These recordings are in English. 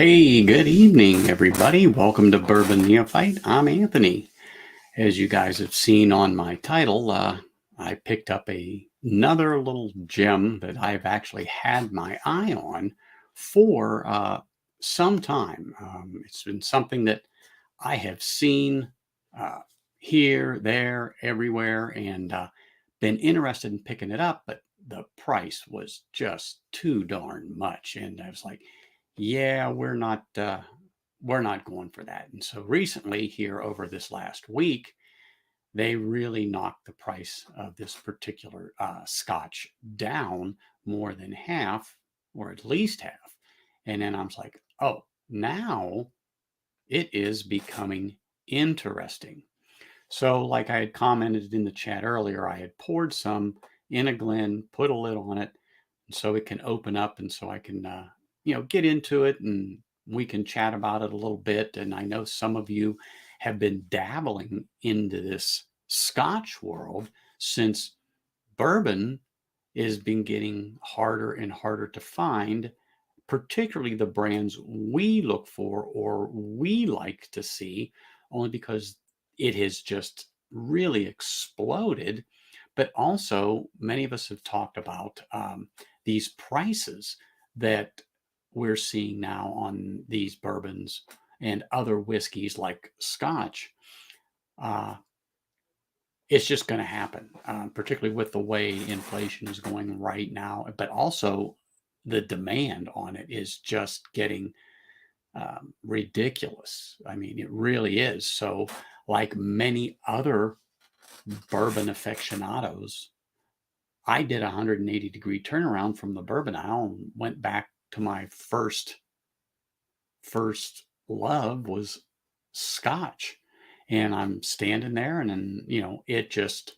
Hey, good evening, everybody. Welcome to Bourbon Neophyte. I'm Anthony. As you guys have seen on my title, I picked up another little gem that I've actually had my eye on for some time. It's been something that I have seen uh, here, there, everywhere, and been interested in picking it up, but the price was just too darn much. And I was like, yeah, we're not going for that. And so recently, here over this last week, they really knocked the price of this particular Scotch down more than half, or at least half. And then I was like, oh, now it is becoming interesting. So, like I had commented in the chat earlier, I had poured some in a Glen, put a lid on it, so it can open up, and so I can, get into it, and we can chat about it a little bit. And I know some of you have been dabbling into this Scotch world since bourbon has been getting harder and harder to find, particularly the brands we look for or we like to see, only because it has just really exploded. But also, many of us have talked about these prices that we're seeing now on these bourbons and other whiskeys like Scotch. Uh, it's just going to happen, particularly with the way inflation is going right now. But also, the demand on it is just getting ridiculous. I mean, it really is. So, like many other bourbon aficionados, I did a 180-degree turnaround from the bourbon aisle and went back to my first love was Scotch. And I'm standing there, and then it just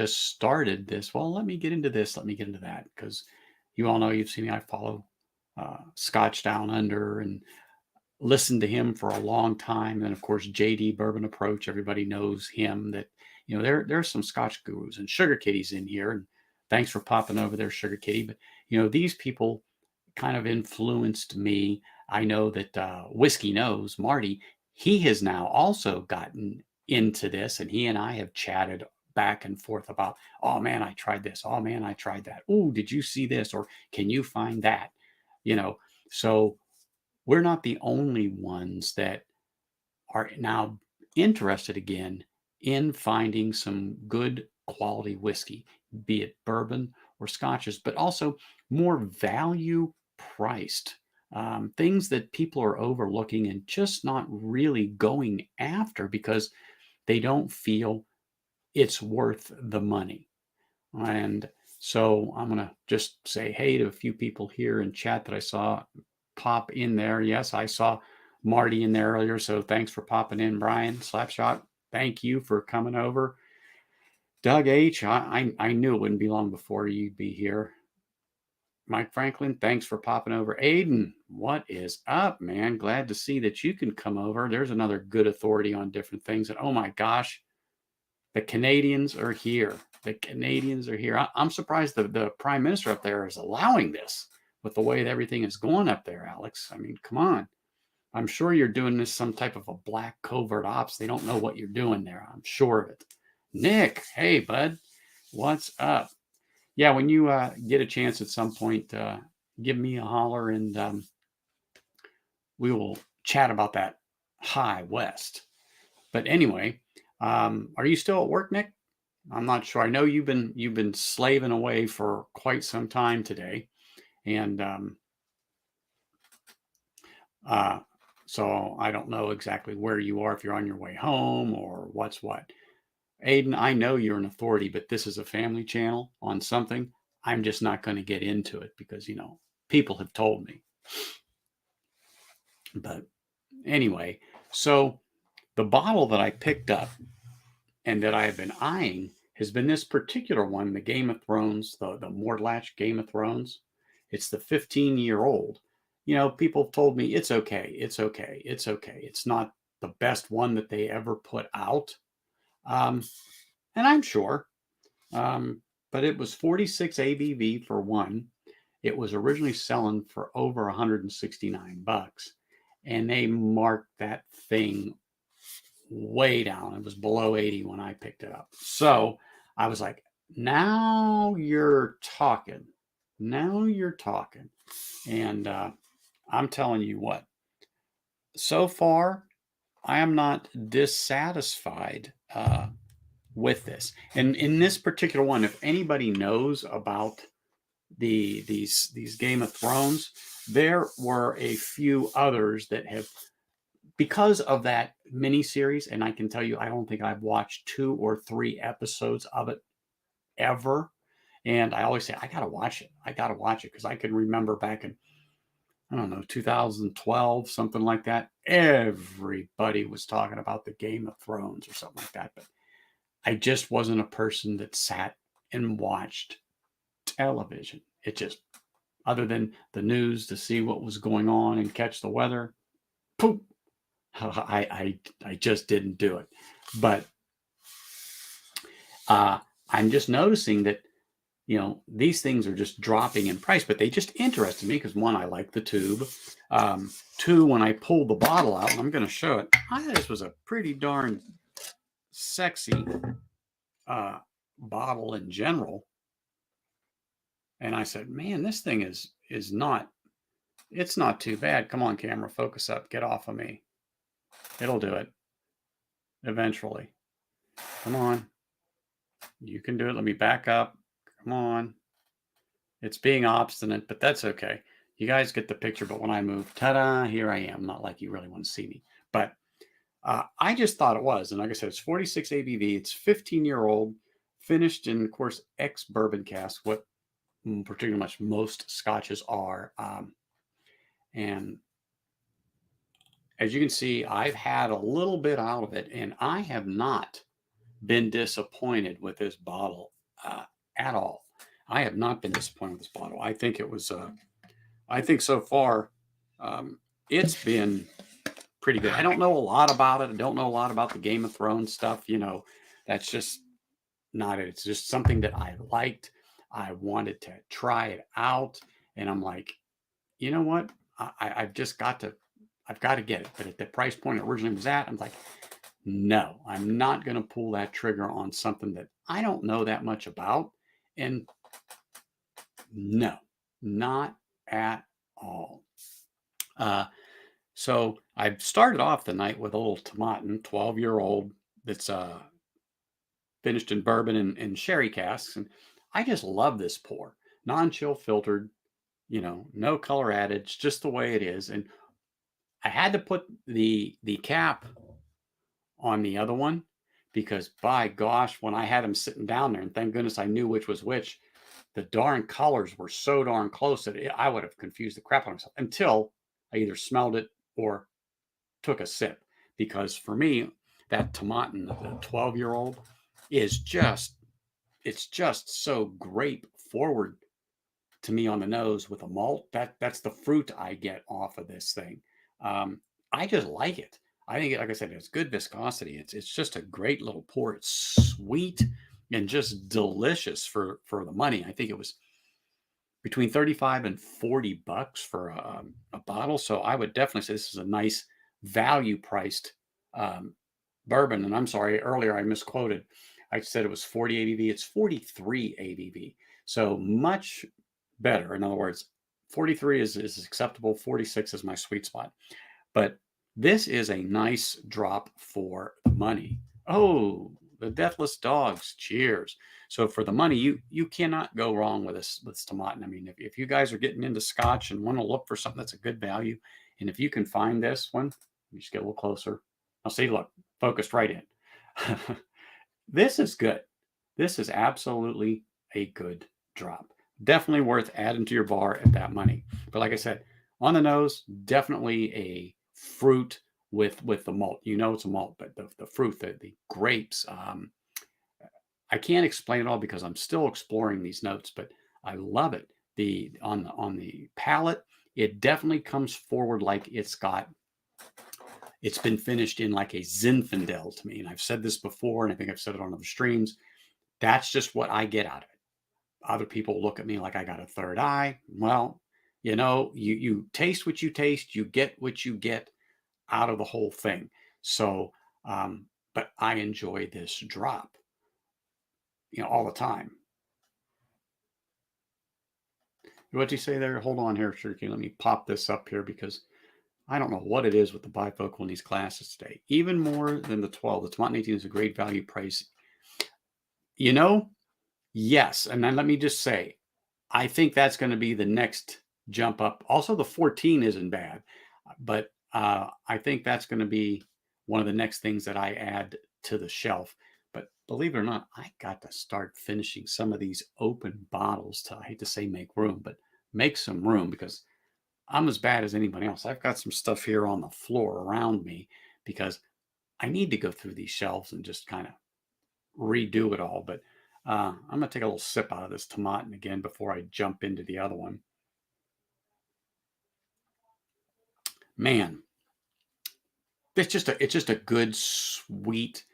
started this. Well, let me get into this. Let me get into that, because you all know, you've seen me. I follow Scotch Down Under and listened to him for a long time. And of course, JD Bourbon Approach. Everybody knows him. That there's some Scotch gurus, and Sugar Kitty's in here. And thanks for popping over there, Sugar Kitty. But these people kind of influenced me. I know that Whiskey Knows Marty. He has now also gotten into this, and he and I have chatted back and forth about, oh man, I tried this. Oh man, I tried that. Oh, did you see this? Or can you find that? You know, so we're not the only ones that are now interested again in finding some good quality whiskey, be it bourbon or scotches, but also more value priced. Things that people are overlooking and just not really going after because they don't feel it's worth the money. And so I'm going to just say hey to a few people here in chat that I saw pop in there. Yes, I saw Marty in there earlier. So thanks for popping in, Brian. Slapshot, thank you for coming over. Doug H, I knew it wouldn't be long before you'd be here. Mike Franklin, thanks for popping over. Aiden, what is up, man? Glad to see that you can come over. There's another good authority on different things. And oh my gosh, the Canadians are here. The Canadians are here. I'm surprised the prime minister up there is allowing this with the way that everything is going up there, Alex. I mean, come on. I'm sure you're doing this some type of a black covert ops. They don't know what you're doing there. I'm sure of it. Nick, hey, bud. What's up? Yeah, when you get a chance at some point, give me a holler, and we will chat about that high west. But anyway, are you still at work, Nick? I'm not sure. I know you've been slaving away for quite some time today, and uh, so I don't know exactly where you are, if you're on your way home or what's what. Aiden, I know you're an authority, but this is a family channel on something. I'm just not going to get into it because people have told me. But anyway, so the bottle that I picked up and that I have been eyeing has been this particular one, the Game of Thrones, the Mortlach Game of Thrones. It's the 15-year-old. People have told me it's okay, it's okay, it's okay. It's not the best one that they ever put out, um, and I'm sure. But it was 46 ABV for one, It was originally selling for over 169 bucks, and they marked that thing way down. It was below 80 when I picked it up. So I was like, now you're talking. Now you're talking. And I'm telling you what, so far, I am not dissatisfied with this. And in this particular one, if anybody knows about these Game of Thrones, there were a few others that have, because of that miniseries, and I can tell you, I don't think I've watched 2 or 3 episodes of it ever. And I always say, I gotta watch it. I gotta watch it because I can remember back in, I don't know, 2012, something like that. Everybody was talking about the Game of Thrones or something like that. But I just wasn't a person that sat and watched television. It just, other than the news to see what was going on and catch the weather, poop, I just didn't do it. But I'm just noticing that, these things are just dropping in price, but they just interested me because, one, I like the tube. Two, when I pulled the bottle out, and I'm going to show it, I thought this was a pretty darn sexy bottle in general. And I said, man, this thing is not, it's not too bad. Come on, camera, focus up, get off of me. It'll do it eventually. Come on. You can do it. Let me back up. Come on. It's being obstinate, but that's okay. You guys get the picture, but when I move, ta-da, here I am. Not like you really want to see me. But I just thought it was. And like I said, it's 46 ABV. It's 15-year-old, finished in, of course, ex-bourbon cask, what pretty much most scotches are. And as you can see, I've had a little bit out of it, and I have not been disappointed with this bottle at all. I have not been disappointed with this bottle. I think it was, I think so far, it's been pretty good. I don't know a lot about it. I don't know a lot about the Game of Thrones stuff. That's just not it. It's just something that I liked. I wanted to try it out. And I'm like, you know what? I've just I've got to get it. But at the price point it originally was at, I'm like, no, I'm not going to pull that trigger on something that I don't know that much about. And no, not at all. So I started off the night with a little Tomatin, 12-year-old, that's finished in bourbon and sherry casks. And I just love this pour. Non-chill filtered, no color added, it's just the way it is. And I had to put the cap on the other one because, by gosh, when I had them sitting down there, and thank goodness I knew which was which, the darn colors were so darn close that I would have confused the crap out of myself until I either smelled it or took a sip. Because for me, that Tomatin, the 12-year-old, is just, it's just so grape forward to me on the nose with a malt. That's the fruit I get off of this thing. I just like it. I think, like I said, it's good viscosity. It's just a great little pour. It's sweet and just delicious for the money. I think it was between 35 and 40 bucks for a bottle. So I would definitely say this is a nice value priced bourbon. And I'm sorry, earlier I misquoted. I said it was 40 ABV. It's 43 ABV. So much better. In other words, 43 is acceptable. 46 is my sweet spot. But this is a nice drop for the money. Oh, the Deathless Dogs. Cheers. So for the money, you cannot go wrong with this Tomatin. I mean, if you guys are getting into Scotch and want to look for something that's a good value, and if you can find this one, you just get a little closer. I'll see, look, focused right in. This is good. This is absolutely a good drop. Definitely worth adding to your bar at that money. But like I said, on the nose, definitely a fruit with the malt. It's a malt, but the fruit, the grapes, I can't explain it all because I'm still exploring these notes, but I love it. On the palate, it definitely comes forward like it's been finished in like a Zinfandel to me. And I've said this before, and I think I've said it on other streams. That's just what I get out of it. Other people look at me like I got a third eye. Well, you taste what you taste, you get what you get out of the whole thing. So, but I enjoy this drop, all the time. What do you say there? Hold on here, Shirky. Let me pop this up here because I don't know what it is with the bifocal in these glasses today. Even more than the 12. The Tomato 18 is a great value price. You know, yes. And then let me just say, I think that's going to be the next jump up. Also, the 14 isn't bad, but I think that's going to be one of the next things that I add to the shelf. But believe it or not, I got to start finishing some of these open bottles to, I hate to say make room, but make some room because I'm as bad as anybody else. I've got some stuff here on the floor around me because I need to go through these shelves and just kind of redo it all. But I'm going to take a little sip out of this tomatin again before I jump into the other one. Man, it's just a good, sweet,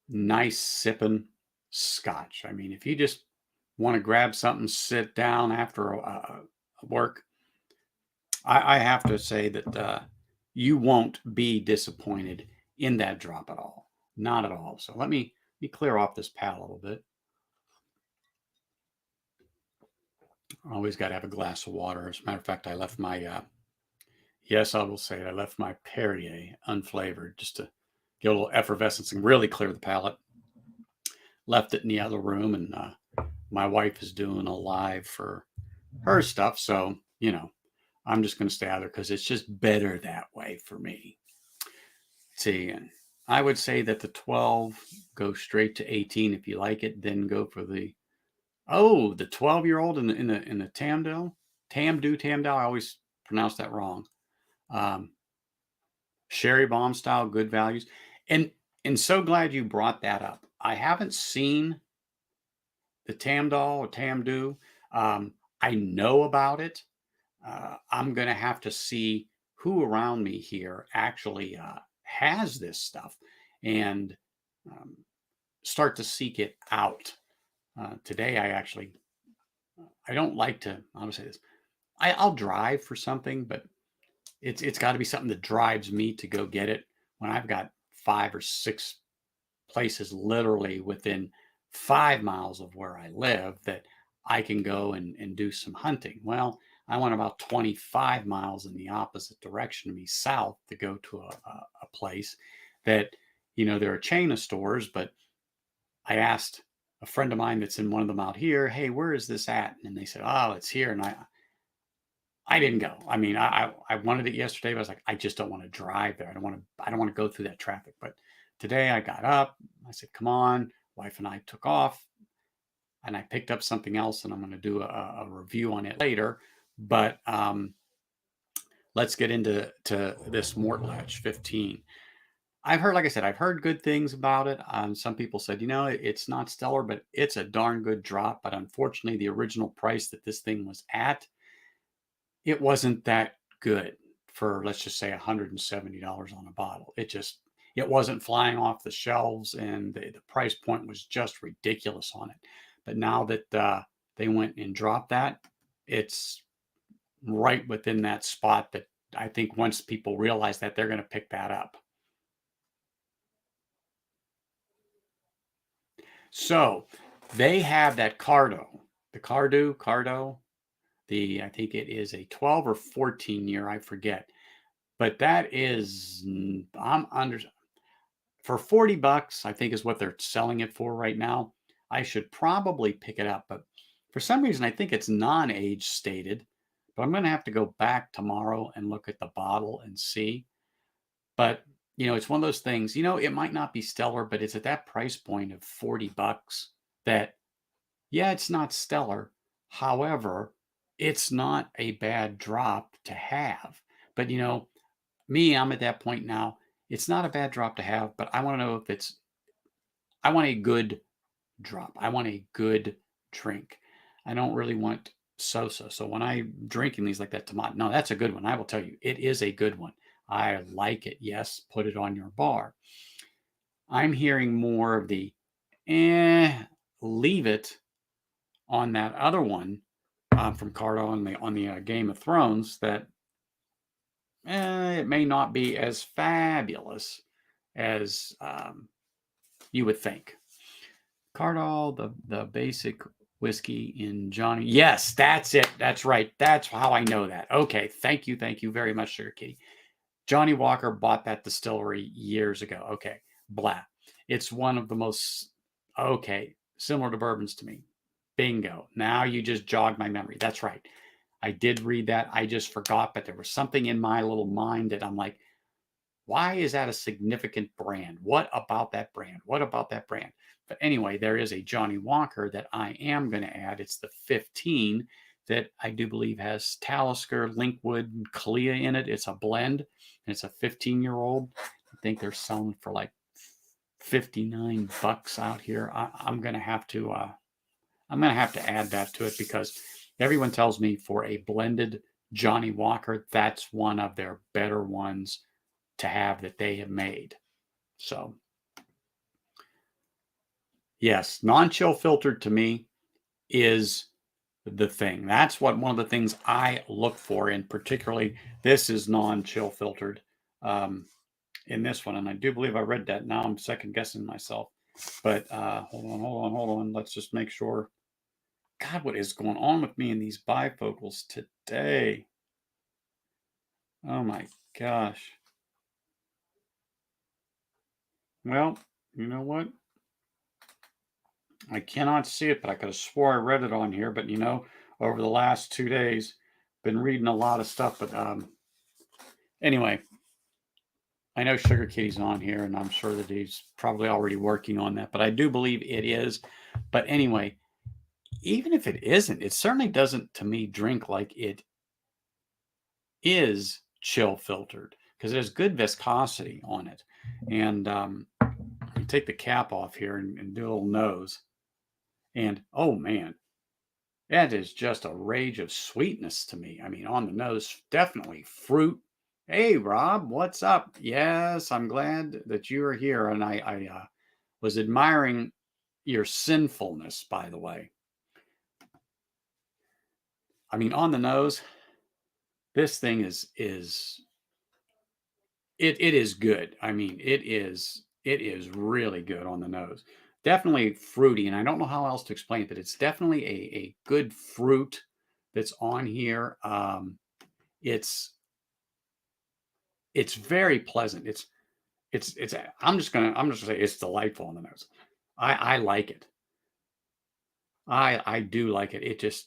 nice sipping scotch. I mean, if you just want to grab something, sit down after work, I have to say that you won't be disappointed in that drop at all. Not at all. So let me clear off this palate a little bit. Always got to have a glass of water. As a matter of fact, I left my, yes, I will say it, I left my Perrier unflavored just to get a little effervescence and really clear the palate. Left it in the other room, and my wife is doing a live for her stuff. So, I'm just going to stay out there because it's just better that way for me. See, and I would say that the 12 go straight to 18 if you like it. Then go for the 12-year-old in the Tamdale. I always pronounce that wrong. Sherry bomb style, good values, and so glad you brought that up. I haven't seen the Tamdal or Tamdu. I know about it. I'm going to have to see who around me here actually has this stuff and start to seek it out. Today, I don't like to, I'll say this, I'll drive for something, but it's got to be something that drives me to go get it when I've got 5 or 6 places literally within 5 miles of where I live that I can go and do some hunting. Well, I went about 25 miles in the opposite direction of me, south, to go to a place that, there are a chain of stores, but I asked a friend of mine that's in one of them out here, hey, where is this at? And they said, oh, it's here. And I didn't go. I mean, I wanted it yesterday, but I was like, I just don't want to drive there. I don't want to go through that traffic. But today I got up, I said, come on. Wife and I took off and I picked up something else, and I'm going to do a review on it later. But let's get into this Mortlach 15. Like I said, I've heard good things about it. Some people said, it's not stellar, but it's a darn good drop. But unfortunately, the original price that this thing was at, it wasn't that good for, let's just say, $170 on a bottle. It wasn't flying off the shelves, and the price point was just ridiculous on it. But now that they went and dropped that, it's right within that spot that I think once people realize that, they're going to pick that up. So they have that Cardo, I think it is a 12 or 14 year, I forget. But that is, for $40, I think is what they're selling it for right now. I should probably pick it up, but for some reason, I think it's non-age stated. But I'm going to have to go back tomorrow and look at the bottle and see. But it's one of those things. It might not be stellar, but it's at that price point of $40 that, yeah, it's not stellar. However, it's not a bad drop to have. But me, I'm at that point now. It's not a bad drop to have, but I want to know if I want a good drop. I want a good drink. I don't really want so-so. So when I'm drinking these like that tomato, no, that's a good one. I will tell you, it is a good one. I like it. Yes, put it on your bar. I'm hearing more of the leave it on that other one from Cardo on the Game of Thrones that it may not be as fabulous as you would think. Cardall, the basic whiskey in Johnny. Yes, that's it. That's right. That's how I know that. Okay, thank you very much, Sugar Kitty. Johnny Walker bought that distillery years ago. Okay, blah. It's one of the most similar to bourbons to me. Bingo. Now you just jogged my memory. That's right. I did read that. I just forgot, but there was something in my little mind that I'm like, why is that a significant brand? What about that brand? What about that brand? But anyway, there is a Johnny Walker that I am going to add. It's the 15 that I do believe has Talisker, Linkwood, and Kalia in it. It's a blend, and it's a 15-year-old. I think they're selling for like $59 out here. I'm going to have to add that to it because everyone tells me for a blended Johnny Walker, that's one of their better ones to have that they have made. So, yes, non-chill filtered to me is the thing. That's one of the things I look for, and particularly this is non-chill filtered in this one. And I do believe I read that. Now I'm second guessing myself. But hold on. Let's just make sure. God, what is going on with me in these bifocals today? Oh my gosh. Well, you know what? I cannot see it, but I could have swore I read it on here. But over the last 2 days, been reading a lot of stuff. But anyway, I know Sugar Kitty's on here, and I'm sure that he's probably already working on that. But I do believe it is. But anyway, even if it isn't, it certainly doesn't, to me, drink like it is chill filtered because there's good viscosity on it. And take the cap off here and do a little nose. And oh man, that is just a rage of sweetness to me. I mean, on the nose, definitely fruit. Hey, Rob, what's up? Yes, I'm glad that you are here. And I was admiring your sinfulness, by the way. I mean, on the nose, this thing is it is good. I mean, it is really good on the nose. Definitely fruity, and I don't know how else to explain it, but it's definitely a good fruit that's on here. It's very pleasant. It's I'm just gonna say it's delightful on the nose. I like it. I do like it. It just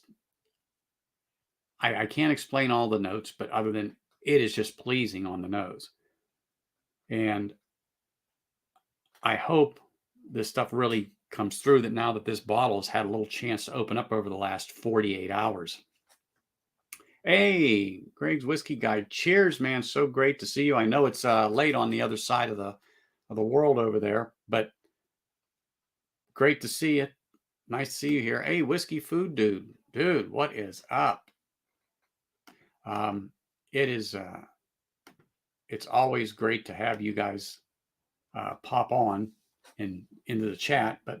I can't explain all the notes, but other than it is just pleasing on the nose. And I hope this stuff really comes through that now that this bottle has had a little chance to open up over the last 48 hours. Hey, Greg's Whiskey Guide. Cheers, man. So great to see you. I know it's late on the other side of the world over there, but great to see you. Nice to see you here. Hey, Whiskey Food Dude. Dude, what is up? It is it's always great to have you guys pop on and into the chat, but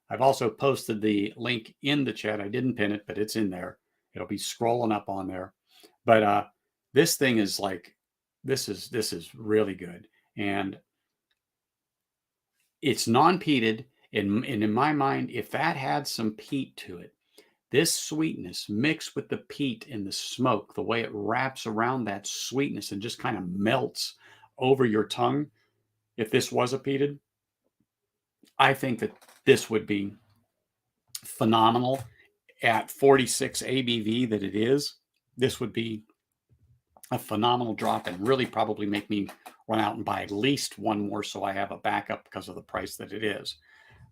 I've also posted the link in the chat. I didn't pin it, but it's in there. It'll be scrolling up on there. But this thing is like, this is really good. And it's non-peated. And in my mind, if that had some peat to it, this sweetness mixed with the peat and the smoke, the way it wraps around that sweetness and just kind of melts over your tongue, if this was a peated, I think that this would be phenomenal. At 46 ABV that it is, this would be a phenomenal drop and really probably make me run out and buy at least one more so I have a backup because of the price that it is.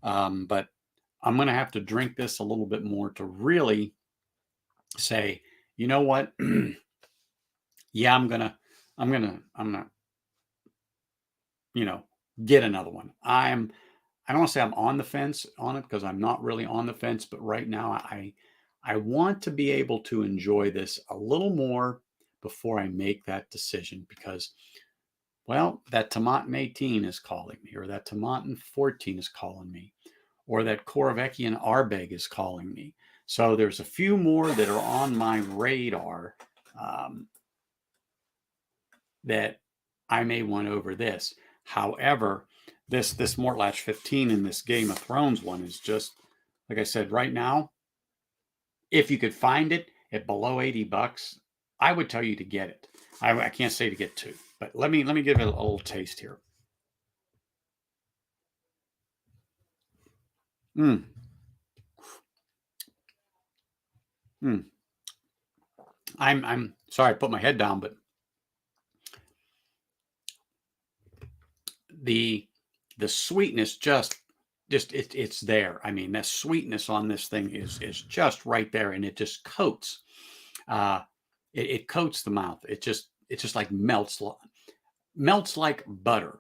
But I'm going to have to drink this a little bit more to really say, you know what? Yeah, I'm gonna, get another one. I don't want to say I'm on the fence on it because I'm not really on the fence, but right now I want to be able to enjoy this a little more before I make that decision because, well, that Tomatin 18 is calling me, or that Tomatin 14 is calling me, or that Koroveckian Arbeg is calling me. So there's a few more that are on my radar that I may want over this. However, this Mortlach 15 and this Game of Thrones one is just, like I said, right now, if you could find it at below $80, I would tell you to get it. I can't say to get two, but let me give it a little taste here. Mm. Mm. I'm sorry I put my head down, but the sweetness it's there. I mean, the sweetness on this thing is just right there, and it just coats. It coats the mouth. It just like melts like butter.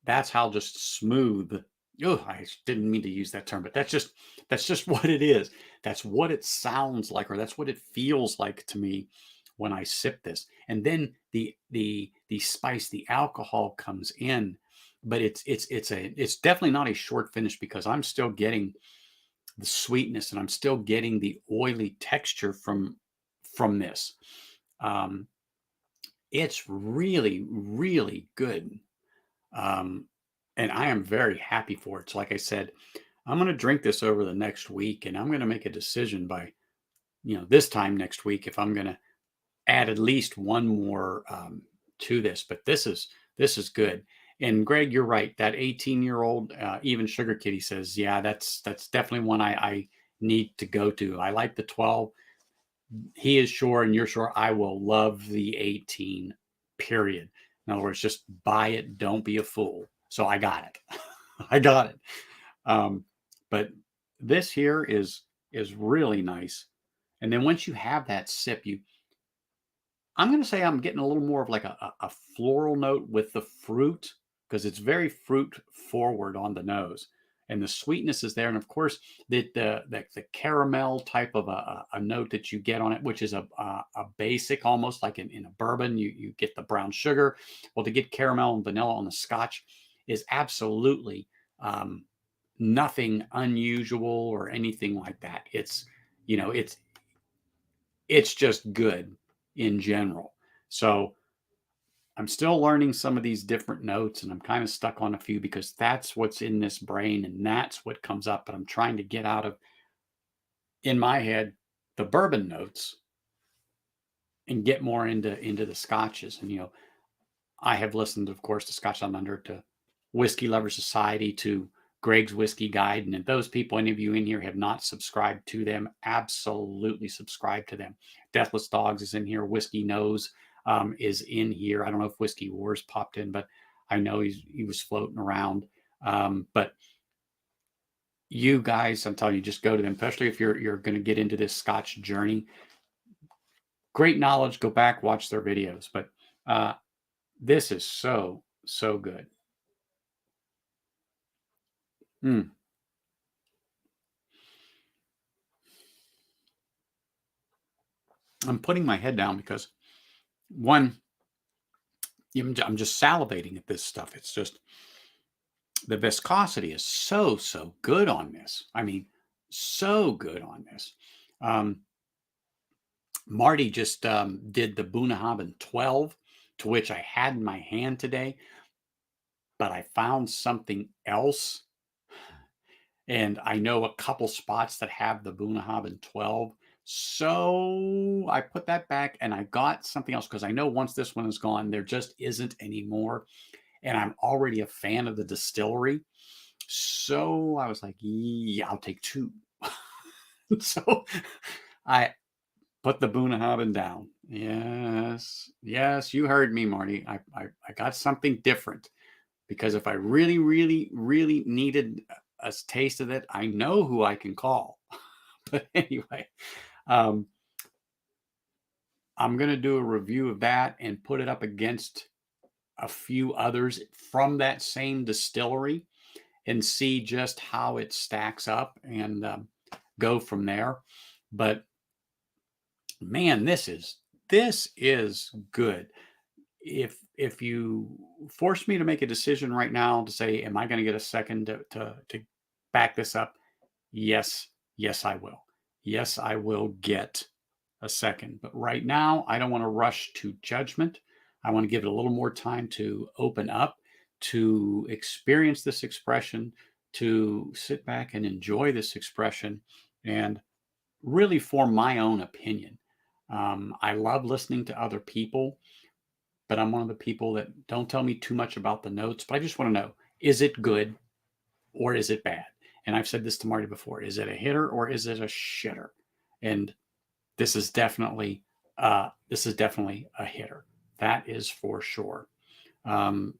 That's how just smooth. Oh, I didn't mean to use that term, but that's just what it is. That's what it sounds like, or that's what it feels like to me when I sip this. And then the spice, the alcohol comes in, but it's definitely not a short finish because I'm still getting the sweetness and I'm still getting the oily texture from this. Um, it's really, really good. Um, and I am very happy for it. So, like I said, I'm going to drink this over the next week and I'm going to make a decision by, this time next week if I'm going to add at least one more to this. But this is good. And Greg, you're right. That 18-year-old even sugar kitty says, yeah, that's definitely one I need to go to. I like the 12. He is sure and you're sure I will love the 18, period. In other words, just buy it. Don't be a fool. So I got it. I got it. But this here is really nice. And then once you have that sip, I'm going to say I'm getting a little more of like a floral note with the fruit because it's very fruit forward on the nose. And the sweetness is there. And of course, the caramel type of a note that you get on it, which is a basic, almost like in a bourbon, you get the brown sugar. Well, to get caramel and vanilla on the Scotch is absolutely nothing unusual or anything like that. You know, it's it's just good in general. So I'm still learning some of these different notes and I'm kind of stuck on a few because that's what's in this brain and that's what comes up. But I'm trying to get out of, in my head, the bourbon notes and get more into the scotches. And, I have listened, of course, to Scotch Down Under, to Whiskey Lover Society, to Greg's Whiskey Guide. And if those people, any of you in here, have not subscribed to them, absolutely subscribe to them. Deathless Dogs is in here. Whiskey Nose is in here. I don't know if Whiskey Wars popped in, but I know he was floating around. But you guys, I'm telling you, just go to them, especially if you're going to get into this Scotch journey. Great knowledge. Go back, watch their videos. But this is so good. Mm. I'm putting my head down because one, I'm just salivating at this stuff. It's just the viscosity is so good on this. I mean, so good on this. Marty just did the Bunnahabhain 12, to which I had in my hand today, but I found something else. And I know a couple spots that have the Bunnahabhain 12. So I put that back and I got something else because I know once this one is gone, there just isn't anymore. And I'm already a fan of the distillery. So I was like, yeah, I'll take two. So I put the Bunnahabhain down. Yes, you heard me, Marty. I got something different because if I really needed a taste of it, I know who I can call. But anyway, I'm going to do a review of that and put it up against a few others from that same distillery and see just how it stacks up and go from there. But man, this is good. If you force me to make a decision right now to say, am I going to get a second to back this up? Yes, I will. yes, I will get a second. But right now, I don't want to rush to judgment. I want to give it a little more time to open up, to experience this expression, to sit back and enjoy this expression, and really form my own opinion. I love listening to other people, but I'm one of the people that don't tell me too much about the notes, but I just want to know, is it good or is it bad? And I've said this to Marty before, is it a hitter or is it a shitter? And this is definitely a hitter. That is for sure. Um,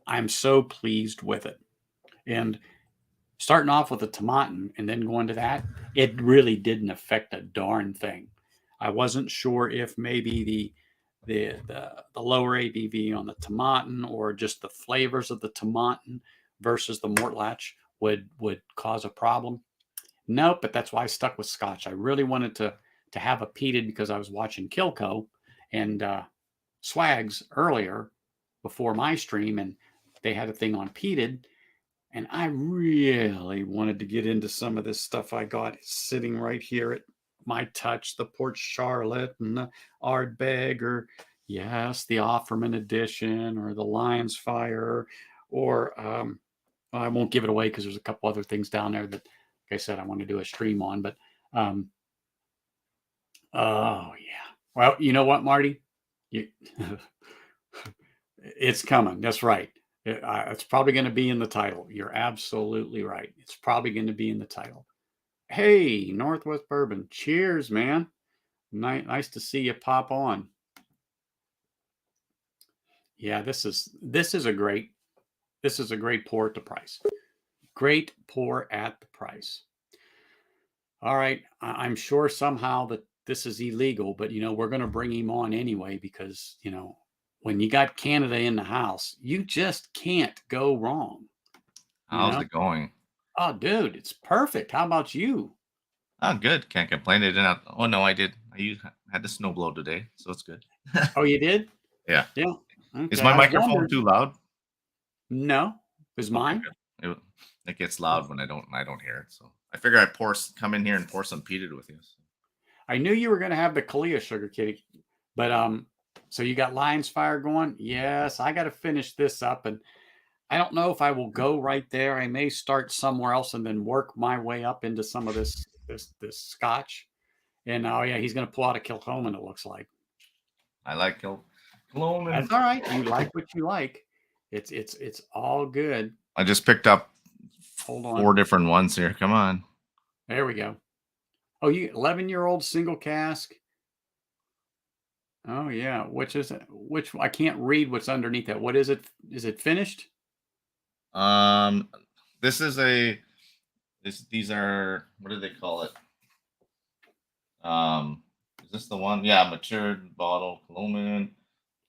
I'm so pleased with it. And starting off with a tomatin and then going to that, it really didn't affect a darn thing. I wasn't sure if maybe the lower ABV on the tomatin or just the flavors of the tomatin versus the Mortlach would cause a problem. Nope, but that's why I stuck with Scotch. I really wanted to have a peated because I was watching Kilco and Swags earlier before my stream, and they had a thing on peated, and I really wanted to get into some of this stuff I got sitting right here at my touch, the Port Charlotte and the Ardbeg, or yes, the Offerman edition, or the Lion's Fire, or well, I won't give it away because there's a couple other things down there that, like I said, I want to do a stream on. But um, oh yeah, well, you know what, Marty, you, it's coming. That's right. It's probably going to be in the title. You're absolutely right. It's probably going to be in the title. Hey, Northwest Bourbon. Cheers, man. Nice to see you pop on. Yeah, this is a great pour at the price. Great pour at the price. All right, I'm sure somehow that this is illegal, but we're going to bring him on anyway because when you got Canada in the house, you just can't go wrong. How's it going? Oh, dude, it's perfect. How about you? Oh, good. Can't complain. I didn't have. Oh no, I did. Had the snow blow today, so it's good. Oh, you did? Yeah. Yeah. Is Okay. my I was microphone wondering. too loud? No, is Okay, mine? good. It gets loud when I don't hear it. So I figure I'd come in here and pour some peated with you. So. I knew you were going to have the Kalia Sugar Kitty, but so you got Lion's Fire going? Yes, I got to finish this up, and I don't know if I will go right there. I may start somewhere else and then work my way up into some of this Scotch. And oh yeah, he's going to pull out a Kilchoman. It looks like. I like Cologne, That's and all right. You like what you like. It's all good. I just picked up Hold 4 on. different ones here. Come on. There we go. Oh, you 11-year-old single cask. Oh yeah. Which is it? Which I can't read what's underneath that. What is it? Is it finished? Um, this is these are, what do they call it? Is this the one? Yeah, matured bottle Cologne.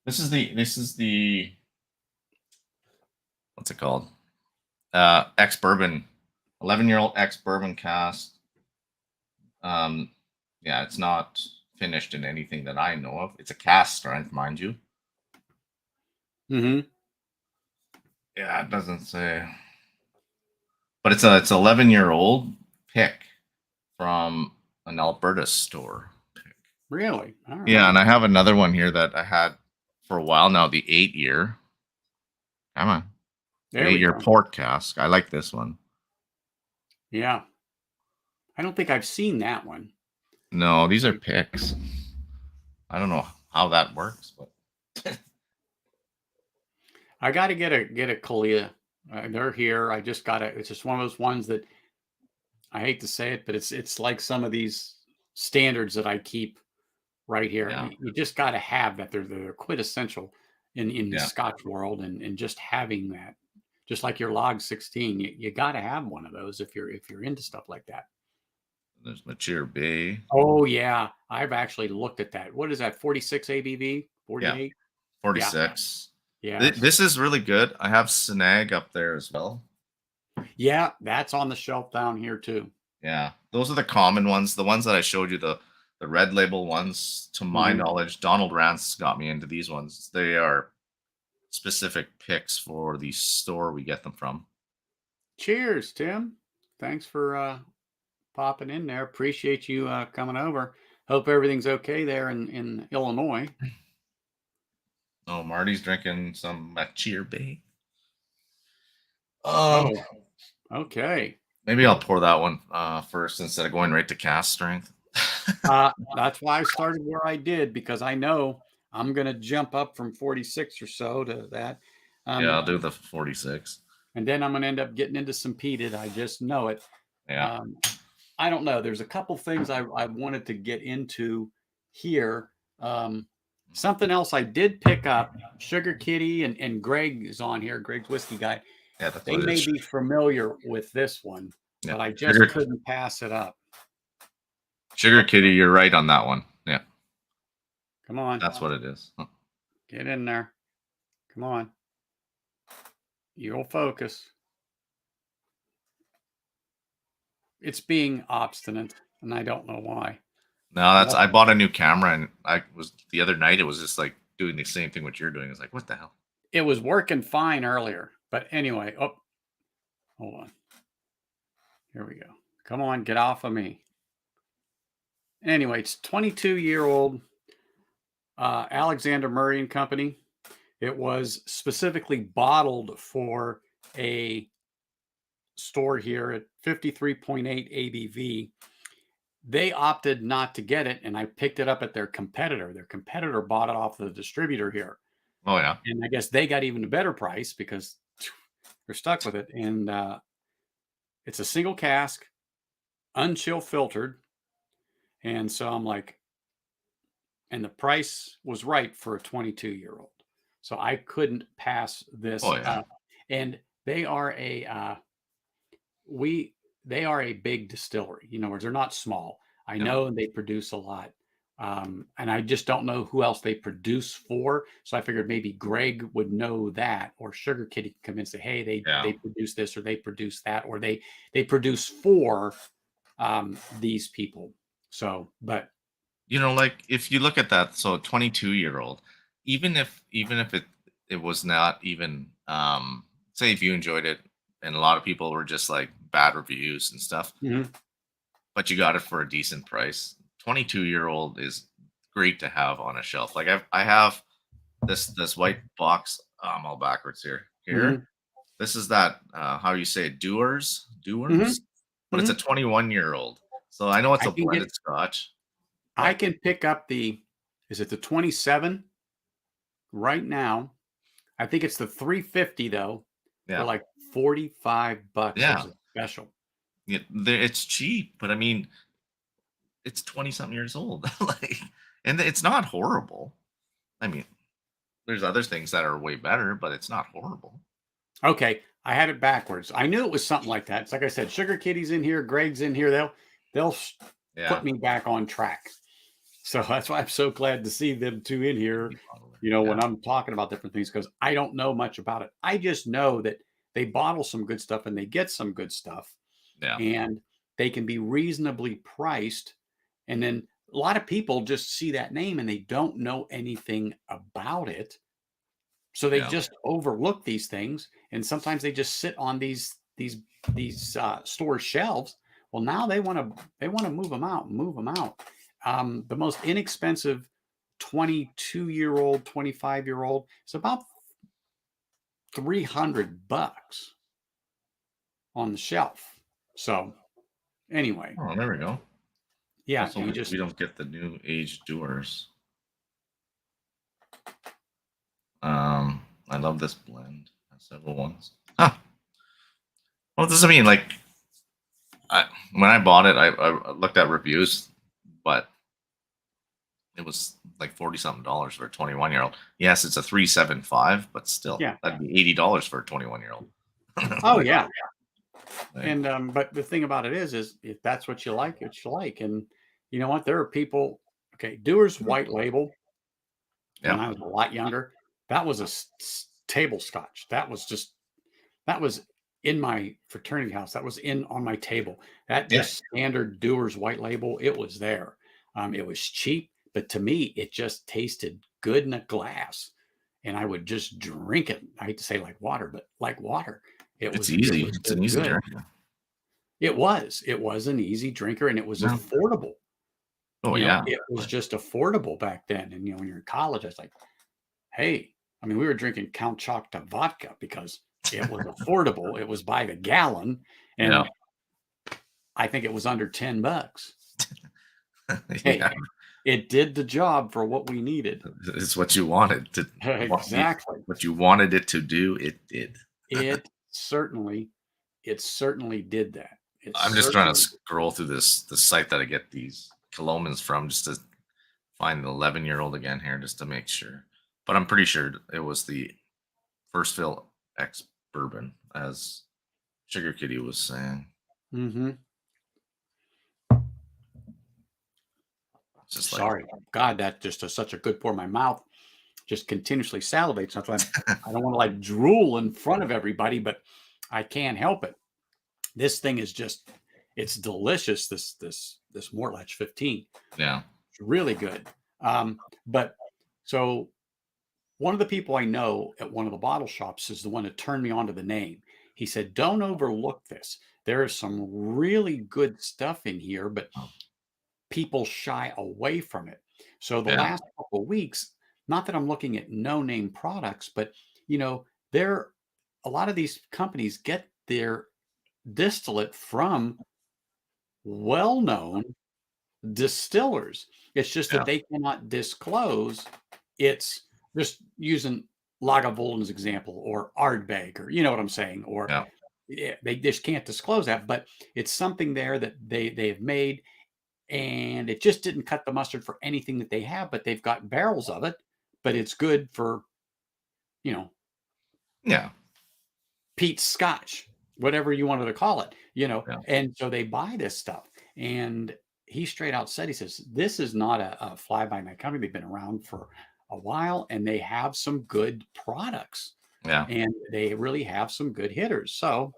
This is the what's it called? Ex bourbon, 11-year-old ex bourbon cask. Yeah, it's not finished in anything that I know of. It's a cask strength, mind you. Mm-hmm. Yeah, it doesn't say, but it's 11-year-old pick from an Alberta store. Really? All Yeah, right. and I have another one here that I had for a while now. The 8-year. Come on, the There we 8-year go. port cask. I like this one. Yeah. I don't think I've seen that one. No, these are picks. I don't know how that works, but I got to get a Kalia. They're here. I just got it. It's just one of those ones that I hate to say it, but it's like some of these standards that I keep right here. yeah, You just got to have that. They're quintessential in the yeah. Scotch world, and just having that, just like your log 16, you got to have one of those if you're into stuff like that. There's Mature Bay. Oh yeah, I've actually looked at that. What is that? 46 ABV? Yeah, 48? Yeah, 46. yes, This is really good. I have Snag up there as well. yeah. That's on the shelf down here too. Yeah, those are the common ones. The ones that I showed you, the red label ones. To my Mhm. knowledge, Donald Rance got me into these ones. They are specific picks for the store we get them from. Cheers, Tim. Thanks for popping in there. Appreciate you coming over. Hope everything's okay there in Illinois. Oh, Marty's drinking some Cheer Bay. Oh, okay. Maybe I'll pour that one first instead of going right to cast strength. That's why I started where I did, because I know I'm going to jump up from 46 or so to that. Yeah, I'll do the 46. And then I'm going to end up getting into some peated. I just know it. Yeah. Um, I don't know. There's a couple things I wanted to get into here. Something else I did pick up, Sugar Kitty and Greg is on here, Greg's Whiskey Guy. Yeah, that's They what it may is. be familiar with this one, Yeah. but I just couldn't pass it up. Sugar Kitty, you're right on that one. Yeah. Come on. That's what it is. Huh. Get in there. Come on. You'll focus. It's being obstinate, and I don't know why. No, I bought a new camera, and the other night it was just like doing the same thing what you're doing. It's like, what the hell? It was working fine earlier, but anyway, hold on. Here we go. Come on, get off of me. Anyway, it's 22-year-old Alexander Murray and Company. It was specifically bottled for a store here at 53.8 ABV. They opted not to get it, and I picked it up at their competitor. Their competitor bought it off the distributor here. Oh, yeah. And I guess they got even a better price because they're stuck with it. And it's a single cask, unchill filtered. And so I'm like, and the price was right for a 22-year-old. So I couldn't pass this. Oh, yeah. And they are a they are a big distillery. You know, they're not small. I know they produce a lot. And I just don't know who else they produce for. So I figured maybe Greg would know that, or Sugar Kitty could come in and say, hey, they produce this, or they produce that, or they produce for these people. So, but you know, like if you look at that, so 22-year-old, even if it was not even say if you enjoyed it, and a lot of people were just like bad reviews and stuff, but you got it for a decent price. 22-year-old is great to have on a shelf. Like I have this white box. I'm all backwards here. This is that how you say it, Doers, but it's a 21-year-old. So I know it's a blended Scotch. I can pick up is it the 27 right now? I think it's the 350 though. Yeah. For like $45. Yeah. As a special. Yeah, it's cheap, but I mean, it's 20-something years old. Like, and it's not horrible. I mean, there's other things that are way better, but it's not horrible. Okay, I had it backwards. I knew it was something like that. It's like I said, Sugar Kitty's in here, Greg's in here. They'll put me back on track. So that's why I'm so glad to see them two in here. You know, when I'm talking about different things, because I don't know much about it. I just know that they bottle some good stuff and they get some good stuff. Yeah. And they can be reasonably priced. And then a lot of people just see that name and they don't know anything about it. So they just overlook these things. And sometimes they just sit on these store shelves. Well, now they want to move them out. The most inexpensive 22-year-old, 25-year-old is about $300 on the shelf. So anyway. Oh, there we go. Yeah. Also, we don't get the new age Doers. I love this blend. I have several ones. Well, does it mean like when I bought it, I looked at reviews, but it was like $40-something for a 21-year-old. Yes, it's a 375, but still, that'd be $80 for a 21-year-old. Oh yeah. And but the thing about it is if that's what you like, it's you like. And you know what? There are people. Okay, Dewar's White Label. When I was a lot younger, that was a table Scotch. That was in my fraternity house. That was on my table. That just standard Dewar's White Label. It was there. It was cheap, but to me, it just tasted good in a glass, and I would just drink it. I hate to say like water, but like water. It's easy. It's an easy drink. It was an easy drinker, and it was No. affordable. Oh yeah. It was just affordable back then. And when you're in college, I was like, hey, I mean, we were drinking Count Choctaw vodka because it was affordable. It was by the gallon, Yeah. and I think it was under $10. Hey, Yeah. it did the job for what we needed. It's what you wanted to Exactly. what you wanted it to do, it did. It certainly did that. It I'm just trying to certainly scroll through the site that I get these Colomans from just to find the 11-year-old again here just to make sure. But I'm pretty sure it was the first fill X bourbon, as Sugar Kitty was saying. Mhm. It's just like, Sorry. God, that just is such a good pour. My mouth just continuously salivates. That's why I don't want to like drool in front of everybody, but I can't help it. This thing is just it's delicious. This Mortlach 15. yeah, It's really good. But so one of the people I know at one of the bottle shops is the one that turned me on to the name. He said, "Don't overlook this. There is some really good stuff in here, but people shy away from it." So the yeah, last couple of weeks, not that I'm looking at no-name products, but there a lot of these companies get their distillate from well-known distillers. It's just that yeah, they cannot disclose it's just using Lagavulin as example or Ardbeg or you know what I'm saying or yeah, yeah, they just can't disclose that, but it's something there that they have made and it just didn't cut the mustard for anything that they have, but they've got barrels of it, but it's good for, you know, yeah, Pete's Scotch, whatever you wanted to call it, yeah, and so they buy this stuff. And he straight out said, he says, this is not a fly by night company. They've been around for a while and they have some good products yeah, and they really have some good hitters. So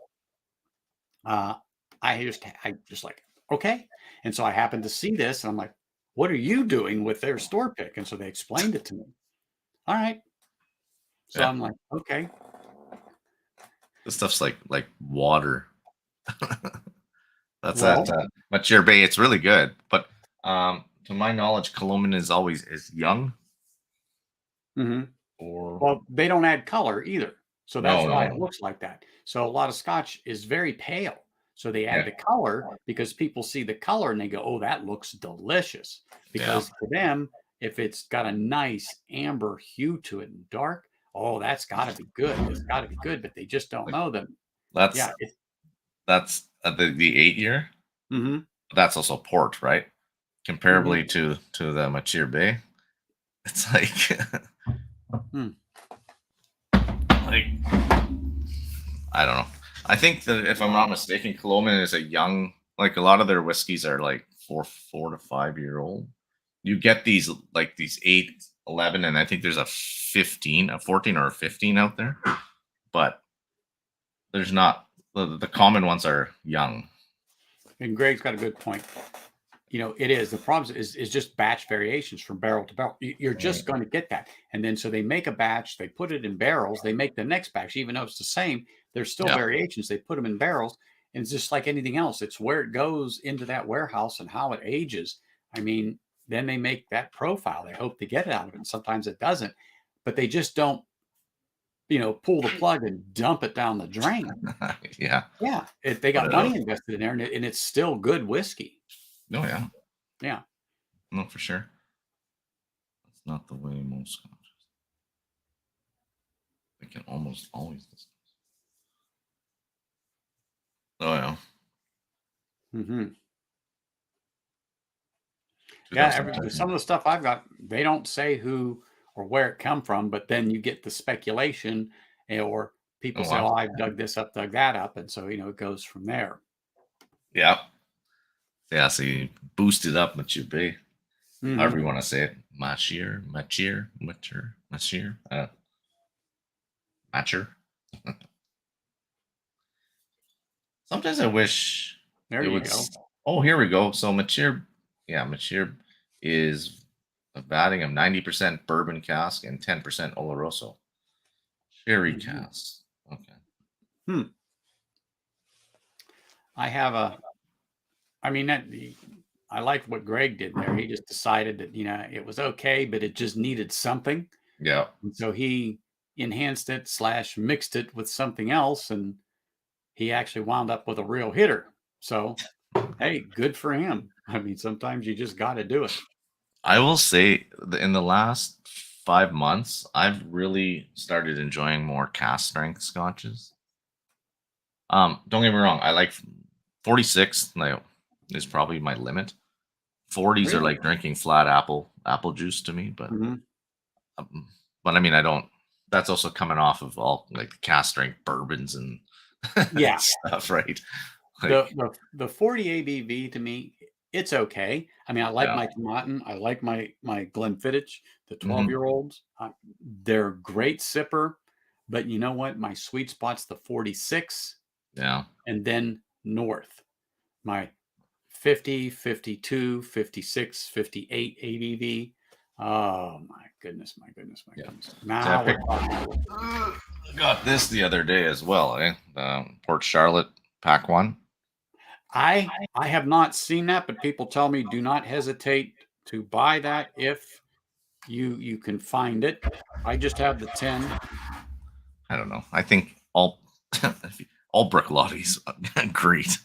uh, I just like, okay. And so I happened to see this and I'm like, what are you doing with their store pick? And so they explained it to me. All right. So yeah. I'm like, okay. This stuff's like water. That's that Well, Mature Bay. It's really good, but to my knowledge, Colombin is young mhm. or Well, they don't add color either. So that's no, why no, it looks like that. So a lot of Scotch is very pale. So they add yeah, the color because people see the color and they go, "Oh, that looks delicious." yeah, Because to them, if it's got a nice amber hue to it and dark, oh, that's got to be good. It's got to be good, but they just don't like know that. that's Yeah. the 8 year. Mhm. That's also port, right? Mhm. Comparably to the Mature Bay, it's like Hmm. like I don't know. I think that if I'm not mistaken, Colombian is a young, like a lot of their whiskeys are like 4 to 5 year old. You get these like these 8, 11, and I think there's a 15, a 14 or a 15 out there, but there's not the common ones are young. And Greg's got a good point. It is. The problem is just batch variations from barrel to barrel. You're Right. just going to get that. And then so they make a batch, they put it in barrels, they make the next batch, even though it's the same, there's still Yeah. variations. They put them in barrels. And it's just like anything else. It's where it goes into that warehouse and how it ages. I mean, then they make that profile. They hope to get it out of it. And sometimes it doesn't. But they just don't, pull the plug and dump it down the drain. Yeah. Yeah. They Put got it out. money invested in there and it's still good whiskey. Oh yeah. Yeah. No, for sure. That's not the way most countries. They can almost always. Oh yeah. Hmm. Yeah, some 2010. of the stuff I've got, they don't say who or where it come from, but then you get the speculation, or people Oh say, wow. "Oh, I've dug this up, dug that up," and so it goes from there. Yeah. Yeah. So you boost it up, Mature Bay. However Hmm. you want to say it. Mature, mature. Sometimes I wish There it you would. go. Oh, here we go. So mature, yeah, mature is a batting of 90% bourbon cask and 10% Oloroso sherry Hmm. cask. Okay. Hmm. I have a. I mean that. I liked what Greg did there. He just decided that it was okay, but it just needed something, Yeah. and so he enhanced it slash mixed it with something else, and he actually wound up with a real hitter. So, hey, good for him. I mean, sometimes you just got to do it. I will say in the last 5 months, I've really started enjoying more cast strength scotches. Don't get me wrong, I like 46 like, is probably my limit. 40s are Really? like drinking flat apple juice to me, Hmm. um, but I mean, I don't. That's also coming off of all like the cast strength bourbons and Yeah. stuff, right? The, Like, the the 40 ABV to me, it's okay. I mean, I like yeah, my Tomatin. I like my Glenfiddich, the hmm, 12-year-olds. They're great sipper, but you know what? My sweet spot's the 46 yeah, and then north. My 50, 52, 56, 58 ABV. Oh my goodness, my goodness, my yeah. goodness. So I Now we're picked, talking. got this the other day as well, eh? Port Charlotte Pack One. I have not seen that, but people tell me do not hesitate to buy that if you can find it. I just have the 10. I don't know. I think all brick lotties great.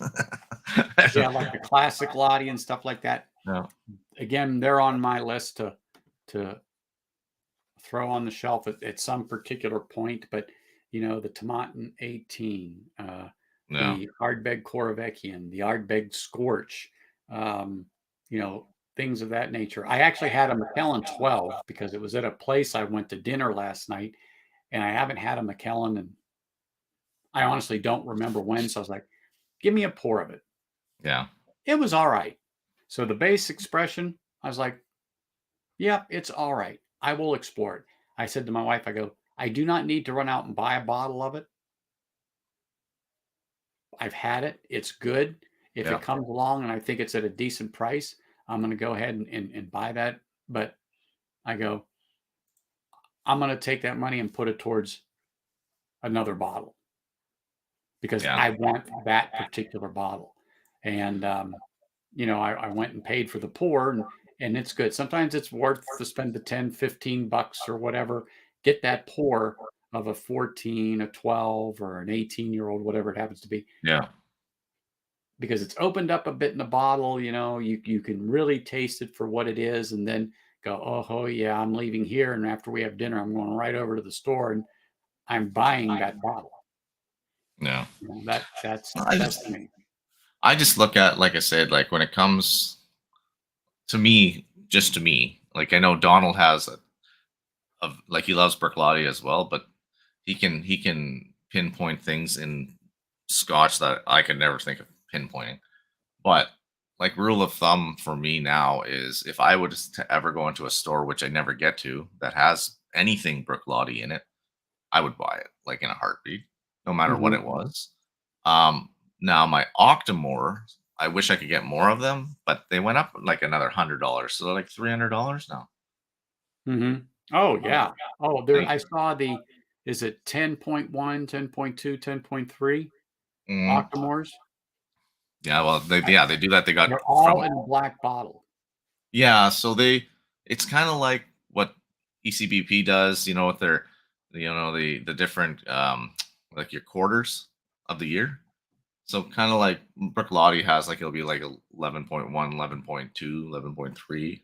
Yeah, like the classic Lottie and stuff like that. Yeah, Again, they're on my list to throw on the shelf at some particular point, but the Tomatin 18, yeah, the Ardbeg Coravecchian, the Ardbeg Scorch, um, you know, things of that nature. I actually had a McKellen 12 because it was at a place I went to dinner last night, and I haven't had a McKellen, and I honestly don't remember when. So I was like, give me a pour of it. yeah, It was all right. So the base expression, I was like, yeah, it's all right. I will explore it. I said to my wife, I go, I do not need to run out and buy a bottle of it. I've had it. It's good. If yeah, it comes along and I think it's at a decent price, I'm going to go ahead and buy that. But I go, I'm going to take that money and put it towards another bottle because yeah, I want that particular bottle. And, I went and paid for the pour and it's good. Sometimes it's worth to spend the 10, $15 or whatever, get that pour of a 14, a 12, or an 18-year-old, whatever it happens to be, yeah. because it's opened up a bit in the bottle. You can really taste it for what it is, and then go, oh yeah, I'm leaving here, and after we have dinner, I'm going right over to the store and I'm buying that bottle. Yeah. That's I that's just me. I just look at, like I said, like when it comes to me, just to me, like I know Donald has of like he loves Berclotti as well, but he can pinpoint things in Scotch that I could never think of pinpointing. But like rule of thumb for me now is if I would to ever go into a store, which I never get to, that has anything Berclotti in it, I would buy it like in a heartbeat, no matter what Hmm. it was. Now my Octomore, I wish I could get more of them, but they went up like another $100, so they're like $300 now. Hmm. Oh yeah. Oh, there Like, I saw the is it 10.1, 10.2, 10.3 mm, Octomores? yeah, well, I, they do that. They got they're from all in a black bottle. yeah, so it's kind of like what ECBP does, with their, the different like your quarters of the year. So kind of like Berclotti has like it'll be like 11.1, 11.2, 11.3.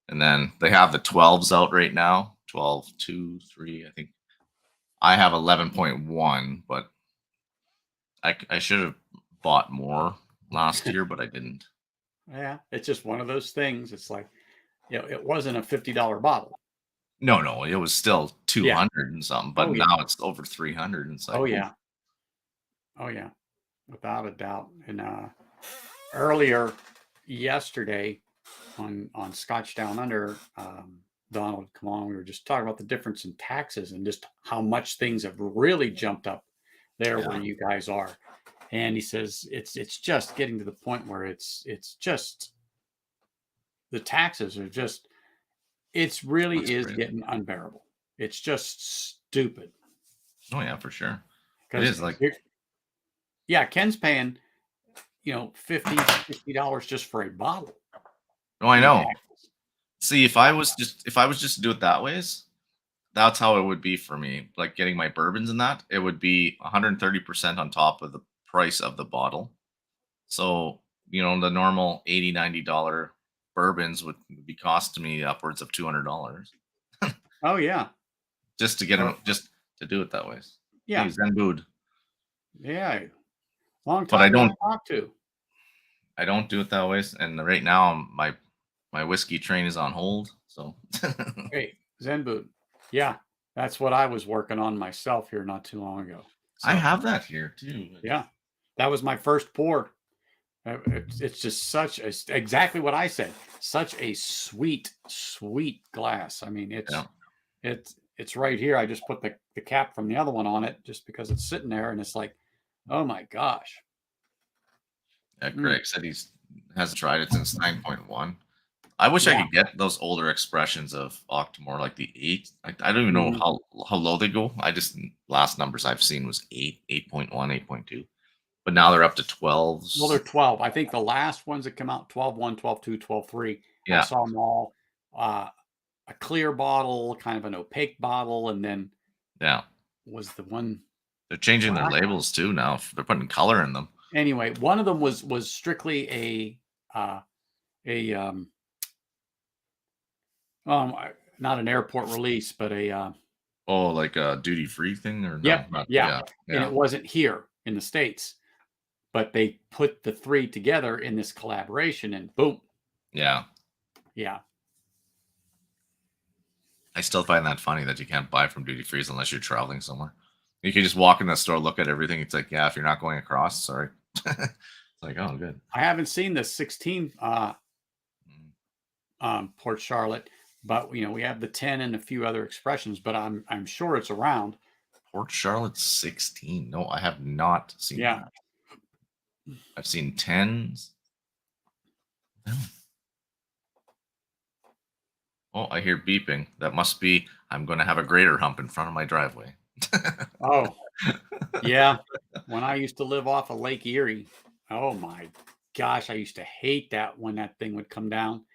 And then they have the 12s out right now. 12, 2, 3. I think I have 11.1, but I should have bought more last year, but I didn't. Yeah, it's just one of those things. It's like, it wasn't a $50 bottle. No, no, it was still Yeah. 200 and something, but Oh yeah. now it's over 300. And it's Oh like, ooh, yeah. Oh yeah. Without a doubt. And earlier yesterday on Scotch Down Under, Donald, come on, we were just talking about the difference in taxes and just how much things have really jumped up there where yeah, you guys are. And he says it's just getting to the point where it's just the taxes are just it's really that's is crazy. getting unbearable. It's just stupid Oh, yeah, for sure. It because is like, yeah, Ken's paying. $50, $60 just for a bottle Oh, I in know. taxes. See, if I was just do it that ways, that's how it would be for me. Like getting my bourbons and that, it would be 130% on top of the price of the bottle. So, the normal 80, $90 bourbons would be costing me upwards of $200 Oh yeah. just to get So them, just to do it that way. Hey, yeah, Zen Bood. yeah. Long But I time no don't, talk to. I don't do it that way. And right now, my whiskey train is on hold. So, Hey, Zenbu. Yeah, that's what I was working on myself here not too long ago. I So have that here too. yeah, that was my first pour. It's just exactly what I said. Such a sweet, sweet glass. I mean, Yeah, it's right here. I just put the cap from the other one on it just because it's sitting there, and it's like, oh my gosh. yeah. Mm, Greg said he's hasn't tried it since 9.1. I wish I yeah. could get those older expressions of Octomore, like the 8. I don't even know Mhm. how low they go. I just last numbers I've seen was 8, 8.1, 8.2. But now they're up to Well, they're 12s. 12. I think the last ones that come out 12.1, 12.2, 12.3. I Yeah, saw them all. Uh, a clear bottle, kind of an opaque bottle, and then yeah. was the one They're changing their black. labels too now. They're putting color in them. Anyway, one of them was strictly uh, a not an airport release, but a Oh, like a duty free thing or no? yep, Not yeah, yeah, and yeah, it wasn't here in the states, but they put the three together in this collaboration, and boom, yeah. yeah, I still find that funny that you can't buy from duty frees unless you're traveling somewhere. You can just walk in the store, look at everything. It's like, yeah, if you're not going across, sorry. It's like, oh, good. I haven't seen the 16 Mm. Port Charlotte, but we have the 10 and a few other expressions, but I'm sure it's around. Port Charlotte 16. No, I have not seen Yeah. that. I've seen 10s. Oh, oh, I hear beeping. That must be I'm going to have a grater hump in front of my driveway. Oh, yeah. When I used to live off of Lake Erie, oh my gosh, I used to hate that when that thing would come down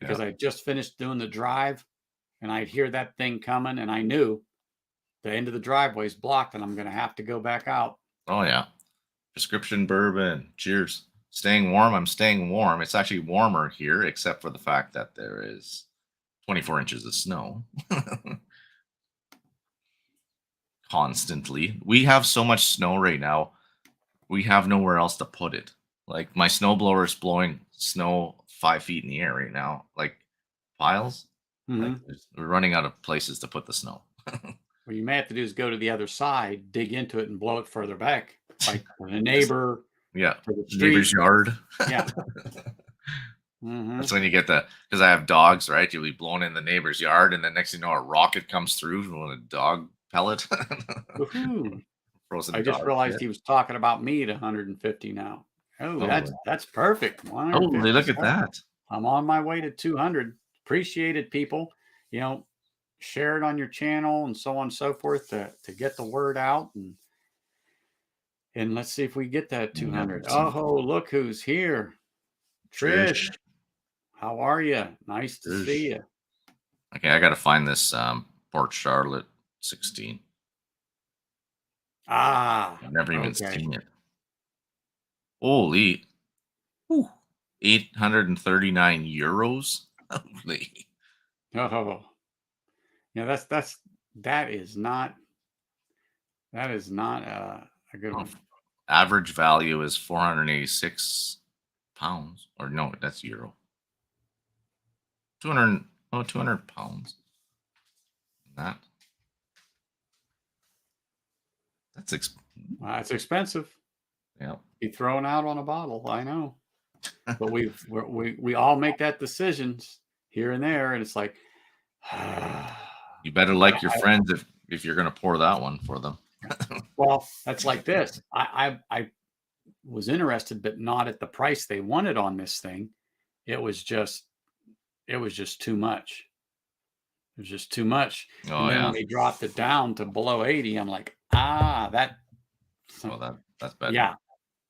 Yeah. because I just finished doing the drive and I'd hear that thing coming and I knew the end of the driveway is blocked and I'm going to have to go back out. Oh, yeah. Prescription bourbon. Cheers. Staying warm. I'm staying warm. It's actually warmer here, except for the fact that there is 24 inches of snow constantly. We have so much snow right now. We have nowhere else to put it. Like my snowblower is blowing snow 5 feet in the air right now, like piles. Like Hmm. we're running out of places to put the snow. What you may have to do is go to the other side, dig into it and blow it further back, like for the Just neighbor, yeah, for the neighbor's street. yard. Yeah. Hmm. That's when you get because I have dogs, right? You'll be blowing in the neighbor's yard, and then next thing you know, a rocket comes through from a dog pellet. Woohoo. I Frozen just dog realized shit. he was talking about me at 150 now. Oh, Oh, that's perfect. holy, 150. look at So that. I'm on my way to 200. Appreciate it, people. You know, share it on your channel and so on and so forth to get the word out and let's see if we get that Yeah, 200. some Oh, look who's here. Trish. Trish, how are you? Nice to see Trish. you. Okay, I gotta find this Port Charlotte 16. Ah, I've never even okay. seen it. Holy, whew, 839 euros. Holy. Oh, yeah, that is not a good Oh, one. average value is 486 pounds. Or no, that's euro. 200, oh, 200 pounds. That that's It's expensive. yeah. Be thrown out on a bottle. I know. But we all make that decisions here and there, and it's like, I, You better like your I friends if you're gonna pour that one for them. well, that's like this. I was interested, but not at the price they wanted on this thing. It was just it was just too much. It was just too much. Oh And then yeah. when they dropped it down to below 80, I'm like, ah, that Oh, that's bad. yeah,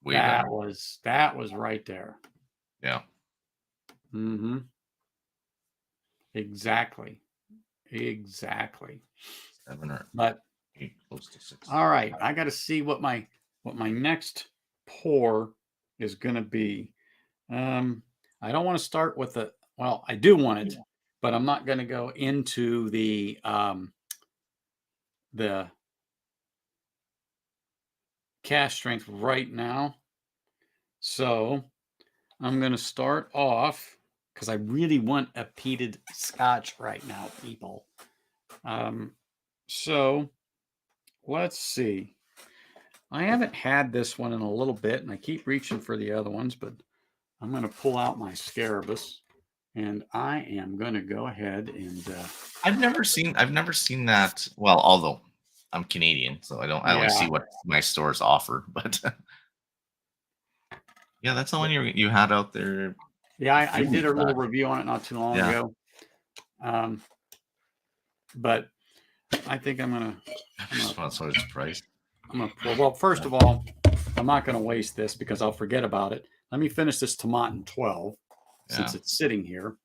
Way That better. was right there. Yeah. Mm-hmm. Exactly. Exactly. 7 or But 8, close to 6. all right, I got to see what my next pour is going to be. I don't want to start with the. Well, I do want it, but I'm not going to go into the cash strength right now. So I'm going to start off because I really want a peated Scotch right now, people. So let's see. I haven't had this one in a little bit, and I keep reaching for the other ones, but I'm going to pull out my Scarabus, and I am going to go ahead and I've never seen that. Well, although I'm Canadian, so I only see yeah, what my stores offer. But yeah, that's the one you had out there yeah. a I few did a weeks little back. review on it not too long Yeah, ago, but I think I'm gonna that's what it's priced. pour. Well, first of all, I'm not gonna waste this because I'll forget about it. Let me finish this Tomatin 12 Yeah, since it's sitting here.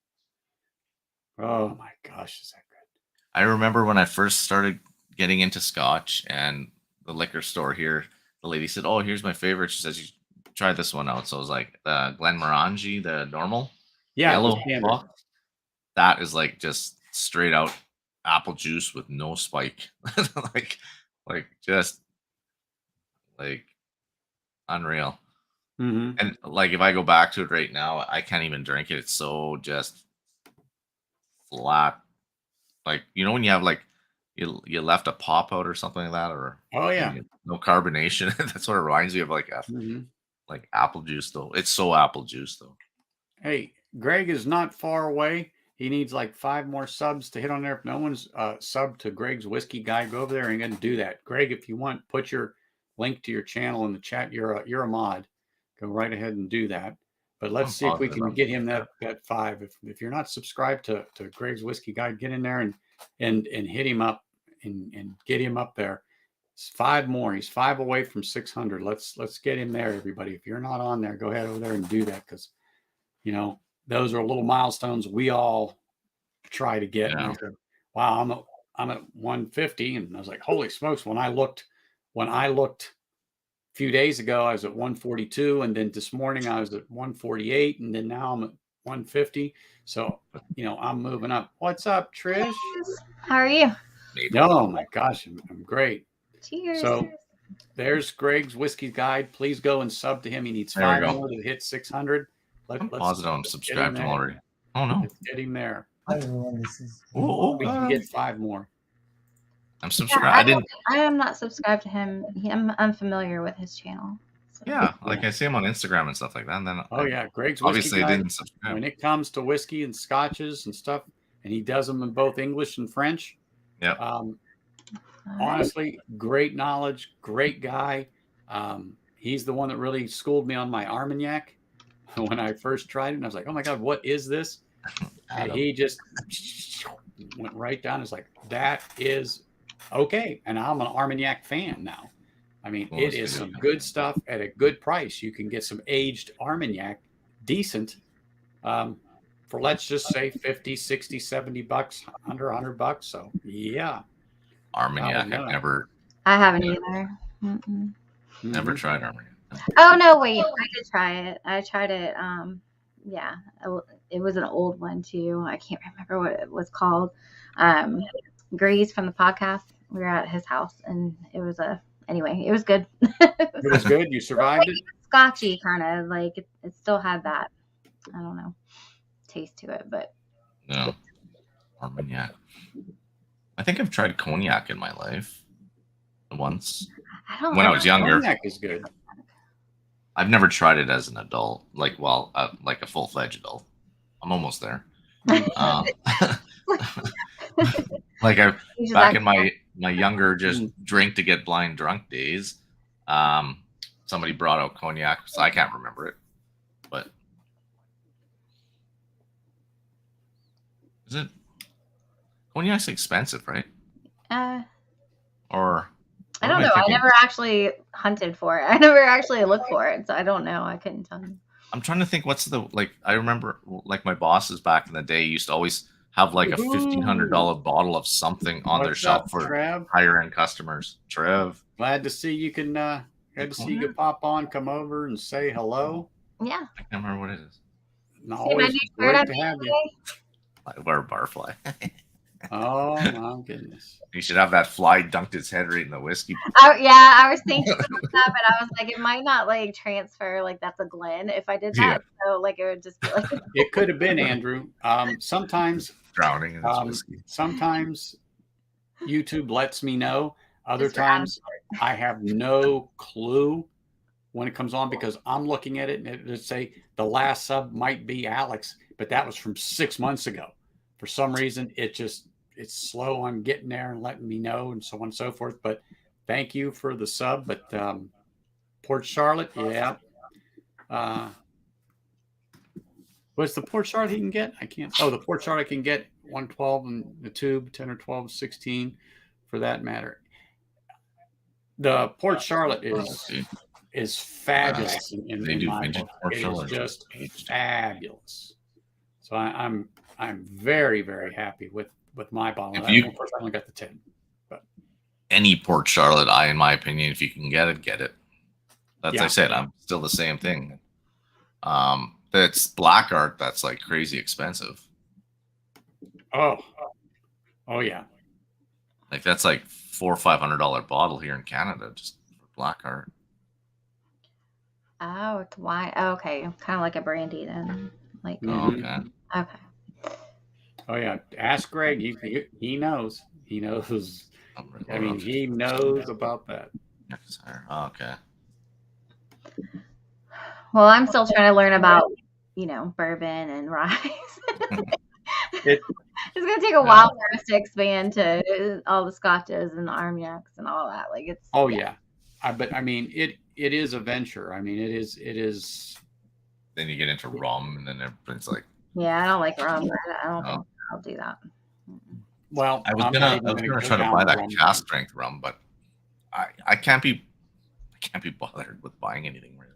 Oh my gosh, is that good? I remember when I first started getting into Scotch, and the liquor store here, the lady said, "Oh, here's my favorite." She says, "You try this one out." So it was like the Glenmorangie, the normal, the Yeah, the yellow standard. box. That is like just straight out apple juice with no spike, like just like unreal. Mm-hmm. And like if I go back to it right now, I can't even drink it. It's so just flat. Like when you have like you left a pop out or something like that, or Oh yeah. no carbonation. That's what it reminds me of, Mm-hmm. like apple juice though. It's so apple juice though. Hey, Greg is not far away. He needs like 5 more subs to hit on there. If no one's subbed to Greg's Whiskey Guy, go over there and going to do that. Greg, if you want, put your link to your channel in the chat. You're a mod. Go right ahead and do that. But let's I'm see if we positive can I'm get doing him that. that 5. If you're not subscribed to Greg's Whiskey Guy, get in there and hit him up and get him up there. It's 5 more. He's 5 away from 600. Let's get him there, everybody. If you're not on there, go ahead over there and do that because those are little milestones we all try to get. And I Yeah. said, wow, I'm at 150. And I was like, holy smokes. When I looked a few days ago, I was at 142. And then this morning I was at 148. And then now I'm at 150. So, I'm moving up. What's up, Trish? How are you? Maple. Oh my gosh, I'm great. Cheers. So there's Greg's Whiskey Guide. Please go and sub to him. He needs There we 5 go. more to hit 600. I'm Let's positive I'm get him subscribed to him there. already. Oh no. Let's get him there. Hi everyone, this is Oh We can get 5 more. I'm Yeah, subscribed. I didn't. I am not subscribed to him. I'm unfamiliar with his channel. So. Yeah, like I see him on Instagram and stuff like that. And then Oh yeah, Greg's Whiskey obviously I Guide. didn't subscribe. When it comes to whiskey and scotches and stuff, and he does them in both English and French. Yeah. Honestly, great knowledge, great guy. He's the one that really schooled me on my Armagnac when I first tried it. And I was like, oh my God, what is this? And he just went right down. It's like, that is okay. And I'm an Armagnac fan now. I mean, Well, it that's is good. some good stuff at a good price. You can get some aged Armagnac, decent, for let's just say 50, 60, 70 bucks, under $100. So yeah. Armagnac. I've never I haven't either. Mm-mm. never tried Armagnac. Oh no, wait! I did try it. I tried it. Yeah, it was an old one too. I can't remember what it was called. Grease from the podcast. We were at his house, and it was anyway. It was good. It was good. You survived it. Scotchy kind of like it still had that. I don't know taste to it, but No. Armagnac. I think I've tried cognac in my life once. When I was younger. Cognac is good. I've never tried it as an adult, like a full-fledged adult. I'm almost there. Like back in my younger just drink to get blind drunk days, somebody brought out cognac, so I can't remember it, but is it cognac's expensive, right? Or I What don't am I know. I thinking? never actually hunted for it. I never actually looked for it, so I don't know. I couldn't tell you. I'm trying to think. What's the like? I remember like my bosses back in the day used to always have like a $1,500 Woohoo! bottle of something on their What's up, shelf for Trev? higher end customers. Trev, Glad to see you can. Glad to see you can pop on, come over, and say hello. Yeah. I can't remember what it is. And See my always new shirt great I to made have you. today? I wear a barfly. Oh my goodness! You should have that fly dunked its head right in the whiskey. I was thinking about that, but I was like, it might not like transfer. Like that's a Glen if I did that. Yeah. So like it would just be like. It could have been Andrew. Sometimes Drowning in its whiskey. sometimes YouTube lets me know. Other Just for Adam times I have no clue when it comes on because I'm looking at it and it say the last sub might be Alex, but that was from 6 months ago. For some reason, it's slow on getting there and letting me know and so on and so forth. But thank you for the sub. But Port Charlotte, yeah. What's the Port Charlotte he can get? I can't. Oh, the Port Charlotte can get 112 in the tube, 10 or 12, 16 for that matter. The Port Charlotte is fabulous in my book. It is just fabulous. So I'm very, very happy with my bottle. Of course, I only got the 10. But any Port Charlotte, in my opinion, if you can get it, get it. That's I said, I'm still the same thing. That's black art. That's like crazy expensive. Oh yeah. Like that's like $400 or $500 bottle here in Canada just for black art. Oh, it's wine. Oh, okay, kind of like a brandy then. Like okay. Oh yeah. Ask Greg. He knows. He knows. I mean, he knows about that. Okay. Well, I'm still trying to learn about, bourbon and rye. It's gonna take a while for us to expand to all the scotches and the armagnacs and all that. Like it's. Oh yeah. But I mean, it is a venture. I mean, it is. Then you get into rum, and then everything's like. Yeah, I don't like rum. I don't think I'll do that. Well, I was gonna try to buy that cask strength rum, but I can't be bothered with buying anything really.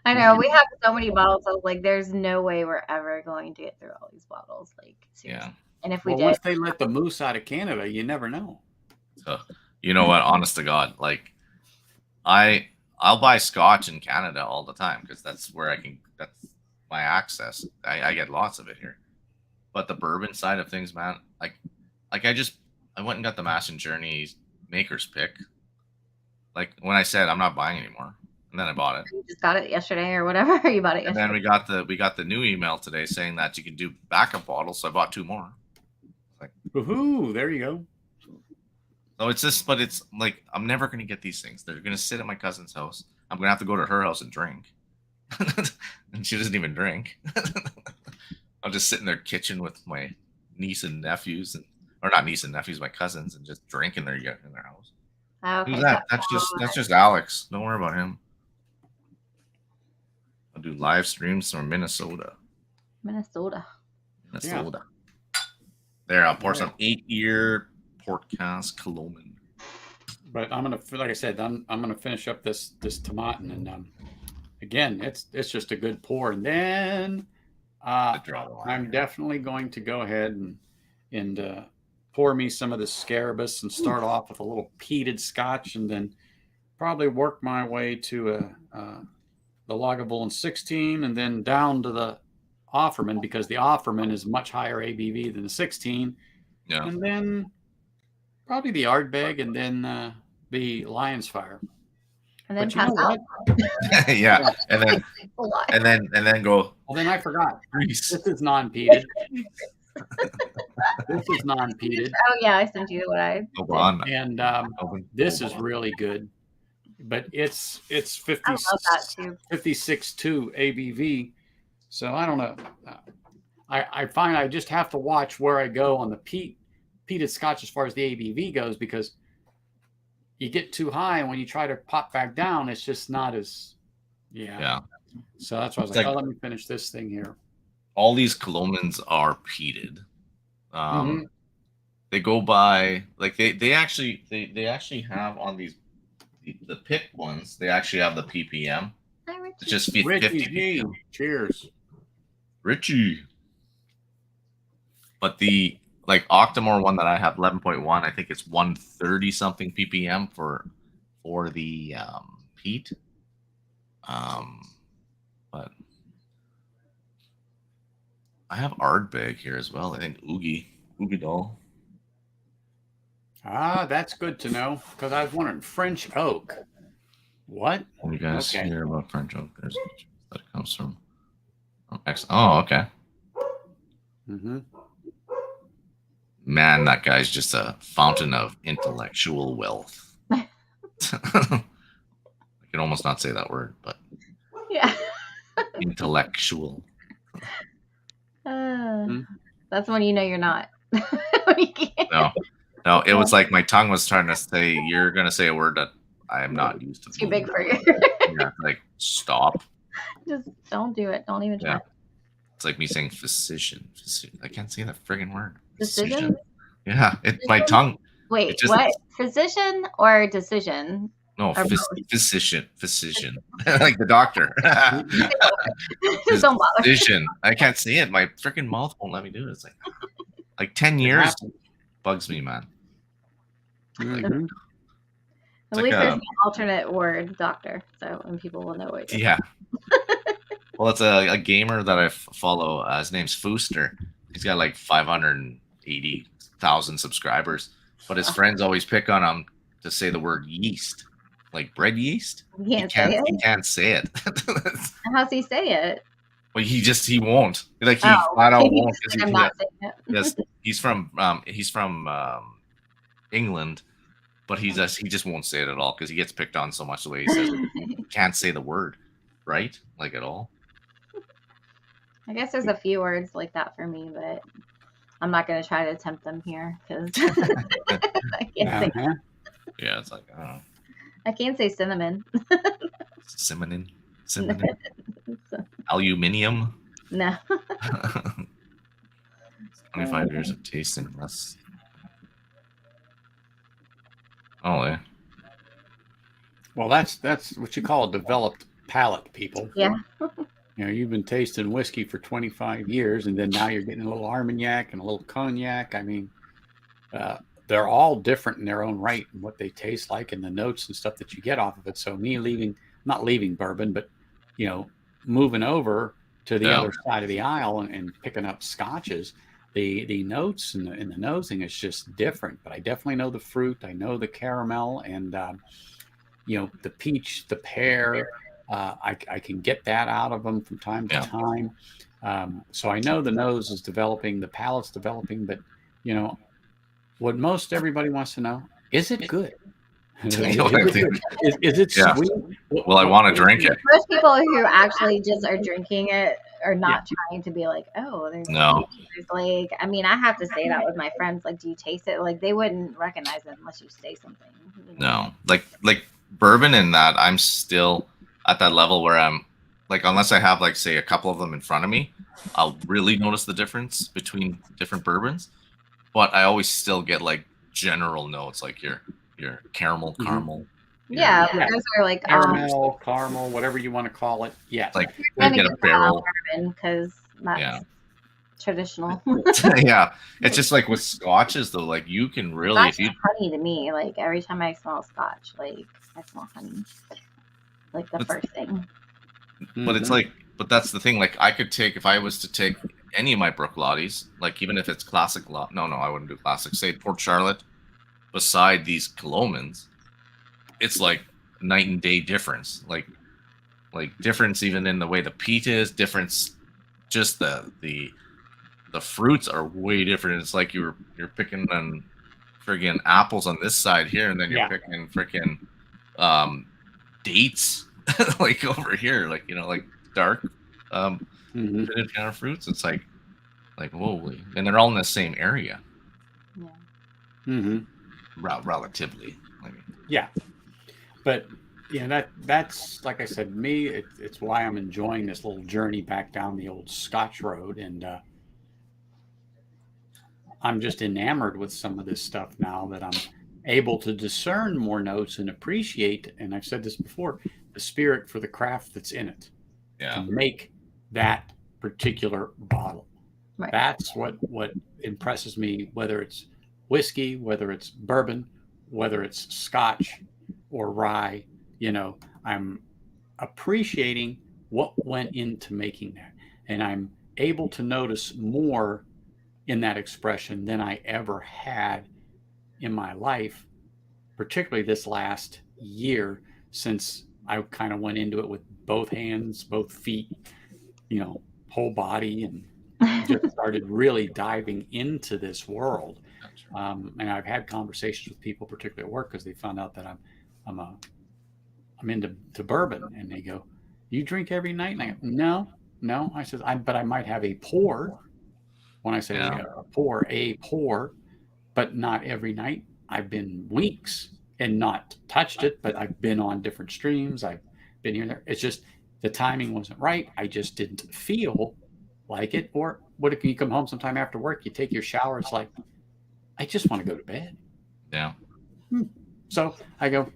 I know we have so many bottles. I was like, there's no way we're ever going to get through all these bottles. Like, seriously. Yeah. And if we did, once they let the moose out of Canada, you never know. So, you know what? Honest to God, like, I'll buy Scotch in Canada all the time because that's where that's my access. I get lots of it here. But the bourbon side of things, man, like I went and got the Mass and Journey Maker's Pick. Like when I said I'm not buying anymore, and then I bought it. You just got it yesterday or whatever. You bought it yesterday. And then we got the new email today saying that you can do backup bottles. So I bought 2 more. Like, woohoo! There you go. So it's just, but it's like I'm never gonna get these things. They're gonna sit at my cousin's house. I'm gonna have to go to her house and drink, and she doesn't even drink. I'll just sit in their kitchen with my niece and nephews, or not niece and nephews, my cousins, and just drink in their house. Okay. Who's that? That's just Alex. Don't worry about him. I'll do live streams from Minnesota. Yeah. There, I'll pour some 8-year port cask Cologne. But I'm gonna, like I said, I'm gonna finish up this tomatin, and again, it's just a good pour, and then I'm definitely going to go ahead and pour me some of the Scarabus and start off with a little peated Scotch, and then probably work my way to the Lagavulin 16, and then down to the Offerman, because the Offerman is much higher ABV than the 16. Yeah. And then probably the Ardbeg, and then the Lion's Fire. And then pass out. Yeah. And then go. Well, then I forgot. This is non-peated. This is non-peated. Oh yeah, I sent you what I. And this is really good. But it's 56.2 ABV. So I don't know. I find I just have to watch where I go on the peated Scotch as far as the ABV goes, because you get too high, and when you try to pop back down, it's just not as So that's why I was like, let me finish this thing here. All these Colomans are peated. they go by like they actually have on these the pick ones. They actually have the ppm. Hi, Richie. It's just Richie 50 G. ppm. Cheers. Richie. But the like Octomore one that I have 11.1, I think it's 130 something ppm for the peat. But I have Ardbeg here as well. I think Oogie doll. Ah, that's good to know because I was wondering French oak. What? When you guys Okay. hear about French oak, there's that it comes from X. Oh, okay. Mm-hmm. Man, that guy's just a fountain of intellectual wealth. I can almost not say that word, but Yeah. intellectual. That's when you know you're not. You can't. No, it was like my tongue was trying to say, you're going to say a word that I am not used to. Too big for you. Yeah, like, stop. Just don't do it. Don't even try. Yeah. It's like me saying physician. I can't say that friggin' word. Decision? Yeah, my tongue. Wait, what? Physician or decision? No, physician. Like the doctor. Just don't bother. Physician. I can't say it. My freaking mouth won't let me do it. It's like 10 years bugs me, man. Mm-hmm. At least there's an alternate word, doctor, so and people will know it. Yeah. Well, it's a gamer that I follow. His name's Fooster. He's got like 580,000 subscribers, but his friends always pick on him to say the word yeast, like bread yeast. He can't say it. How's he say it? Well, he won't. Like he flat out won't. I'm not saying it. Yes, he's from England, but he just won't say it at all because he gets picked on so much the way he says it. He can't say the word, right? Like at all. I guess there's a few words like that for me, but I'm not going to try to attempt them here because I can't say. Yeah, it's like, I don't know. I can't say cinnamon. Cinnamon. Aluminium. No. 25 years of tasting less. Oh, yeah. Well, that's what you call a developed palate, people. Yeah. You know, you've been tasting whiskey for 25 years, and then now you're getting a little Armagnac and a little cognac. I mean, they're all different in their own right and what they taste like and the notes and stuff that you get off of it. So me not leaving bourbon, but, you know, moving over to the other side of the aisle and picking up scotches, the notes and the nosing is just different. But I definitely know the fruit. I know the caramel and, you know, the peach, the pear. I can get that out of them from time to time. So I know the nose is developing, the palate's developing, but, you know, what most everybody wants to know, is it good? Is it sweet? Well, I want to drink it. Most people who actually just are drinking it are not trying to be like, oh, there's like, I mean, I have to say that with my friends. Like, do you taste it? Like, they wouldn't recognize it unless you say something. You know? No, like bourbon and that, I'm still at that level where I'm like, unless I have like, say, a couple of them in front of me, I'll really notice the difference between different bourbons. But I always still get like general notes, like your caramel. Yeah, those are like caramel, whatever you want to call it. Yeah, like you get a barrel because that's traditional. Yeah, it's just like with scotches though. Like you can really honey to me. Like every time I smell scotch, like I smell honey. Like the first thing. But it's like, but that's the thing. Like I could take, if I was to take any of my Brooklotties, like even if it's classic lot. No, I wouldn't do classic. Say Port Charlotte beside these Colomans, it's like night and day difference. Like difference even in the way the peat is, difference just the fruits are way different. It's like you're picking on friggin' apples on this side here, and then you're picking freaking dates like over here, like, you know, like dark kind of fruits. It's like whoa, and they're all in the same area. Relatively, I mean. Yeah, but yeah, that's like I said, me, it's why I'm enjoying this little journey back down the old Scotch road. And I'm just enamored with some of this stuff now that I'm able to discern more notes and appreciate. And I've said this before, the spirit for the craft that's in it to Yeah. make that particular bottle. Right. That's what impresses me, whether it's whiskey, whether it's bourbon, whether it's Scotch or rye. I'm appreciating what went into making that, and I'm able to notice more in that expression than I ever had in my life, particularly this last year since I kind of went into it with both hands, both feet, whole body, and just started really diving into this world. And I've had conversations with people, particularly at work, because they found out that I'm into bourbon, and they go, "You drink every night?" And I go, "No." I said, "But I might have a pour." When I say Yeah. a pour, but not every night. I've been weeks and not touched it, but I've been on different streams. I've been here and there. It's just the timing wasn't right. I just didn't feel like it. Or what if you come home sometime after work, you take your shower, it's like, I just want to go to bed. Yeah. So I go,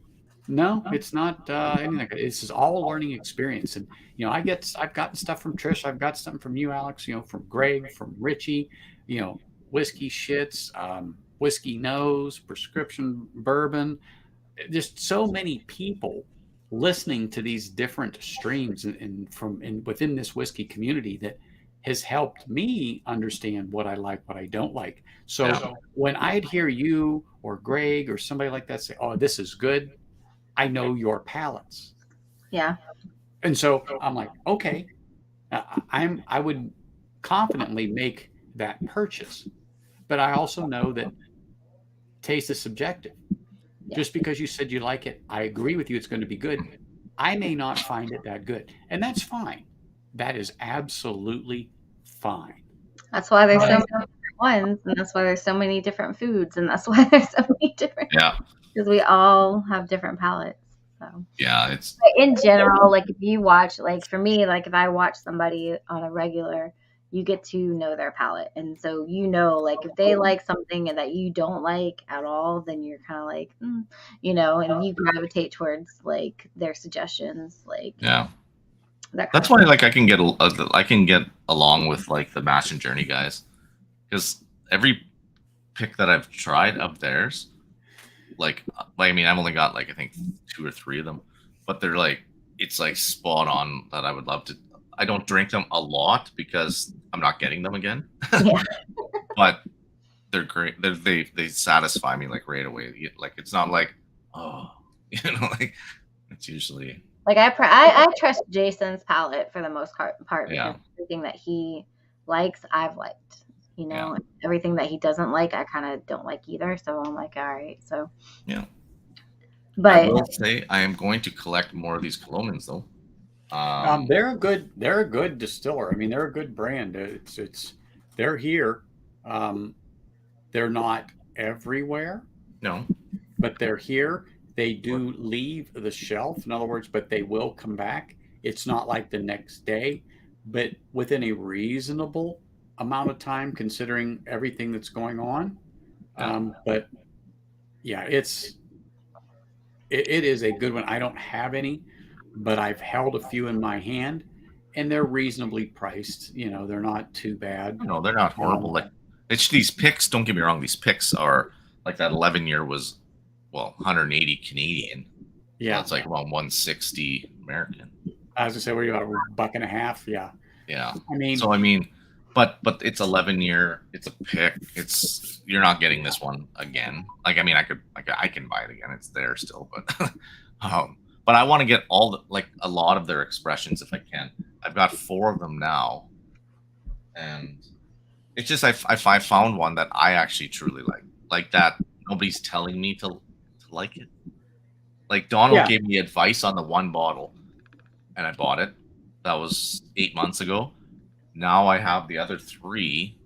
no, it's not anything like that. This is all a learning experience. And, I've gotten stuff from Trish. I've got something from you, Alex, from Greg, from Richie, whiskey shits, whiskey nose, prescription bourbon. Just so many people listening to these different streams and within this whiskey community that has helped me understand what I like, what I don't like. So Yeah. when I'd hear you or Greg or somebody like that say, "Oh, this is good," I know your palates. Yeah. And so I'm like, okay, I would confidently make that purchase, but I also know that taste is subjective. Yeah. Just because you said you like it, I agree with you. It's going to be good. I may not find it that good, and that's fine. That is absolutely fine. That's why there's so many different ones, and that's why there's so many different foods, and that's why there's so many different. Yeah. Because we all have different palates. So Yeah. It's but in general, like if you watch, like for me, like if I watch somebody on a regular, you get to know their palate, and so like if they like something and that you don't like at all, then you're kind of like, and you gravitate towards like their suggestions, like yeah. that kind That's of why like I can get along with like the Mash and Journey guys, because every pick that I've tried of theirs, like I mean I've only got like I think 2 or 3 of them, but they're like it's like spot on that I would love to. I don't drink them a lot because I'm not getting them again, Yeah. but they're great. They satisfy me like right away. Like it's not like like it's usually Like I trust Jason's palate for the most part Yeah. because everything that he likes, I've liked. Yeah. And everything that he doesn't like, I kind of don't like either. So I'm like, all right. So Yeah. I but will say I am going to collect more of these Colomans though. They're a good distiller. I mean, they're a good brand. They're here. They're not everywhere, No. but they're here. They do leave the shelf, in other words, but they will come back. It's not like the next day, but within a reasonable amount of time, considering everything that's going on. Yeah. But yeah, it is a good one. I don't have any, but I've held a few in my hand, and they're reasonably priced. They're not too bad. No, they're not horrible. Like it's these picks. Don't get me wrong. These picks are like that 11-year was 180 Canadian. Yeah, So it's like around 160 American. I was gonna say, what are you about, $1.50? Yeah. Yeah. I mean, So I mean, but it's 11-year. It's a pick. You're not getting this one again. Like I mean, I can buy it again. It's there still, but but I want to get a lot of their expressions if I can. I've got 4 of them now, and it's just I found one that I actually truly like that nobody's telling me to like it. Like Donald Yeah. gave me advice on the one bottle, and I bought it. That was 8 months ago. Now I have the other 3,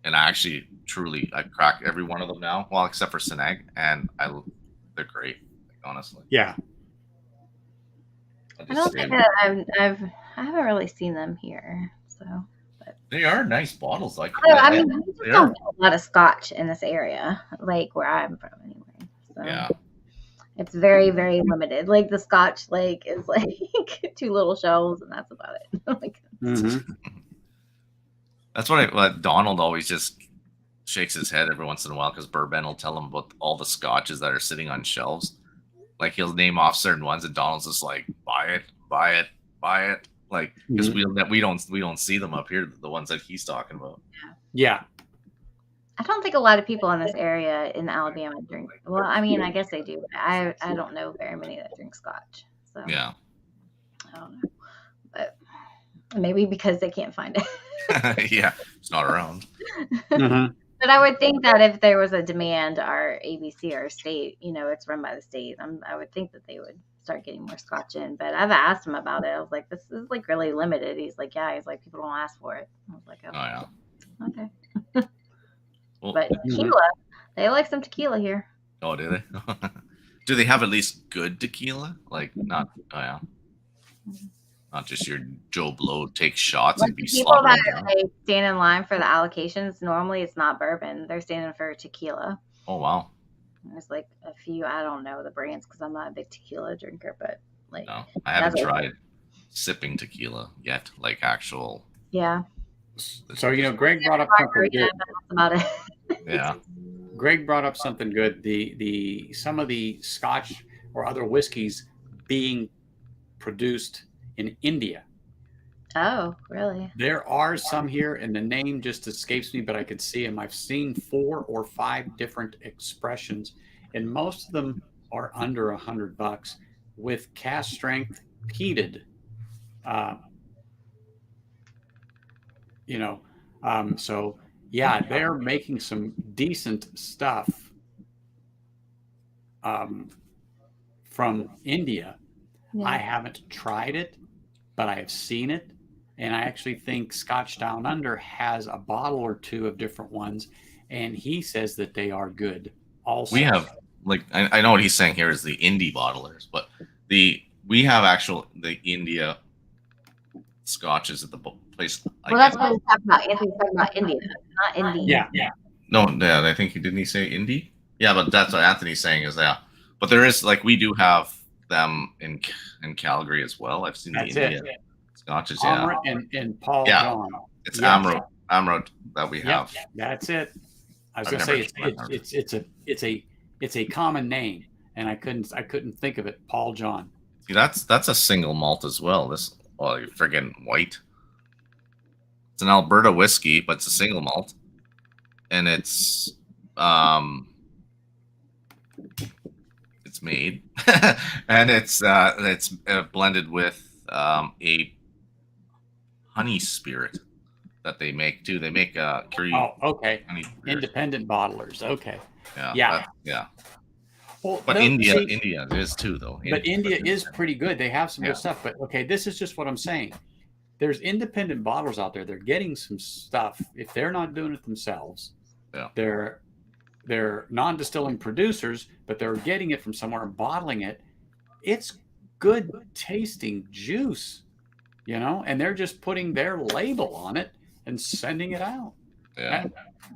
and I actually truly I crack every one of them now. Well, except for Sinag, and they're great, honestly. yeah. I don't think I haven't really seen them here. So They are nice bottles. Like I mean, we just they don't are. get a lot of Scotch in this area, like where I'm from, anyway. So Yeah. it's very, very limited. Like the Scotch, like is like 2 little shelves, and that's about it. Like, That's what Donald always just shakes his head every once in a while because Bourbon will tell him about all the scotches that are sitting on shelves. Like he'll name off certain ones, and Donald's just like, buy it, buy it, buy it. Like because we don't see them up here, the ones that he's talking about. Yeah. I don't think a lot of people in this area in Alabama drink. Well, I mean, I guess they do. I don't know very many that drink Scotch. So Yeah. I don't know, but maybe because they can't find it. Yeah, it's not around. But I would think that if there was a demand, our ABC, our state, it's run by the state. I would think that they would start getting more Scotch in. But I've asked him about it. I was like, this is like really limited. He's like, yeah. He's like, people don't ask for it. I was like, oh yeah. Okay. Well, but tequila, they like some tequila here. Oh, do they? Do they have at least good tequila? Like not? Oh yeah. Not just your Joe Blow take shots and be people that they stand in line for the allocations. Normally, it's not bourbon; they're standing for tequila. Oh wow! There's like a few. I don't know the brands because I'm not a big tequila drinker, but like no, I haven't tried sipping tequila yet. Like actual. Yeah. So Greg brought up something good. That's about it. Yeah. Greg brought up something good. Some of the Scotch or other whiskeys being produced in India. Oh, really? There are some here, and the name just escapes me, but I could see them. I've seen 4 or 5 different expressions, and most of them are under $100 with cask strength peated. So yeah, they're making some decent stuff from India. Yeah. I haven't tried it, but I have seen it. And I actually think Scotch Down Under has a bottle or 2 of different ones. And he says that they are good also. We have, I know what he's saying here is the indie bottlers, but we have the India Scotches at the place. Well, that's what he's talking about. Anthony's talking about India, not India. Yeah. No, yeah, I think didn't he say indie? Yeah, but that's what Anthony's saying is that. But there is we do have them in Calgary as well. I've seen that's the India Scotches. Amrut and Paul John. It's Amrut that we have. That's it. I was gonna say it's a common name, and I couldn't think of it. Paul John. See, that's a single malt as well. You're friggin' white. It's an Alberta whiskey, but it's a single malt, and it's made, and it's blended with a honey spirit that they make too. They make curry. Oh, okay. Independent bottlers. Okay. Yeah. Well, but India is too, though. But India is pretty good. They have some good stuff. But okay, this is just what I'm saying. There's independent bottlers out there. They're getting some stuff. If they're not doing it themselves, they're non-distilling producers, but they're getting it from somewhere and bottling it. It's good tasting juice, and they're just putting their label on it and sending it out. Yeah.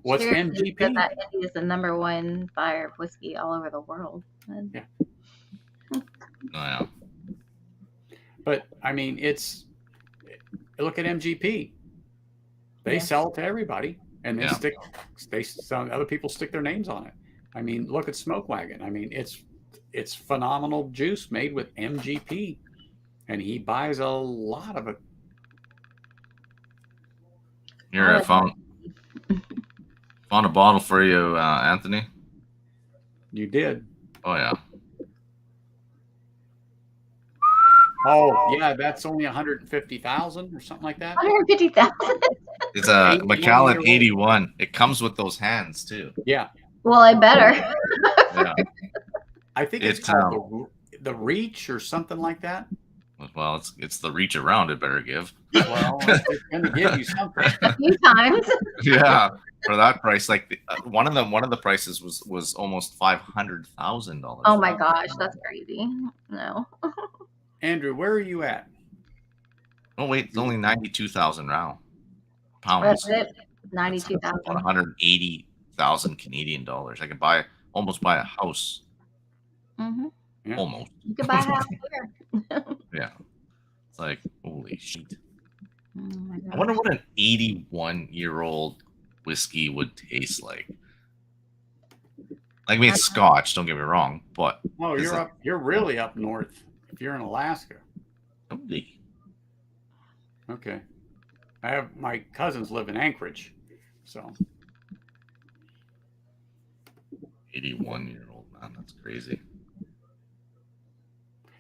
What's MGP? That India is the #1 buyer of whiskey all over the world. Yeah. Oh, yeah. But I mean, look at MGP. They sell it to everybody, and some other people stick their names on it. I mean, look at Smoke Wagon. I mean, it's phenomenal juice made with MGP, and he buys a lot of it. Here, I found a bottle for you, Anthony. You did. Oh yeah. Oh yeah, that's only 150,000 or something like that. 150,000. It's a Macallan 81. It comes with those hands too. Yeah. Well, I better. Yeah. I think it's called the Reach or something like that. Well, it's the Reach Around. It better give. Well, it's going to give you something. A few times. Yeah, for that price, one of the prices was almost $500,000. Oh my gosh, that's crazy. No. Andrew, where are you at? Oh wait, it's only 92,000 now. pounds. That's it. That's 92,000. about 180,000 Canadian dollars. I could almost buy a house. Mm-hmm. Yeah. Almost. You could buy a house here. Yeah. It's like, holy shit. Oh my I wonder gosh. what an 81-year-old whiskey would taste like. Like, I mean, it's Scotch, don't get me wrong, but Oh, is it you're really up north. If you're in Alaska. holy? Okay. I have my cousins live in Anchorage. So 81-year-old man, that's crazy.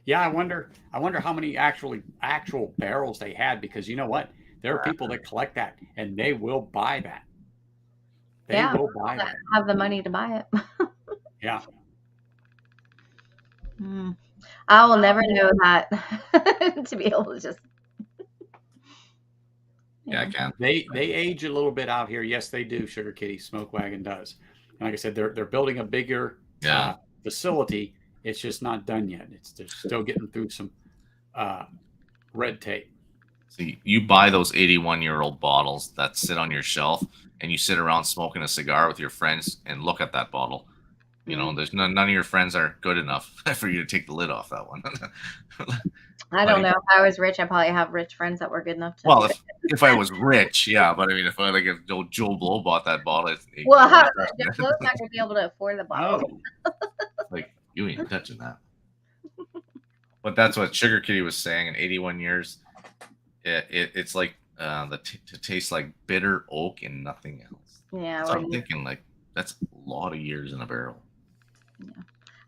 yeah, I wonder how many actual barrels they had, because you know what? There are people that collect that and they will buy that. They Yeah, will buy that. have the money to buy it. Yeah. I will never know that to be able to just. Yeah, I can. They age a little bit out here. Yes, they do. Sugar Kitty Smoke Wagon does. And like I said, they're building a bigger facility. It's just not done yet. They're still getting through some red tape. See, you buy those 81-year-old bottles that sit on your shelf, and you sit around smoking a cigar with your friends and look at that bottle. You know, there's none of your friends are good enough for you to take the lid off that one. I don't know. If I was rich, I probably have rich friends that were good enough to. Well, if I was rich, yeah, but I mean, if Joe Blow bought that bottle, well, Joe's not going to be able to afford the bottle. Oh, like you ain't touching that. But that's what Sugar Kitty was saying. In 81 years, it's like to taste like bitter oak and nothing else. Yeah, so I'm thinking like that's a lot of years in a barrel. Yeah.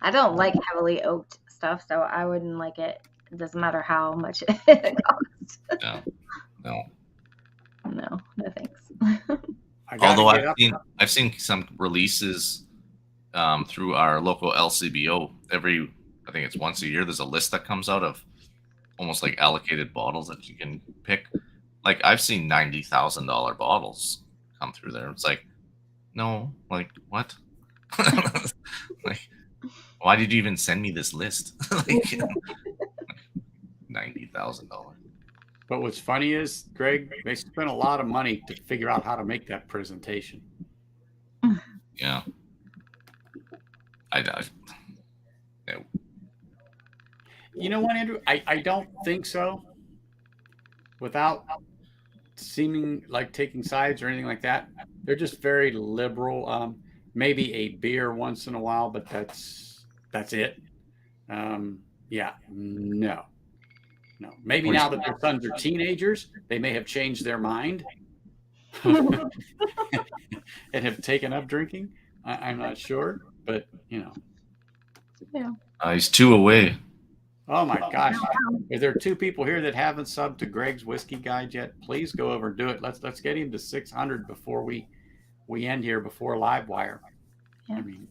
I don't like heavily oaked stuff, so I wouldn't like it. It doesn't matter how much it costs. No, thanks. Although I've seen some releases through our local LCBO. I think it's once a year. There's a list that comes out of almost like allocated bottles that you can pick. Like I've seen $90,000 bottles come through there. It's like, no, like what? Like, why did you even send me this list? Like, $90,000. but what's funny is, Greg, they spent a lot of money to figure out how to make that presentation. Yeah. You know what, Andrew? I don't think so. Without seeming like taking sides or anything like that, they're just very liberal. Maybe a beer once in a while, but that's it. Yeah, no. Maybe now that their sons are teenagers, they may have changed their mind and have taken up drinking. I'm not sure, but you know. Yeah. He's 2 away. Oh my gosh! If there are 2 people here that haven't subbed to Greg's Whiskey Guide yet, please go over and do it. Let's get him to 600 before we end here before Livewire. Yeah. I mean,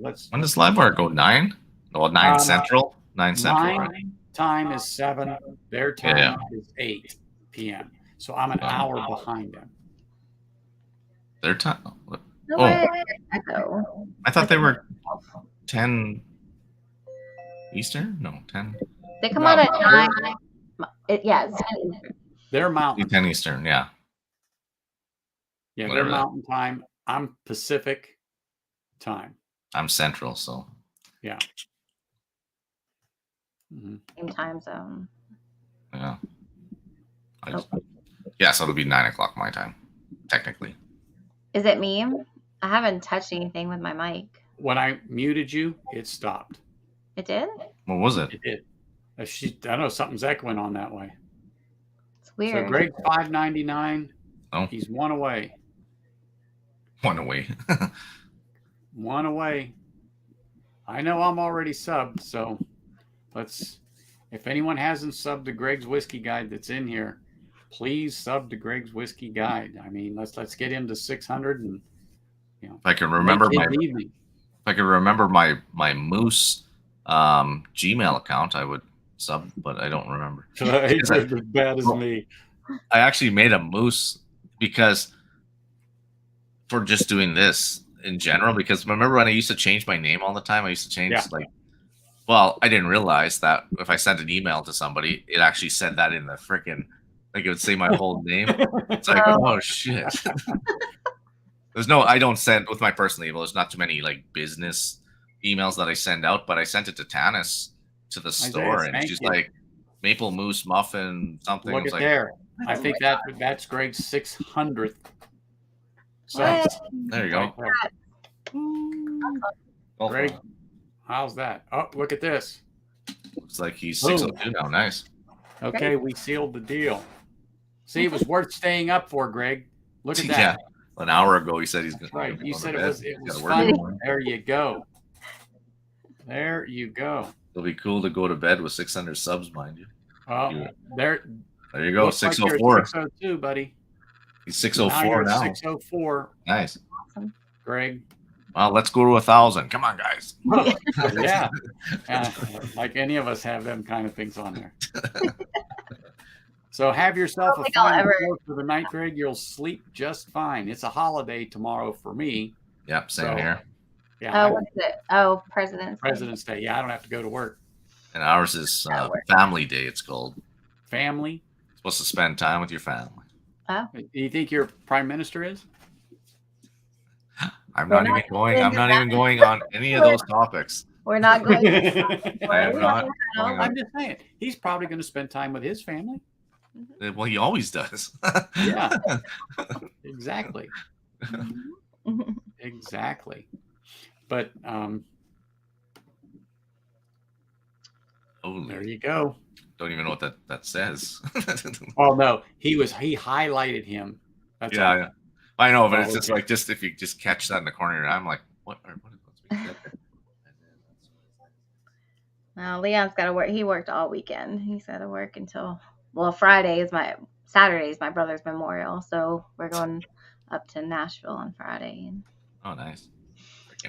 let's. When does Livewire go? 9? Well, 9 Central. 9 Central. My time is 7. Their time is 8 p.m. So I'm an hour behind them. Their time. No way. I thought they were 10 Eastern. No, 10. They come out at 9. It's 10 Eastern. They're Mountain. 10 Eastern. Yeah. Yeah, Whatever they're Mountain time. I'm Pacific time. I'm Central, so yeah. Mm-hmm. Same time zone. Yeah. So it'll be 9 o'clock my time, technically. Is it me? I haven't touched anything with my mic. When I muted you, it stopped. It did? What was it? It did. I don't know, something's echoing on that way. It's weird. So Greg 599. Oh. He's 1 away. 1 away. 1 away. I know I'm already subbed, so if anyone hasn't subbed to Greg's Whiskey Guide that's in here, please sub to Greg's Whiskey Guide. I mean, let's get him to 600 and if I can remember my Moose Gmail account, I would sub, but I don't remember. He's as bad as me. I actually made a Moose because for just doing this in general, because remember when I used to change my name all the time? I used to change I didn't realize that if I sent an email to somebody, it actually said that in the freaking Like it would say my whole name. It's like, oh shit. I don't send with my personal email. There's not too many like business emails that I send out, but I sent it to Tanis to the store, and she's like, maple mousse muffin something. Look at like, there. I think that's Greg's 600th. What? There you go. Greg, how's that? Oh, look at this. Looks like he's 602 now. Nice. Okay, we sealed the deal. See, it was worth staying up for, Greg. Look at that. Yeah. An hour ago, he said he's going right. to You said it was fun. There you go. There you go. It'll be cool to go to bed with 600 subs, mind you. Oh, there you go. 604. Like 602, buddy. He's 604 now. 604. Nice. Awesome. Greg. Well, let's go to 1,000. Come on, guys. Yeah. Like any of us have them kind of things on there. So have yourself a fun report for the night, Greg. You'll sleep just fine. It's a holiday tomorrow for me. Yep, same here. Yeah. Oh, what's it? Oh, President's Day. Yeah, I don't have to go to work. And ours is Family Day, it's called. Family? You're supposed to spend time with your family. Oh. Do you think your prime minister is? I'm not even going on any of those topics. We're not going to. I am not. I'm just saying. He's probably going to spend time with his family. Well, he always does. Yeah. Exactly. Exactly. But there you go. Don't even know what that says. Oh no, he highlighted him. That's yeah. I know, but it's just if you just catch that in the corner, I'm like, what is Well, Leon's got to work. He worked all weekend. He's got to work until Saturday is my brother's memorial, so we're going up to Nashville on Friday. Oh, nice.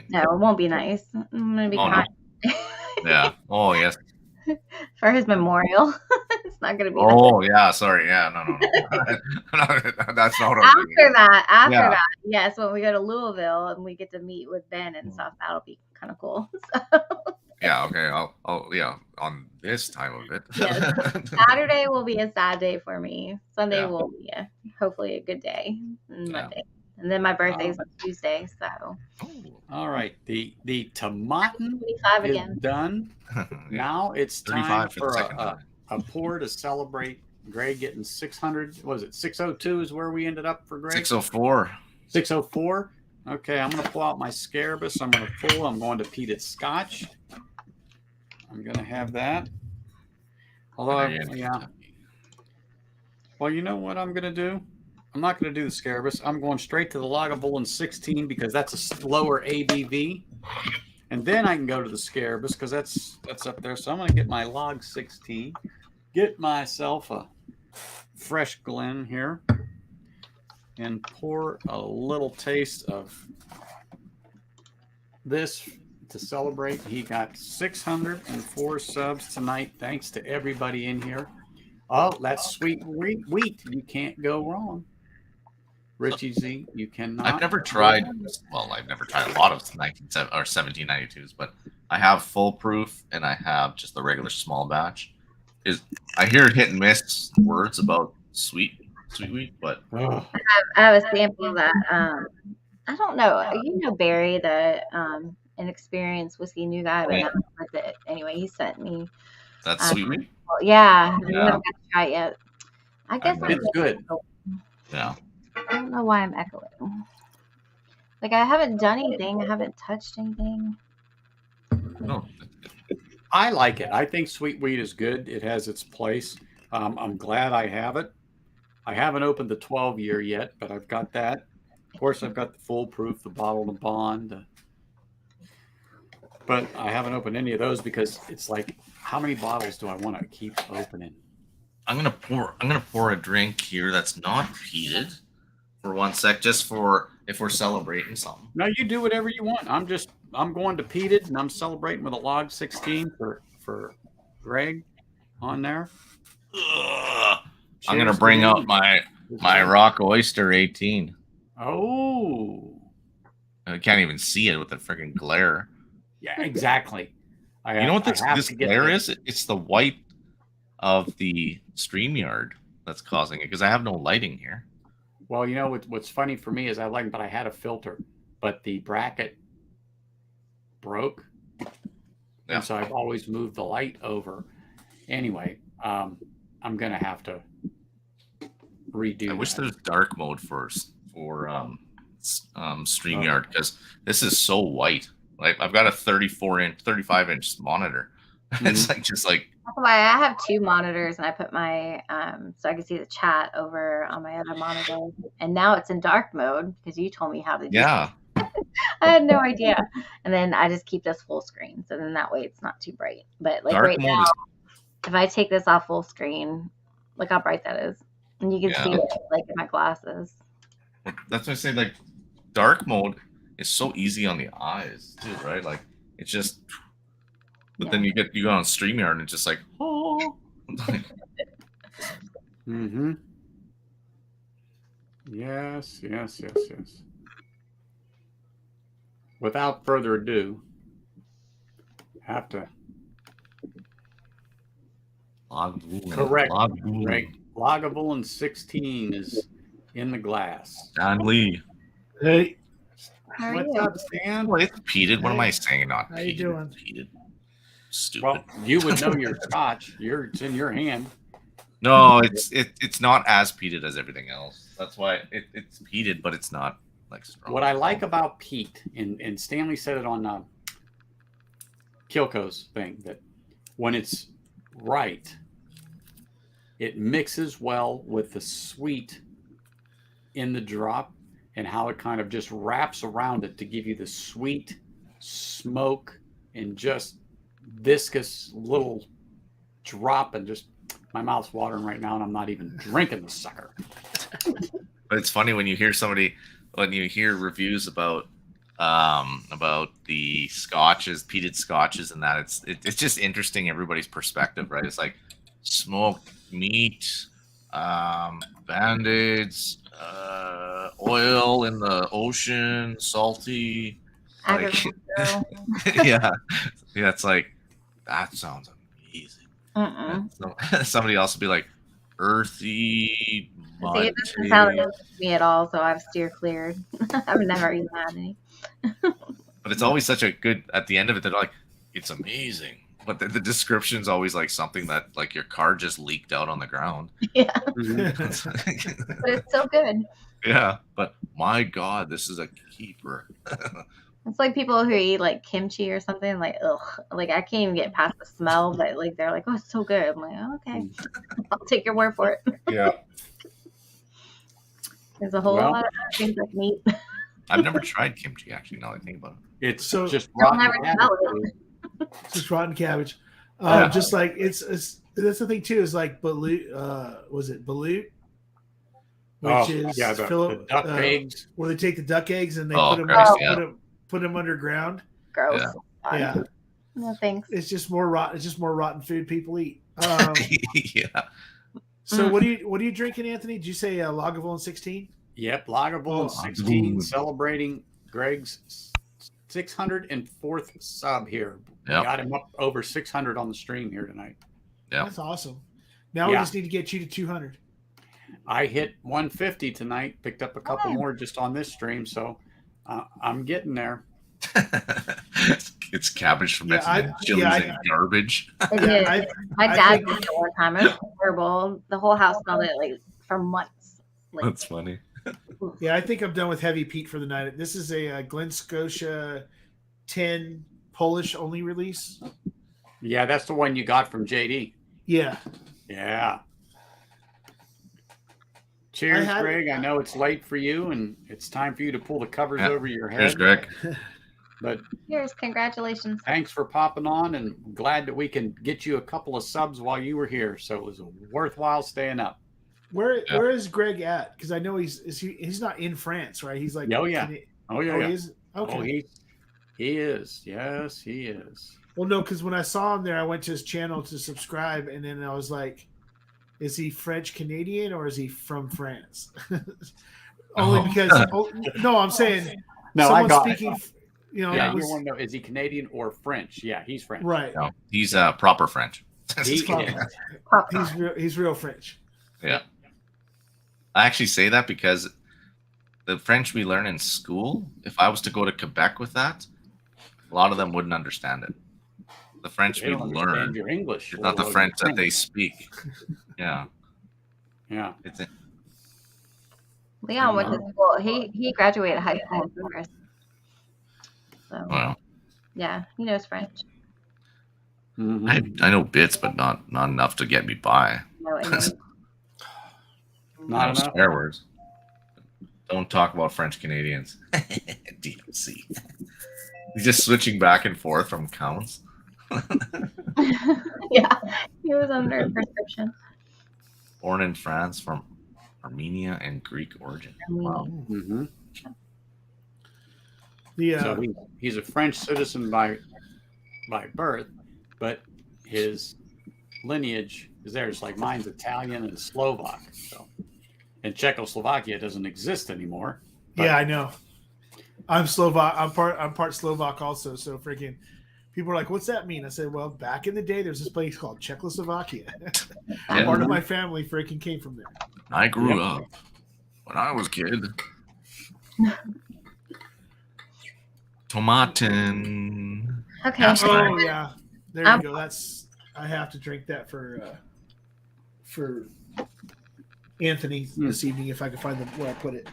No, it won't be nice. I'm gonna be kind. No. Yeah. Oh, yes. For his memorial. It's not gonna be. Oh, nice. Yeah. Sorry. Yeah. No. That's not. After that, yes, when we go to Louisville and we get to meet with Ben and stuff, that'll be kind of cool. So. Yeah. Okay. I'll on this time of it. Yes. Saturday will be a sad day for me. Sunday will be hopefully a good day. And Monday. And then my birthday's on Tuesday, so. All right, the tomatin is done. Now it's time for a pour to celebrate Greg getting 600. What was it? 602 is where we ended up for Greg. 604. 604. Okay, I'm going to pull out my Scarabus. I'm going to peated Scotch. I'm going to have that. Although, well, you know what I'm going to do? I'm not going to do the Scarabus. I'm going straight to the Lagavulin 16 because that's a slower ABV. And then I can go to the Scarabus because that's up there. So I'm going to get my Log 16, get myself a fresh Glen here, and pour a little taste of this to celebrate. He got 604 subs tonight. Thanks to everybody in here. Oh, that's sweet wheat. You can't go wrong. Richie Z, you cannot. I've never tried. Well, I've never tried a lot of 1792s, but I have full proof and I have just the regular small batch. I hear hit and miss words about sweet wheat, but I have a sample of that. I don't know. You know Barry, the inexperienced whiskey new guy, but that's it. Anyway, he sent me. That's sweet wheat. Well, I haven't got to try it yet. I guess it's good. Yeah. I don't know why I'm echoing. Like I haven't done anything. I haven't touched anything. No. I like it. I think sweet wheat is good. It has its place. I'm glad I have it. I haven't opened the 12-year yet, but I've got that. Of course, I've got the full proof, the bottle and bond. But I haven't opened any of those because it's like, how many bottles do I want to keep opening? I'm gonna pour a drink here that's not peated for 1 sec, just for if we're celebrating something. No, you do whatever you want. I'm going to peated and I'm celebrating with a Log 16 for Greg on there. I'm gonna bring out my Rock Oyster 18. Oh, I can't even see it with the freaking glare. Yeah, exactly. You know what this glare is? It's the white of the StreamYard. that's causing it because I have no lighting here. Well, you know what's funny for me is I like, but I had a filter, but the bracket broke, Yeah. and so I've always moved the light over. Anyway, I'm gonna have to redo. I wish that. there's dark mode for StreamYard because this is so white. Like I've got a 35-inch monitor. It's just like That's why I have 2 monitors, and I put my so I can see the chat over on my other monitor. And now it's in dark mode because you told me how to do yeah. it. I had no idea. And then I just keep this full screen, so then that way it's not too bright. But like Dark right mode now, if I take this off full screen, look how bright that is, and you can see it like in my glasses. That's why I say like dark mode is so easy on the eyes too, right? Like it's just. But then you go on StreamYard and it's just like, oh. Mm-hmm. Yes. Without further ado, have to correct. Lagavulin 16 is in the glass. John Lee. Hey. What's up, Stan? Well, it's peated. What am I saying? Not how you doing? Peated. Stupid. Well, you would know your Scotch. It's in your hand. No, it's not as peated as everything else. That's why it's peated, but it's not like strong. What I like about peat, and Stanley said it on Kilko's thing, that when it's right, it mixes well with the sweet in the drop and how it kind of just wraps around it to give you the sweet smoke and just viscous little drop, and just my mouth's watering right now and I'm not even drinking the sucker. But it's funny when you hear reviews about the scotches, peated scotches, and that it's just interesting everybody's perspective, right? It's like smoked meat, band-aids, oil in the ocean, salty, like, yeah, it's like that sounds amazing. Somebody else would be like earthy. See, it doesn't sound like me at all, so I've steer cleared. I've never even had any. But it's always such a good. At the end of it, they're like, "It's amazing," but the description's always like something that like your car just leaked out on the ground. Yeah, but it's so good. Yeah, but my God, this is a keeper. It's like people who eat like kimchi or something, like ugh, like I can't even get past the smell, but like they're like, oh, it's so good. I'm like, oh, okay, I'll take your word for it. Yeah. There's a whole lot of things like meat. I've never tried kimchi, actually. Now that I think about it, It's just I'll rotten never smell cabbage. it. It's just rotten cabbage. Just like it's that's the thing too. Is like balut. Was it balut? Which is the duck eggs, where they take the duck eggs and they put them underground. Gross. Yeah. No thanks. It's just more rotten. It's just more rotten food people eat. yeah. So what are you drinking, Anthony? Did you say Lagavulin 16? Yep, Lagavulin 16, celebrating Greg's 604th sub here. Yep. We got him up over 600 on the stream here tonight. Yeah, that's awesome. Now we just need to get you to 200. I hit 150 tonight. Picked up a couple more just on this stream, so I'm getting there. It's cabbage from chilies and garbage. My dad did it one time. It was horrible. The whole house smelled it like for months. Like, that's funny. Yeah, I think I'm done with heavy peat for the night. This is a Glen Scotia 10 Polish only release. Yeah, that's the one you got from JD. Yeah. Yeah. Cheers, Greg. I know it's late for you, and it's time for you to pull the covers over your head. Cheers, Greg. But cheers, congratulations. Thanks for popping on, and glad that we can get you a couple of subs while you were here. So it was worthwhile staying up. Where is Greg at? Because I know he's not in France, right? He's like oh yeah. He is? Okay. Oh, he is. Yes, he is. Well, no, because when I saw him there, I went to his channel to subscribe, and then I was like, is he French Canadian or is he from France? Only because no, I'm saying someone speaking. It. You want to know, is he Canadian or French? Yeah, he's French. Right. No, he's proper French. He's real French. Yeah. I actually say that because the French we learn in school, if I was to go to Quebec with that, a lot of them wouldn't understand it. The French They we don't understand learn your English. is not the or your French that they speak. Yeah. Yeah. It's Leon went to school. He graduated high school in Paris. So well, yeah, he knows French. Mhm. I know bits, but not enough to get me by. No, I know. I Not know enough. swear words. Don't talk about French Canadians. DMC. He's just switching back and forth from counts. Yeah, he was under prescription. Born in France from Armenia and Greek origin. Wow. Mhm. The So he's a French citizen by birth, but his lineage is there. It's like mine's Italian and Slovak. So, and Czechoslovakia doesn't exist anymore. yeah, I know. I'm Slovak. I'm part Slovak also. So freaking people are like, "What's that mean?" I said, "Well, back in the day, there's this place called Czechoslovakia. Part of my family freaking came from there." I grew up when I was a kid. Tomaten. Okay. Yes, Oh yeah, there you go. That's I have to drink that for Anthony this evening if I can find where I put it.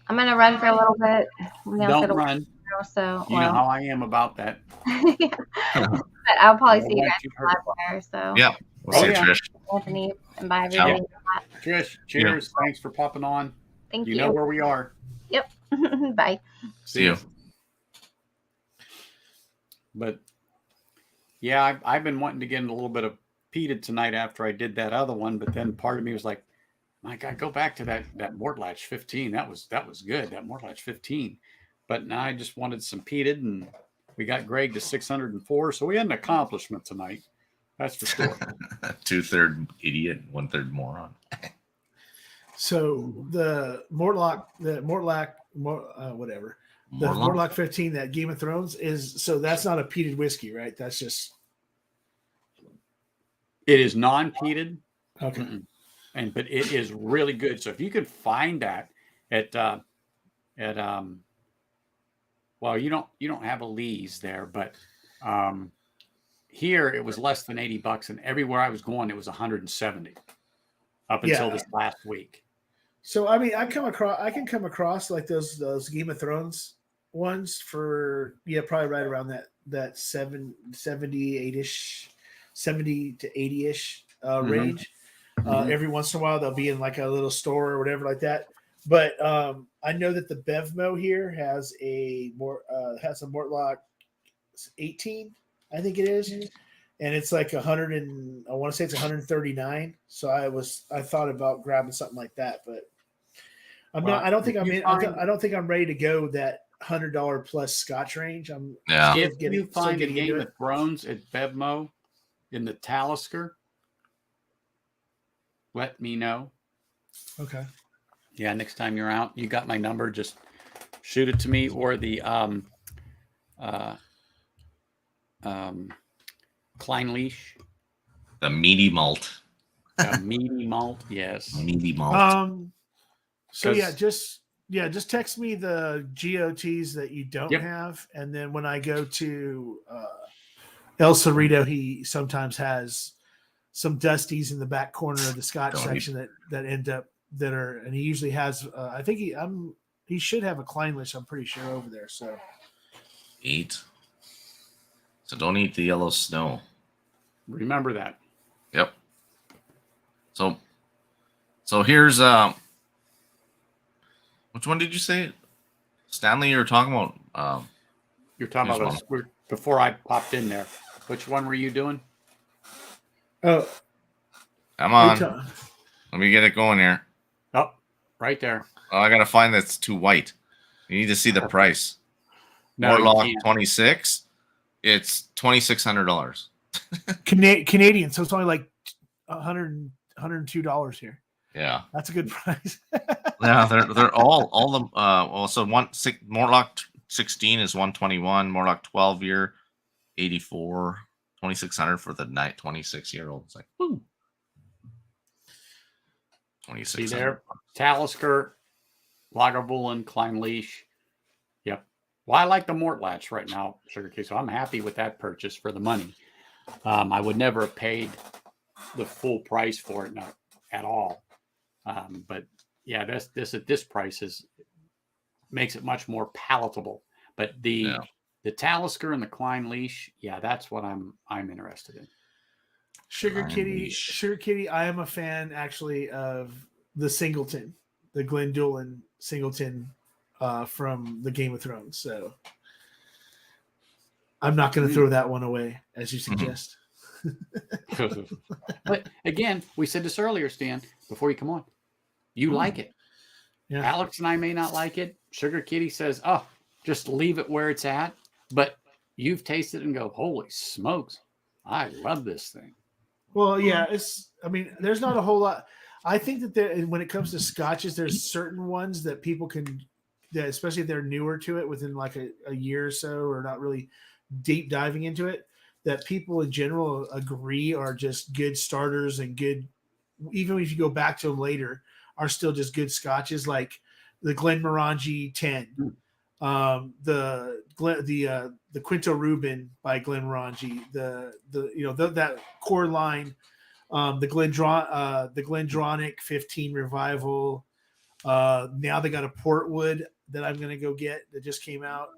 I'm gonna run for a little bit. Don't run. So You know how I am about that. but I'll probably see you Once guys you've heard- live there. So Yeah. We'll see you, yeah. Trish. Anthony and bye everybody. Trish, cheers. Thanks for popping on. Thank You know where we are. Yep. Bye. See you. But yeah, I've been wanting to get a little bit of peated tonight after I did that other one, but then part of me was like, my God, go back to that Mortlach 15. That was good. That Mortlach 15. But now I just wanted some peated, and we got Greg to 604. So we had an accomplishment tonight. That's for sure. 2/3 idiot, 1/3 moron. So the Mortlach, whatever. The Mortlach 15, that Game of Thrones is, so that's not a peated whiskey, right? That's just. It is non-peated. Okay. But it is really good. So if you could find that at well, you don't have a Lee's there, but here it was less than $80, and everywhere I was going it was 170 up until this last week. So I mean, I can come across like those Game of Thrones ones for probably right around that 78-ish, 70 to 80-ish range. Every once in a while they'll be in like a little store or whatever like that. But I know that the Bevmo here has a Mortlach 18, I think it is, and it's like 100 and I want to say it's 139. So I thought about grabbing something like that, but I'm not. I don't think I don't think I'm ready to go that $100 plus Scotch range. If you find a Game of Thrones at Bevmo in the Talisker, let me know. Okay. Yeah, next time you're out, you got my number. Just shoot it to me, or the Kleinleich. The meaty malt. Meaty malt, yes. Meaty malt. So just text me the GOTs that you don't have, and then when I go to El Cerrito, he sometimes has some Dusties in the back corner of the Scotch section that end up and he usually has I think he should have a Kleinlich, I'm pretty sure, over there. So don't eat the yellow snow. Remember that. Yep. So here's which one did you say, Stanley? You were talking about. You're talking about before I popped in there. Which one were you doing? Oh, come on. Let me get it going here. Oh, right there. Oh, I gotta find that's too white. You need to see the price. No, Mortlach 26. It's $2,600. Canadian, so it's only like $102 here. Yeah, that's a good price. Yeah, they're all the also Mortlach 16 is 121. Mortlach 12 year 84. 2,600 for the 26-year-old. It's like, woo. See 2600. there, Talisker, Lagavulin, Kleinleash. Yep. Well, I like the Mortlach right now, Sugar Cake, so I'm happy with that purchase for the money. I would never have paid the full price for it, not at all. But yeah, this at this price makes it much more palatable. But the Talisker and the Kleinleash, yeah, that's what I'm interested in. Sugar Kitty. I am a fan actually of the Singleton, the Glendulin Singleton from the Game of Thrones. So I'm not going to throw that one away, as you suggest. But again, we said this earlier, Stan, before you come on. You like it. Yeah. Alex and I may not like it. Sugar Kitty says, oh, just leave it where it's at. But you've tasted it and go, holy smokes, I love this thing. Well, yeah, there's not a whole lot. I think that when it comes to scotches, there's certain ones that people can, that especially if they're newer to it within like a year or so, or not really deep diving into it, that people in general agree are just good starters and good, even if you go back to them later, are still just good scotches, like the Glenmorangie 10, the Quinto Rubin by Glenmorangie, that core line, the Glendronach 15 Revival. Now they got a Portwood that I'm gonna go get that just came out.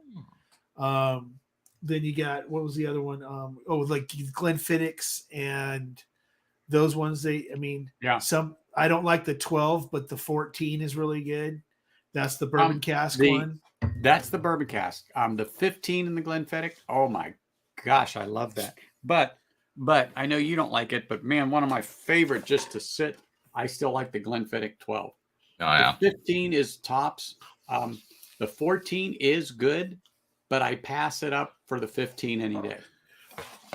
Then you got, what was the other one? Like Glenfiddich and those ones. Some, I don't like the 12, but the 14 is really good. That's the bourbon cask one. That's the bourbon cask. The 15 in the Glenfiddich. Oh my gosh, I love that. But I know you don't like it. But man, one of my favorite just to sit. I still like the Glenfiddich 12. Oh yeah. The 15 is tops. The 14 is good, but I pass it up for the 15 any day.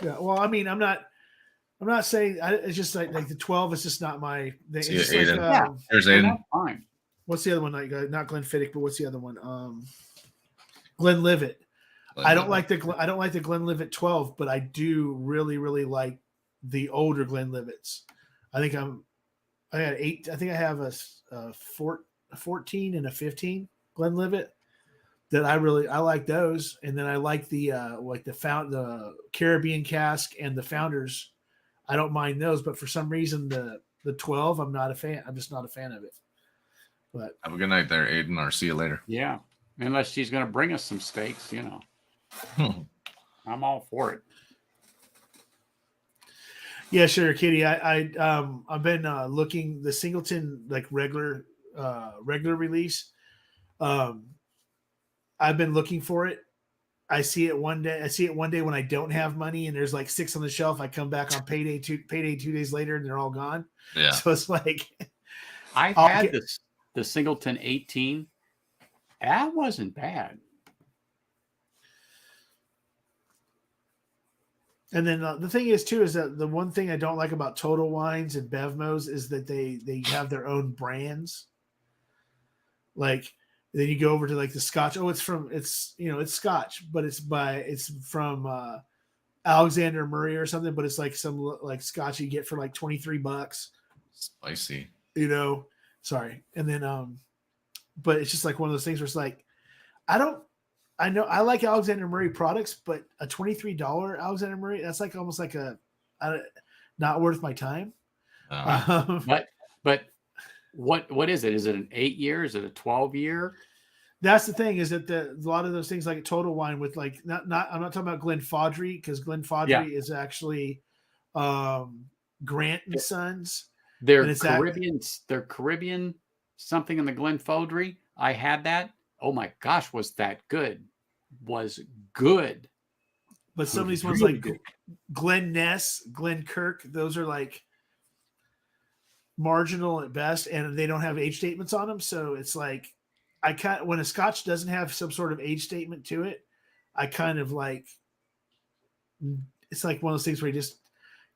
Yeah. Well, I'm not saying it's just like the 12 is just not my thing. It's just Aiden. like, There's Aiden. Fine. What's the other one? Like, not Glenfiddich, but what's the other one? Glenlivet. I don't like the Glenlivet 12, but I do really, really like the older Glenlivets. I have a 14 and a 15 Glenlivet that I like those. And then I like the Caribbean cask and the Founders. I don't mind those, but for some reason the 12, I'm not a fan. I'm just not a fan of it. But have a good night there, Aiden, or see you later. Yeah. Unless she's going to bring us some steaks, I'm all for it. Yeah, sure, Kitty. I've been looking the Singleton like regular release. I've been looking for it. I see it one day when I don't have money and there's like 6 on the shelf. I come back on payday 2 days later and they're all gone. Yeah. So it's like I've had the Singleton 18. That wasn't bad. And then the thing is too is that the one thing I don't like about Total Wines and Bevmos is that they have their own brands. Like then you go over to like the Scotch. Oh, it's Scotch, but it's from Alexander Murray or something. But it's like some like Scotch you get for like $23. Spicy. Sorry. And then but it's just like one of those things where it's like I know I like Alexander Murray products, but a $23 Alexander Murray, that's like almost like not worth my time. But what is it? Is it an 8-year? Is it a 12-year? That's the thing is that a lot of those things like a Total Wine with like I'm not talking about Glenfawdry because Glenfawdry is actually Grant and Sons. They're Caribbean. They're Caribbean something in the Glenfawdry. I had that. Oh my gosh, was that good? Was good. But some of these ones like Glen Ness, Glen Kirk, those are like marginal at best, and they don't have age statements on them. So it's like when a Scotch doesn't have some sort of age statement to it, I kind of like it's like one of those things where you just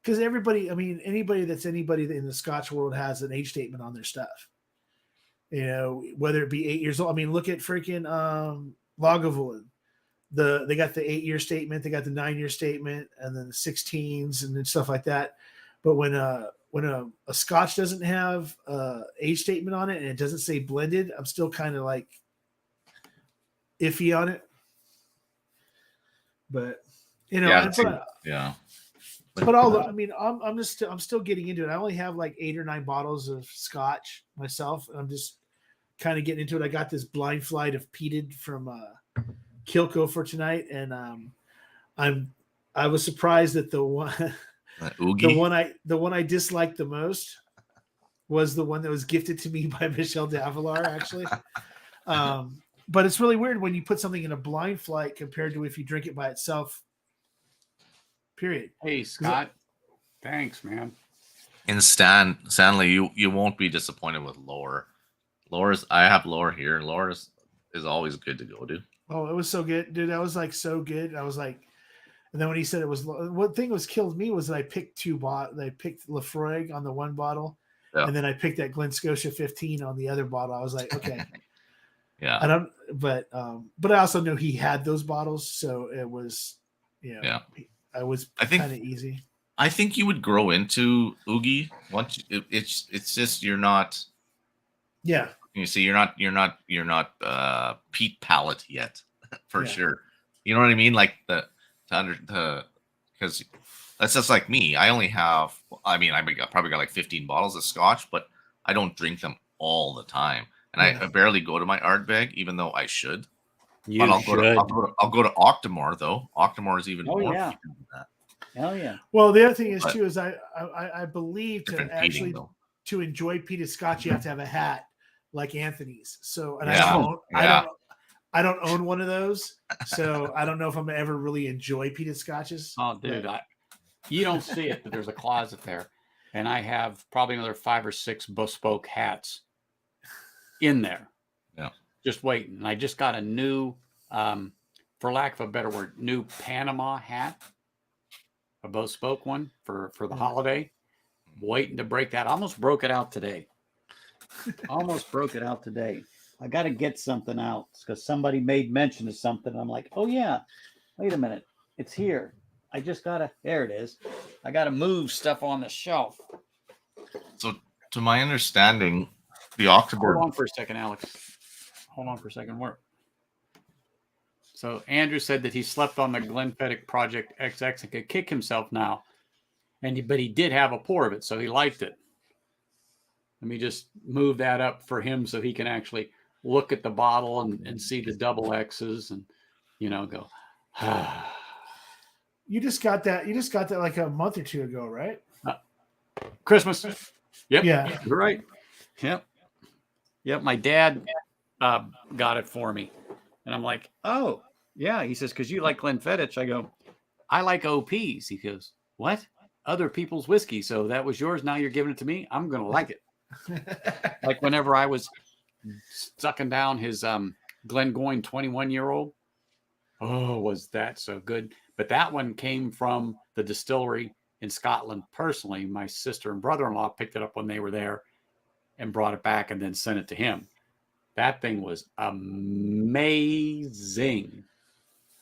because anybody in the Scotch world has an age statement on their stuff. Whether it be 8 years old. I mean, look at freaking Lagavulin. They got the 8-year statement, they got the 9-year statement, and then the 16s and then stuff like that. But when when a Scotch doesn't have age statement on it and it doesn't say blended, I'm still kind of like iffy on it. But yeah. But I'm still getting into it. I only have like 8 or 9 bottles of Scotch myself, and I'm just kind of getting into it. I got this blind flight of peated from Kilco for tonight, and I was surprised that the one the one I disliked the most was the one that was gifted to me by Michelle Davilar, actually. But it's really weird when you put something in a blind flight compared to if you drink it by itself. Period. Hey, Scott. Thanks, man. And Stanley, you won't be disappointed with Lore. I have Lore here. Lore is always good to go, dude. Oh, it was so good, dude. That was like so good. I was like, and then when he said it was, one thing was killed me was that I picked I picked Lafroig on the one bottle, and then I picked that Glen Scotia 15 on the other bottle. I was like, okay, yeah. But I also knew he had those bottles, so it was, I think kind of easy. I think you would grow into Oogie once. It's just you're not. Yeah. You see, you're not peat palate yet, for sure. You know what I mean? Like because that's just like me. I only have. I mean, I probably got like 15 bottles of Scotch, but I don't drink them all the time, and I barely go to my Ardbeg, even though I should. But I'll go to Octomore though. Octomore is even more than that. Hell yeah. Well, the other thing is too is I believe peating, to enjoy peated Scotch you have to have a hat like Anthony's. So and I don't own one of those, so I don't know if I'm gonna ever really enjoy peated Scotches. Oh, dude, you don't see it, but there's a closet there, and I have probably another 5 or 6 bespoke hats in there. Yeah. Just waiting. And I just got a new, for lack of a better word, new Panama hat, a bespoke one for the holiday. Waiting to break that. Almost broke it out today. I got to get something out because somebody made mention of something. I'm like, oh yeah, wait a minute, it's here. I just gotta. There it is. I gotta move stuff on the shelf. So, to my understanding, the October. Hold on for a second, Alex. Hold on for a second. So Andrew said that he slept on the Glenfiddich Project XX and could kick himself now, but he did have a pour of it, so he liked it. Let me just move that up for him so he can actually look at the bottle and see the double X's and go. You just got that like a month or two ago, right? Christmas. Yep. Yeah. You're right. Yep. My dad got it for me. And I'm like, oh, yeah. He says, because you like Glenfiddich. I go, I like OPs. He goes, what? Other people's whiskey. So that was yours. Now you're giving it to me. I'm going to like it. Like whenever I was sucking down his Glengoyne 21-year-old. Oh, was that so good? But that one came from the distillery in Scotland personally. My sister and brother-in-law picked it up when they were there and brought it back and then sent it to him. That thing was amazing.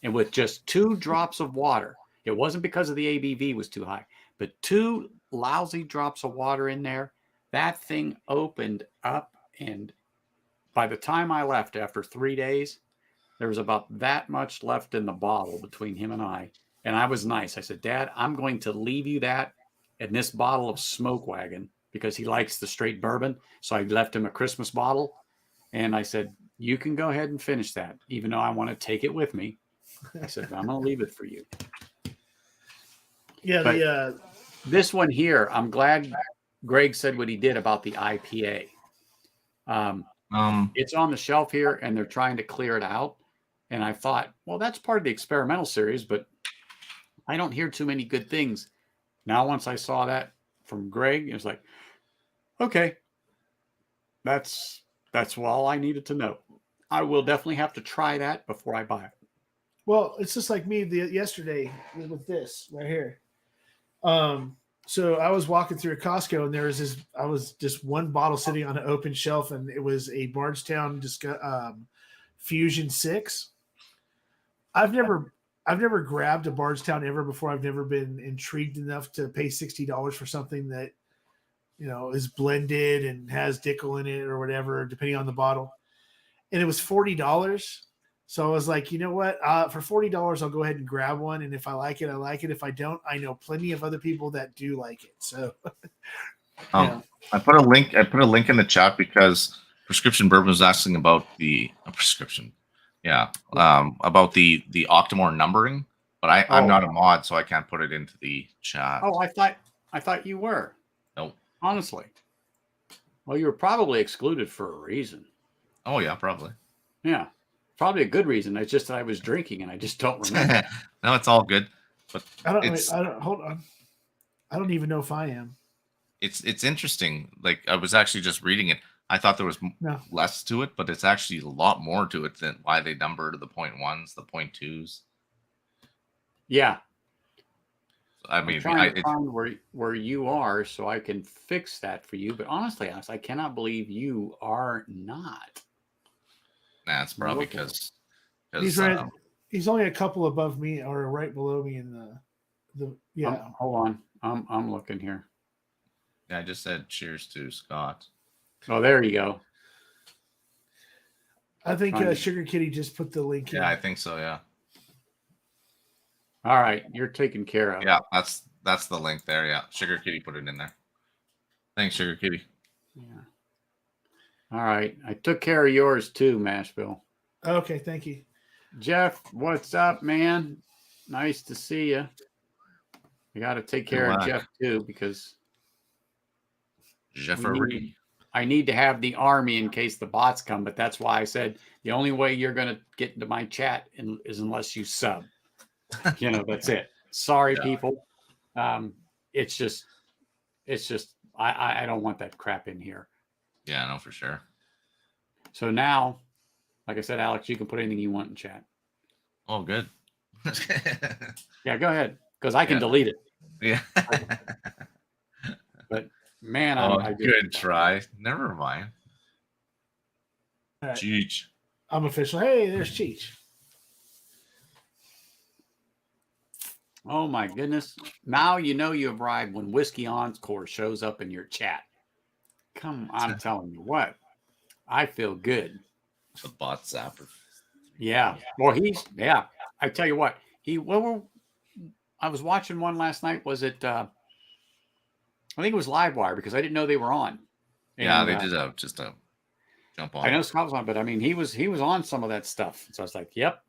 And with just 2 drops of water, it wasn't because of the ABV was too high, but 2 lousy drops of water in there, that thing opened up. And by the time I left after 3 days, there was about that much left in the bottle between him and I. And I was nice. I said, Dad, I'm going to leave you that in this bottle of Smoke Wagon because he likes the straight bourbon. So I left him a Christmas bottle. And I said, you can go ahead and finish that, even though I want to take it with me. I said, I'm going to leave it for you. Yeah. This one here, I'm glad Greg said what he did about the IPA. It's on the shelf here and they're trying to clear it out. And I thought, well, that's part of the experimental series, but I don't hear too many good things. Now, once I saw that from Greg, it was like, okay, that's all I needed to know. I will definitely have to try that before I buy it. Well, it's just like me yesterday with this right here. So I was walking through a Costco and there was I was just one bottle sitting on an open shelf and it was a Bardstown Fusion 6. I've never grabbed a Bardstown ever before. I've never been intrigued enough to pay $60 for something that is blended and has Dickel in it or whatever, depending on the bottle. And it was $40. So I was like, you know what? For $40, I'll go ahead and grab one. And if I like it, I like it. If I don't, I know plenty of other people that do like it. So I put a link. I put a link in the chat because Prescription Bourbon was asking about the prescription. Yeah. About the Octomore numbering, but I'm not a mod, so I can't put it into the chat. Oh, I thought you were. Nope. Honestly. Well, you were probably excluded for a reason. Oh yeah, probably. Yeah. Probably a good reason. It's just that I was drinking and I just don't remember. No, it's all good. But I don't hold on. I don't even know if I am. It's interesting. Like I was actually just reading it. I thought there was less to it, but it's actually a lot more to it than why they number the 0.1s, the 0.2s. Yeah. I mean, I'm trying to find where you are so I can fix that for you. But honestly, I cannot believe you are not. Nah, it's probably because he's only a couple above me or right below me in the yeah. Hold on, I'm looking here. Yeah, I just said cheers to Scott. Oh, there you go. I think Sugar Kitty just put the link in. Yeah, I think so. Yeah. All right, you're taken care of. Yeah, that's the link there. Yeah, Sugar Kitty put it in there. Thanks, Sugar Kitty. Yeah. All right, I took care of yours too, Mashville. Okay, thank you, Jeff. What's up, man? Nice to see you. I got to take care of Jeff too because Jeffrey. I need to have the army in case the bots come, but that's why I said the only way you're going to get into my chat is unless you sub. That's it. Sorry, people. It's just I don't want that crap in here. Yeah, no, for sure. So now, like I said, Alex, you can put anything you want in chat. Oh, good. Yeah, go ahead, because I can delete it. Yeah. But man, good try. Never mind. Right. Cheech. I'm official. Hey, there's Cheech. Oh my goodness. Now you know you've arrived when Whiskey Encore shows up in your chat. Come on, I'm telling you what. I feel good. The bot zapper. Yeah. Well, I tell you what. I was watching one last night. Was it I think it was Livewire because I didn't know they were on. Yeah, they did just a jump on. I know Scott was on, but I mean he was on some of that stuff. So I was like, yep.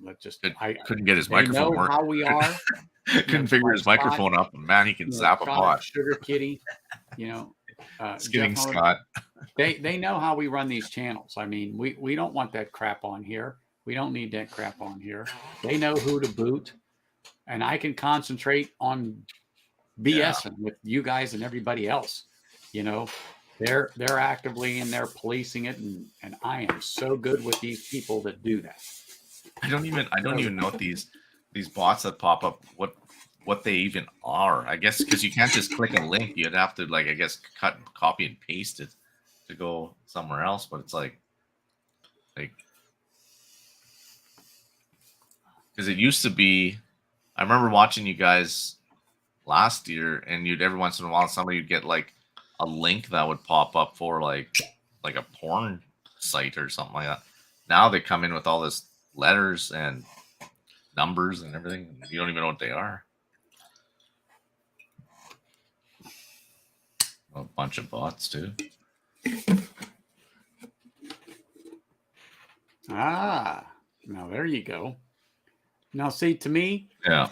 Let's just I couldn't get his microphone working. How we are. Couldn't figure his microphone up, and man, he can zap a bot. Sugar Kitty, Skidding Scott. They know how we run these channels. I mean, we don't want that crap on here. We don't need that crap on here. They know who to boot, and I can concentrate on BSing with you guys and everybody else. They're actively and they're policing it, and I am so good with these people that do that. I don't even know these bots that pop up what they even are. I guess because you can't just click a link, you'd have to cut, copy, and paste it to go somewhere else. But it's like because it used to be. I remember watching you guys last year, and every once in a while somebody would get like a link that would pop up for like a porn site or something like that. Now they come in with all this letters and numbers and everything. And you don't even know what they are. A bunch of bots too. Now there you go. Now see, to me, I'm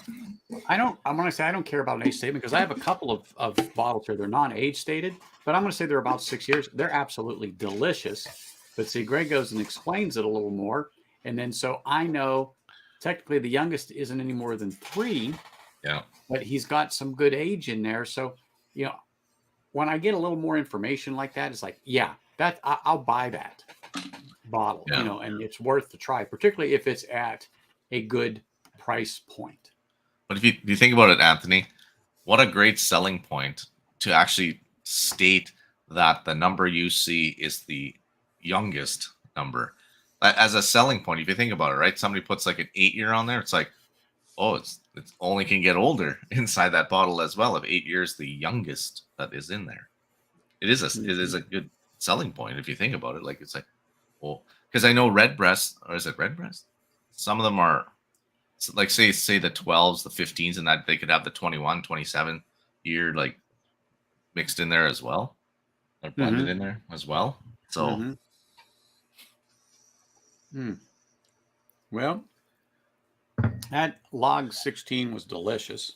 going to say I don't care about an age statement because I have a couple of bottles here. They're non-age stated, but I'm going to say they're about 6 years. They're absolutely delicious. But see, Greg goes and explains it a little more. And then so I know technically the youngest isn't any more than 3. Yeah. But he's got some good age in there. So, when I get a little more information like that, it's like, I'll buy that bottle, and it's worth the try, particularly if it's at a good price point. But if you think about it, Anthony, what a great selling point to actually state that the number you see is the youngest number as a selling point. If you think about it, right? Somebody puts like an 8-year on there. It's like, Oh, it's only can get older inside that bottle as well. Of 8 years, the youngest that is in there. It is a good selling point if you think about it. Like it's like, well, because I know Redbreast, or is it Redbreast? Some of them are like say the 12s, the 15s, and that they could have the 21, 27 year like mixed in there as well, or blended in there as well. So, Well, that log 16 was delicious.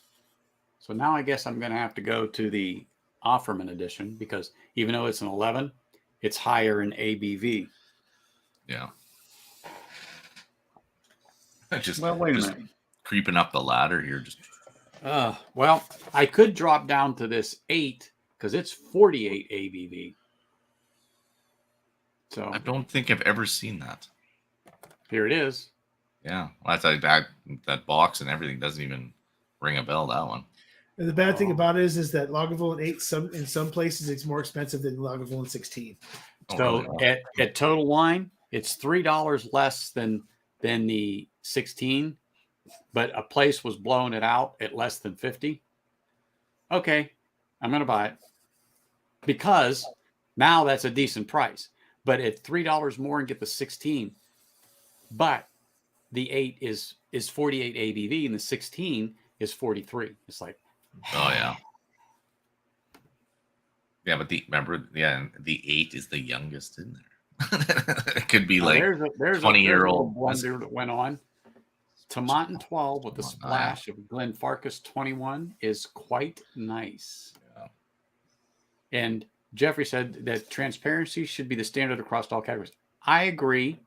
So now I guess I'm going to have to go to the Offerman edition because even though it's an 11, it's higher in ABV. yeah. Well, wait a minute. Creeping up the ladder here. Well, I could drop down to this 8 because it's 48 ABV. So I don't think I've ever seen that. Here it is. Yeah, well, that box and everything doesn't even ring a bell. That one. And the bad thing about it is that Lagavulin 8, in some places, it's more expensive than Lagavulin 16. So really? at Total Wine, it's $3 less than the 16, but a place was blowing it out at less than 50. Okay, I'm going to buy it because now that's a decent price. But at $3 more and get the 16, but the 8 is 48 ABV and the 16 is 43. It's like, oh yeah. Yeah, but the 8 is the youngest in there. It could be like there's a 20-year-old blender that went on. Tomatin 12 with a splash of Glenfarclas 21 is quite nice. Yeah. And Jeffrey said that transparency should be the standard across all categories. I agree.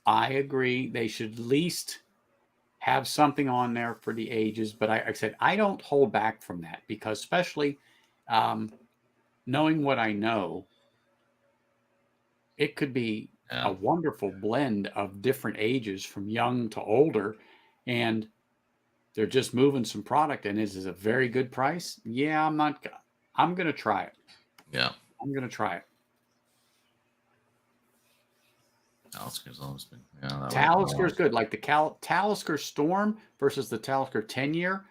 They should at least have something on there for the ages. But I said I don't hold back from that because especially knowing what I know, it could be a wonderful blend of different ages from young to older. And they're just moving some product and is a very good price. Yeah, I'm going to try it. Yeah. I'm going to try it. Talisker's always been. Talisker's good. Like the Talisker Storm versus the Talisker 10-year.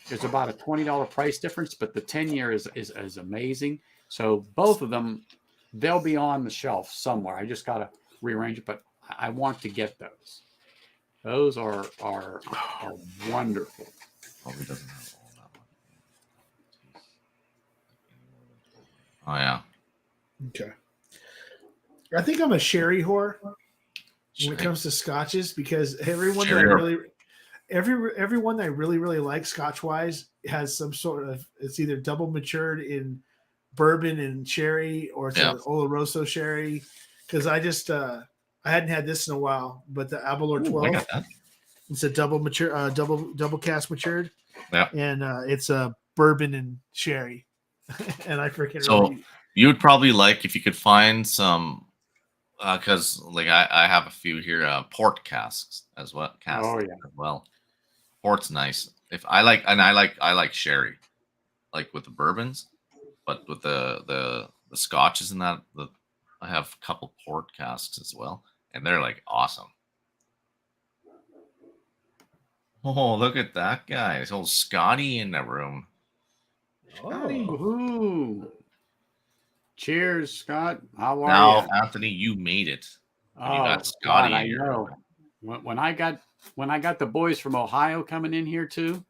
There's about a $20 price difference, but the 10-year is amazing. So both of them, they'll be on the shelf somewhere. I just got to rearrange it, but I want to get those. Those are wonderful. Probably doesn't have all that one. Oh yeah. Okay. I think I'm a sherry whore when it comes to scotches because everyone that I really like Scotch wise has some sort of, it's either double matured in bourbon and sherry or it's an Oloroso sherry. Because I just I hadn't had this in a while, but the Aberlour 12, it's a double mature, double cast matured, and it's a bourbon and sherry, and I freaking really. You would probably like if you could find some. Because like I have a few here, port casks as well. As well. Port's nice. I like sherry, like with the bourbons, but with the scotches and that. I have a couple port casks as well, and they're like awesome. Oh, look at that guy! It's old Scotty in the room. Oh. Cheers, Scott. How are you? Now, Anthony, you made it. You got Scotty. God, I know. When I got the boys from Ohio coming in here too.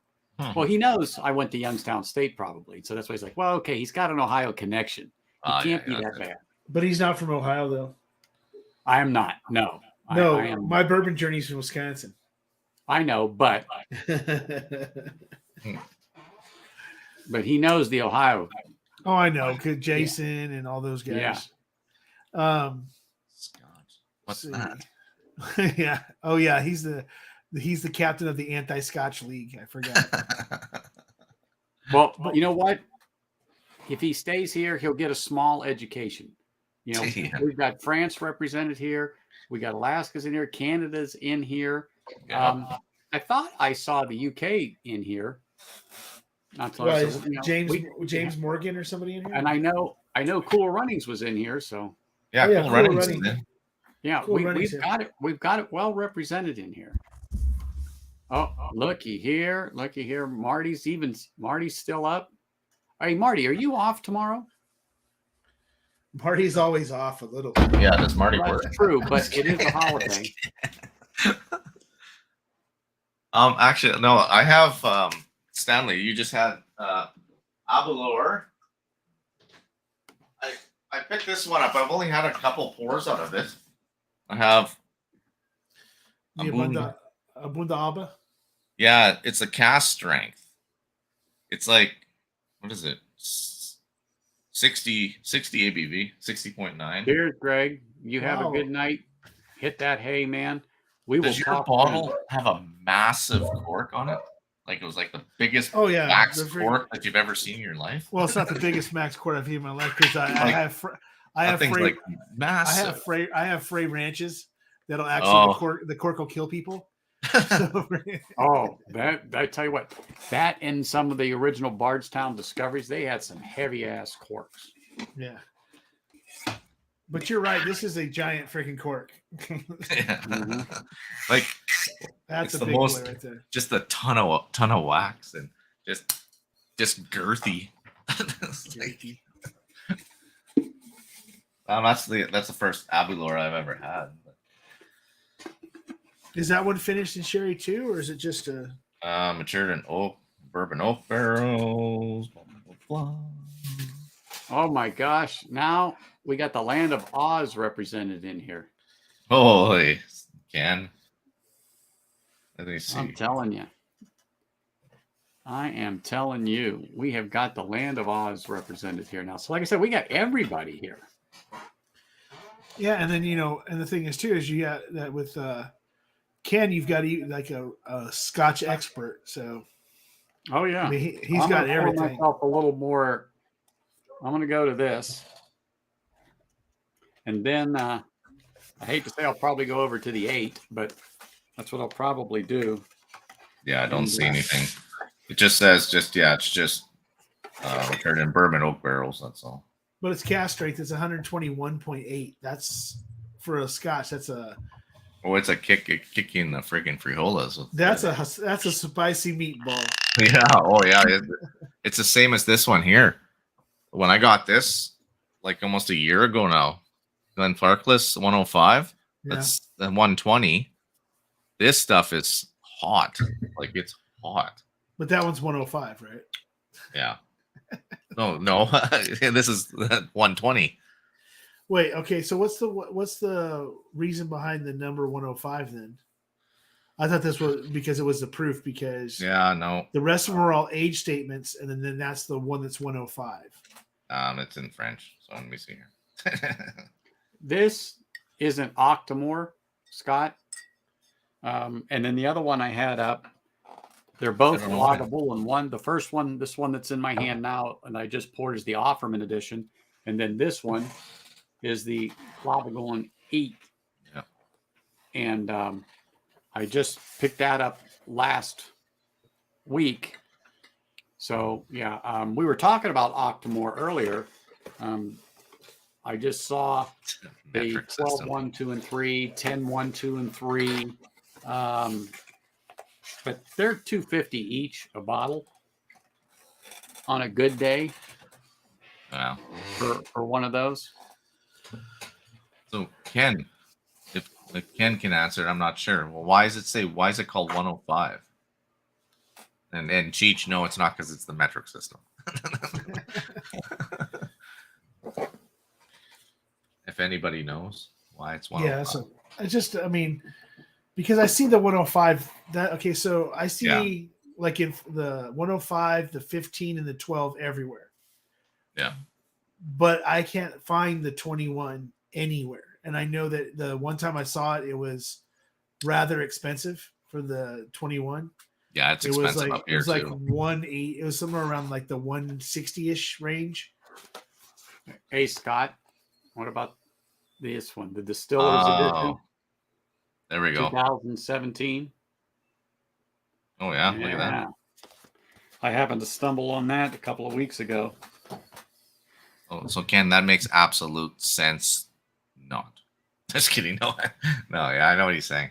Well, he knows I went to Youngstown State probably, so that's why he's like, well, okay, he's got an Ohio connection. He can't be that bad. But he's not from Ohio, though. I am not. No. No, I am. My bourbon journey's from Wisconsin. I know, but he knows the Ohio. Oh, I know, Jason and all those guys. Yeah. What's that? Yeah. Oh, yeah. He's the captain of the anti-Scotch league. I forgot. Well, you know what? If he stays here, he'll get a small education. You know, we've got France represented here. We got Alaska's in here. Canada's in here. Yeah. I thought I saw the UK in here. Not so, James Morgan or somebody in here. And I know Cool Runnings was in here. So Cool Runnings. Yeah, we've got it. We've got it well represented in here. Oh, looky here. Looky here. Marty's still up. Hey, Marty, are you off tomorrow? Marty's always off a little. Yeah, does Marty Well, work? that's true, but it is a holiday. Actually, no. I have Stanley. You just had Abalor. I picked this one up. I've only had a couple pours out of it. I have The Abunda Aba. Yeah, it's a cast strength. It's like, what is it? 60 ABV, 60.9. Cheers, Greg. You have a Wow. good night. Hit that hay, man. We will Does your talk bottle soon. have a massive cork on it? Like it was like the biggest Oh yeah, wax the freak- cork that you've ever seen in your life? Well, it's not the biggest max quart I've had in my life because I Like, have That thing's Frey, like massive. I have Frey ranches that'll actually Oh. the cork will kill people. Oh, that I tell you what, that and some of the original Bardstown discoveries, they had some heavy ass corks. Yeah. But you're right. This is a giant freaking cork. Yeah. Mhm. Like That's It's a the big most- boy right there. just a ton of wax and just girthy. It's like- that's the first Abalor I've ever had. Is that one finished in sherry too, or is it just a? Matured in bourbon oak barrels. Blah, blah, blah. Oh my gosh. Now we got the land of Oz represented in here. Holy can. Let me see. I'm telling you. I am telling you, we have got the land of Oz represented here now. So like I said, we got everybody here. Yeah, and then and the thing is too is you got that with Ken, you've got like a Scotch expert, so Oh yeah. I mean he's I'm got gonna pour everything. myself a little more. I'm going to go to this. And then I hate to say I'll probably go over to the 8, but that's what I'll probably do. Yeah, I don't see anything. It just says it's just matured in bourbon oak barrels. That's all. But it's cast strength. It's 121.8. That's for a Scotch. That's a Oh, it's a kicking the freaking frijoles. that's a spicy meatball. Yeah. Oh, yeah. It's the same as this one here. When I got this, like almost a year ago now, Glen Farkless 105. Yeah. That's the 120. This stuff is hot. Like it's hot. But that one's 105, right? Yeah. No. This is 120. Wait, okay. So what's the reason behind the number 105 then? I thought this was because it was the proof because Yeah. No. the rest of them are all age statements, and then that's the one that's 105. It's in French. So let me see here. This is an Octomore, Scott. And then the other one I had up, they're both I don't know why. laudable in one. The first one, this one that's in my hand now, and I just poured is the Offerman edition. And then this one is the Labagon 8. Yeah. And I just picked that up last week. So, yeah, we were talking about Octomore earlier. I just saw the Metric 12, system. 1, 2, and 3, 10, 1, 2, and 3. But they're $2.50 each a bottle on a good day Wow. for one of those. So Ken, if Ken can answer it, I'm not sure. Well, why is it called 105? And Cheech, no, it's not because it's the metric system. If anybody knows why it's 105. Yeah, so I mean, because I see the 105. So I see like in the 105, the 15, and the 12 everywhere. Yeah. But I can't find the 21 anywhere. And I know that the one time I saw it, it was rather expensive for the 21. Yeah, it's It was expensive like up here too. 180. It was somewhere around like the 160-ish range. Hey, Scott, what about this one? The Distiller's Edition, There we go. 2017. Oh yeah, look at that. I happened to stumble on that a couple of weeks ago. Oh, so Ken, that makes absolute sense. Not. Just kidding. No, yeah, I know what he's saying.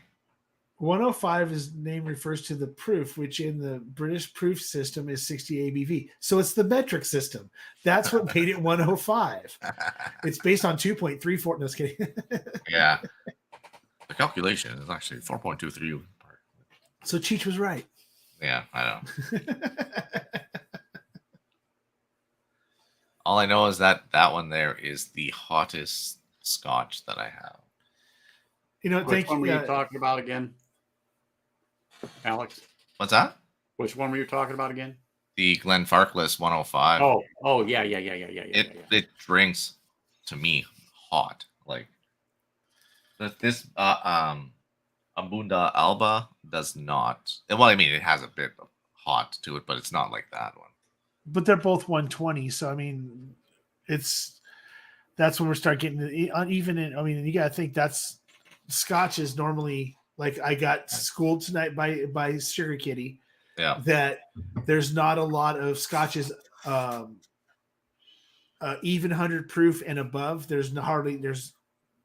105 is name refers to the proof, which in the British proof system is 60 ABV. So it's the metric system. That's what made it 105. It's based on 2.34. No, just kidding. Yeah. The calculation is actually 4.23. So Cheech was right. Yeah, I know. All I know is that one there is the hottest Scotch that I have. You know, Which thank one were you. you talking about again, Alex? What's that? Which one were you talking about again? The Glenfarclas 105. Oh, yeah. It drinks to me hot. Like this Abunda Alba does not. Well, I mean, it has a bit of hot to it, but it's not like that one. But they're both 120. So, I mean, that's when we start getting even in. I mean, you got to think that's Scotch is normally like I got schooled tonight by Sugar Kitty. Yeah. That there's not a lot of Scotches even 100 proof and above. There's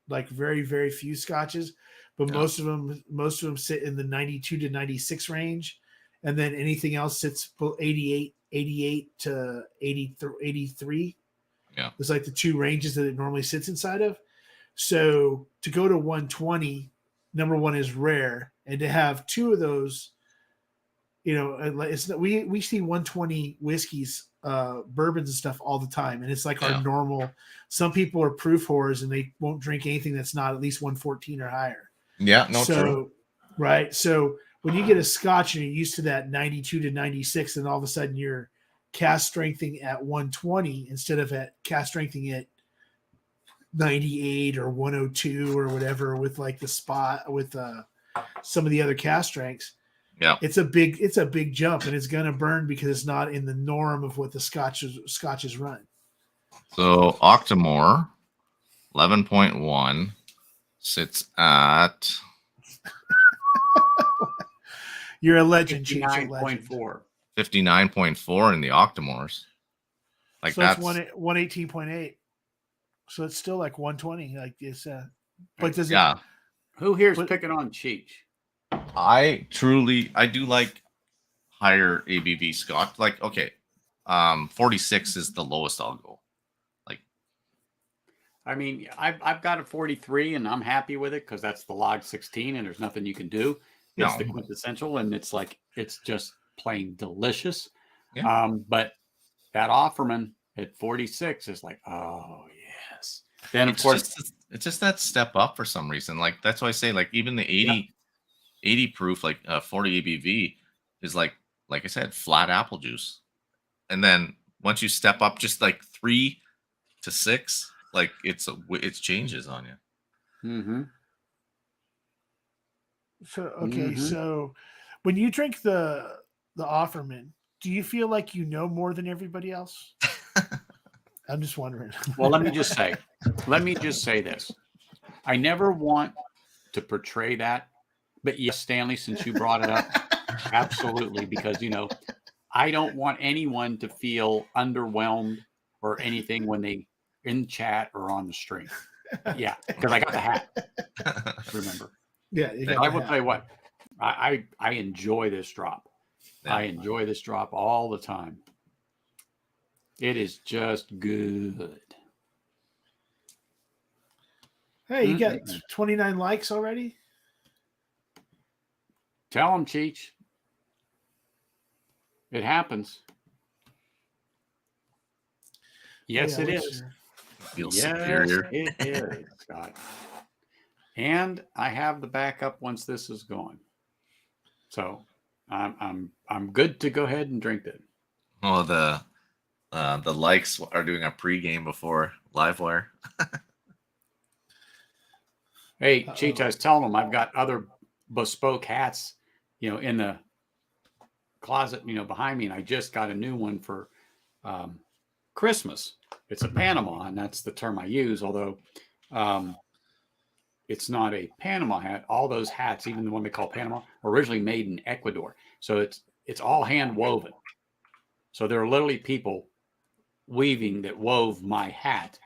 like very, very few Scotches, but most of them sit in the 92 to 96 range. And then anything else sits 88 to 83. Yeah. It's like the two ranges that it normally sits inside of. So to go to 120, number one is rare. And to have two of those, you know, we see 120 whiskeys, bourbons and stuff all the time. And it's like our normal. Some people are proof whores and they won't drink anything that's not at least 114 or higher. Yeah, true. Right. So when you get a Scotch and you're used to that 92 to 96, and all of a sudden you're cast strengthening at 120 instead of at cast strengthening at 98 or 102 or whatever with like the spot with some of the other cast strengths. Yeah, it's a big jump, and it's gonna burn because it's not in the norm of what the Scotches run. So Octomore 11.1 sits at. You're a legend, 59.4. 59.4 in the Octomores. Like so that's 118.8. So it's still like 120. Like it's but does it? Who here's picking on Cheech? I do like higher ABV Scotch. Like, okay, 46 is the lowest I'll go. Like, I mean, I've got a 43 and I'm happy with it because that's the log 16 and there's nothing you can do. It's the quintessential, and it's like it's just plain delicious. Yeah. But that Offerman at 46 is like, oh yes. Then of course it's just that step up for some reason. Like that's why I say like even the 80 proof, like 40 ABV is like I said, flat apple juice. And then once you step up just like 3 to 6, like it changes on you. Mm-hmm. So okay, so when you drink the Offerman, do you feel like you know more than everybody else? I'm just wondering. Well, let me just say this. I never want to portray that, but yes, Stanley, since you brought it up, absolutely, because I don't want anyone to feel underwhelmed or anything when they in chat or on the stream. Yeah, because I got the hat. Remember. Yeah, I will tell you what. I enjoy this drop. Yeah. I enjoy this drop all the time. It is just good. Hey, you got 29 likes already? Tell them, Cheech. It happens. Yes, it is. Feels superior. It is, Scott. And I have the backup once this is gone. So I'm good to go ahead and drink it. Oh, the likes are doing a pregame before Livewire. Hey, Cheech, I was telling them I've got other bespoke hats, in the closet, behind me, and I just got a new one for Christmas. It's a Panama, and that's the term I use, although it's not a Panama hat. All those hats, even the one they call Panama, are originally made in Ecuador. So it's all hand woven. So there are literally people weaving that wove my hat.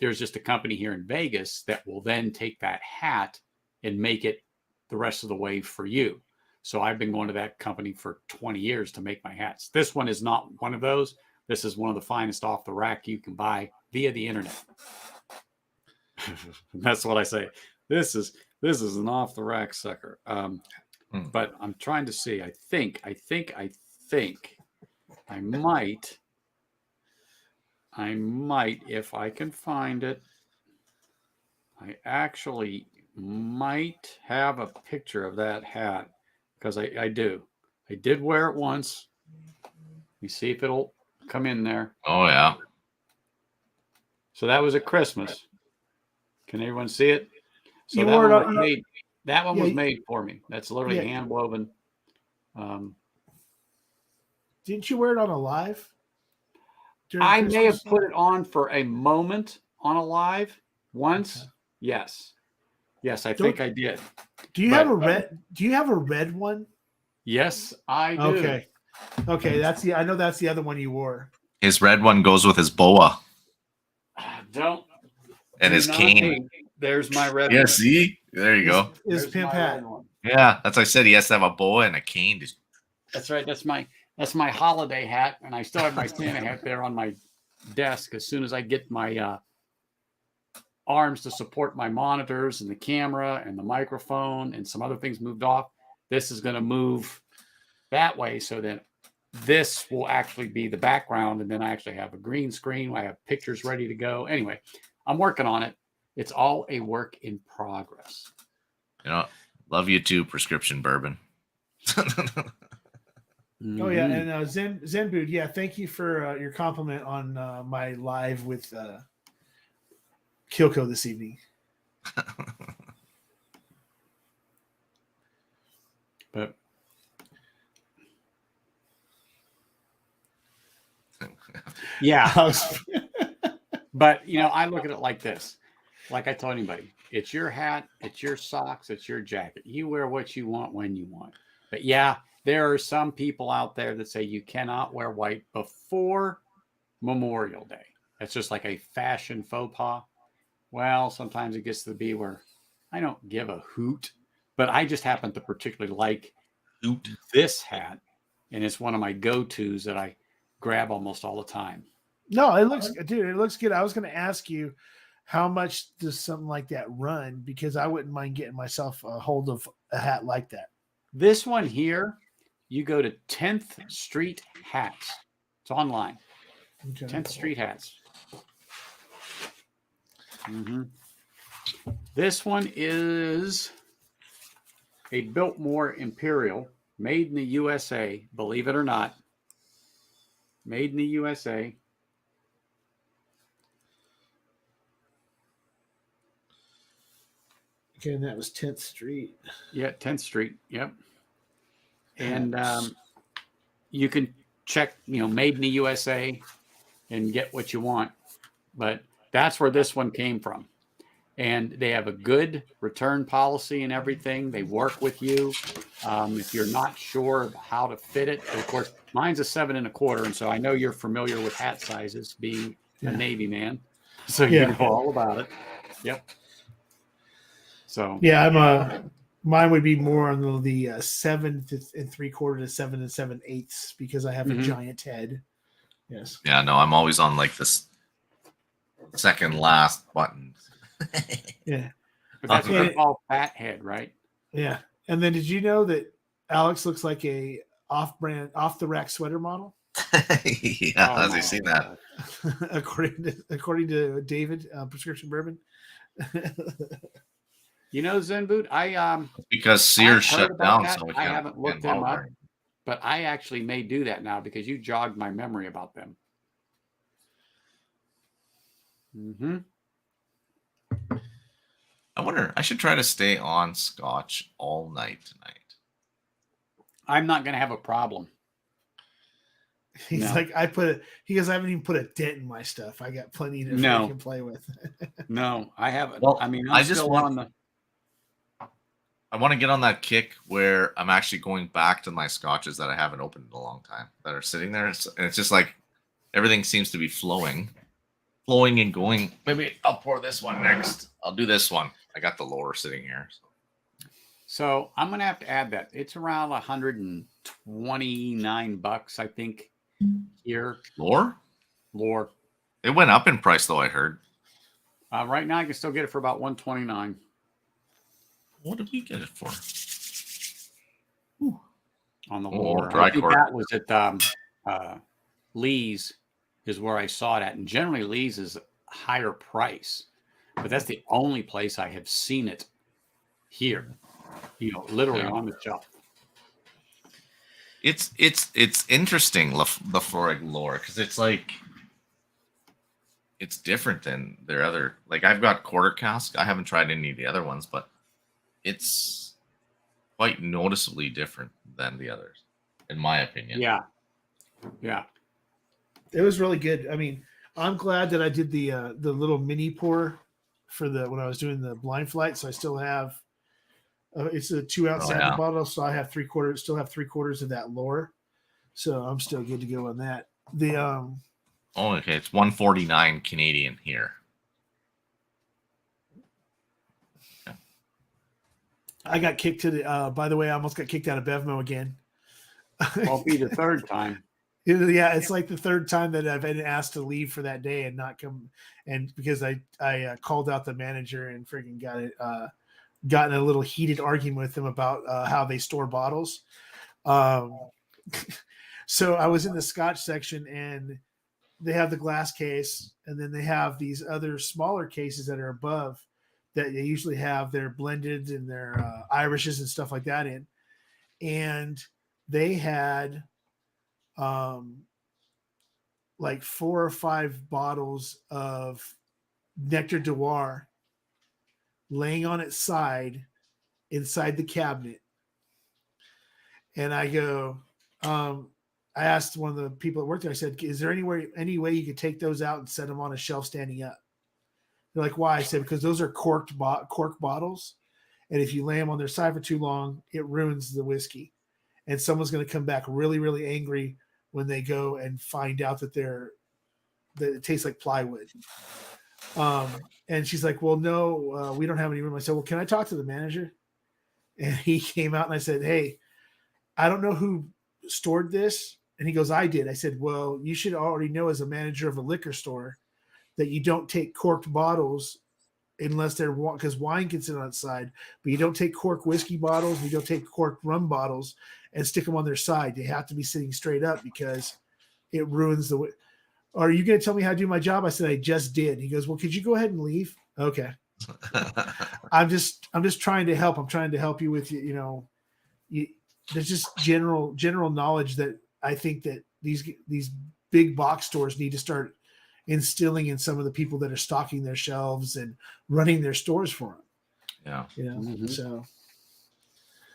There's just a company here in Vegas that will then take that hat and make it the rest of the way for you. So I've been going to that company for 20 years to make my hats. This one is not one of those. This is one of the finest off the rack you can buy via the internet. That's what I say. This is an off the rack sucker. But I'm trying to see. I think I might, if I can find it. I actually might have a picture of that hat because I do. I did wear it once. Let me see if it'll come in there. Oh yeah. So that was at Christmas. Can everyone see it? So You that wore it one on- was made. That one was Yeah. made for me. That's literally Yeah. hand woven. Didn't you wear it on a live? during I may have Christmas? put it on for a moment on a live once. Okay. Yes, I Don't- think I did. Do you But- have a red? Do you have a red one? Yes, I do. Okay. Okay, I know that's the other one you wore. His red one goes with his boa Don't. and do his not cane. hate. There's my red Yeah, one. see? There you go. Is There's pimp my hat. red one. Yeah, that's what I said. He has to have a boa and a cane. That's right. That's my holiday hat, and I still have my Santa hat there on my desk. As soon as I get my arms to support my monitors and the camera and the microphone and some other things moved off, this is going to move that way so that this will actually be the background, and then I actually have a green screen. I have pictures ready to go. Anyway, I'm working on it. It's all a work in progress. Love you too, prescription bourbon. Oh yeah, Mhm. and Zen Boot, yeah, thank you for your compliment on my live with Kilko this evening. But yeah, but I look at it like this. Like I told anybody, it's your hat, it's your socks, it's your jacket. You wear what you want when you want. But yeah, there are some people out there that say you cannot wear white before Memorial Day. That's just like a fashion faux pas. Well, sometimes it gets to be where I don't give a hoot, but I just happen to particularly like this hat, and it's one of my go-tos that I grab almost all the time. No, it looks good. I was going to ask you, how much does something like that run? Because I wouldn't mind getting myself a hold of a hat like that. This one here, you go to 10th Street Hats. It's online. Okay. 10th Street Hats. This one is a Biltmore Imperial, made in the USA, believe it or not. Made in the USA. Okay, and that was 10th Street. Yeah, 10th Street. Yep. And you can check, made in the USA and get what you want. But that's where this one came from. And they have a good return policy and everything. They work with you. If you're not sure of how to fit it, of course, mine's a 7 1/4. And so I know you're familiar with hat sizes, being a Navy man. So you know all about it. Yep. So yeah, mine would be more on the 7 3/4 to 7 7/8 because I have a giant head. Yes. Yeah, no, I'm always on like this second last button. Yeah. but that's what they call fat head, right? Yeah. And then did you know that Alex looks like a off the rack sweater model? Yeah, Oh has my he seen that? according to David, prescription bourbon. Zen Boot, Because I've Sears heard shut about down, that. so we I can't haven't looked get them up, involved. but I actually may do that now because you jogged my memory about them. I wonder. I should try to stay on Scotch all night tonight. I'm not going to have a problem. He's No. like, I haven't even put a dent in my stuff. I got plenty to freaking play with. No, I haven't. Well, I mean, I I'm just still want- on the. I want to get on that kick where I'm actually going back to my scotches that I haven't opened in a long time that are sitting there. And it's just like everything seems to be flowing and going. Maybe I'll pour this one next. I'll do this one. I got the lower sitting here. So I'm gonna have to add that. It's around $129, I think, here. Lore? Lore. It went up in price though, I heard. Right now I can still get it for about $129. What did we get it for? On the Oh, Lore. dry I think cork. that was at Lee's is where I saw it at. And generally Lee's is a higher price. But that's the only place I have seen it here. Literally Yeah. on the shelf. It's interesting, the Florig Lore, because it's like it's different than their other. Like I've got quarter cask. I haven't tried any of the other ones, but it's quite noticeably different than the others, in my opinion. Yeah. Yeah. It was really good. I mean, I'm glad that I did the little mini pour for when I was doing the blind flight. So I still have it's a 2-ounce sample bottle, so I have 3/4. Still have 3/4 of that Lore, so I'm still good to go on that. Okay, it's 149 Canadian here. Yeah. I got kicked to the. By the way, I almost got kicked out of Bevmo again. Well, be the third time. Yeah, it's like the third time that I've been asked to leave for that day and not come, and because I called out the manager and freaking got in a little heated argument with them about how they store bottles. So I was in the Scotch section, and they have the glass case, and then they have these other smaller cases that are above that they usually have their blended and their Irishes and stuff like that in. And they had like 4 or 5 bottles of Nectar Noir laying on its side inside the cabinet. And I go, I asked one of the people that worked there, I said, is there any way you could take those out and set them on a shelf standing up? They're like, why? I said, because those are cork bottles. And if you lay them on their side for too long, it ruins the whiskey. And someone's going to come back really, really angry when they go and find out that it tastes like plywood. And she's like, well, no, we don't have any room. I said, well, can I talk to the manager? And he came out and I said, hey, I don't know who stored this. And he goes, I did. I said, well, you should already know as a manager of a liquor store that you don't take corked bottles unless they're, because wine can sit on its side, but you don't take cork whiskey bottles, you don't take cork rum bottles and stick them on their side. They have to be sitting straight up because it ruins the. Are you going to tell me how to do my job? I said, I just did. He goes, well, could you go ahead and leave? Okay. I'm just trying to help. I'm trying to help you with, there's just general knowledge that I think that these big box stores need to start instilling in some of the people that are stocking their shelves and running their stores for them. Yeah. So.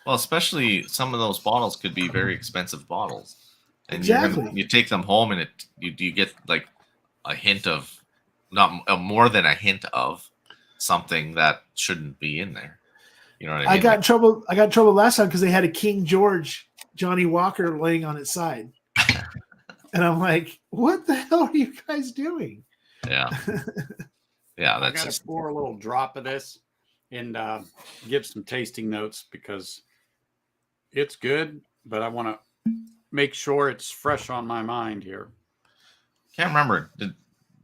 Well, especially some of those bottles could be very expensive bottles. And exactly. You take them home and you get like a hint of, not more than a hint of something that shouldn't be in there. You know what I mean? I got in trouble last time because they had a King George Johnny Walker laying on its side. And I'm like, what the hell are you guys doing? Yeah. Yeah, I got to pour a little drop of this and give some tasting notes because it's good, but I want to make sure it's fresh on my mind here. Can't remember.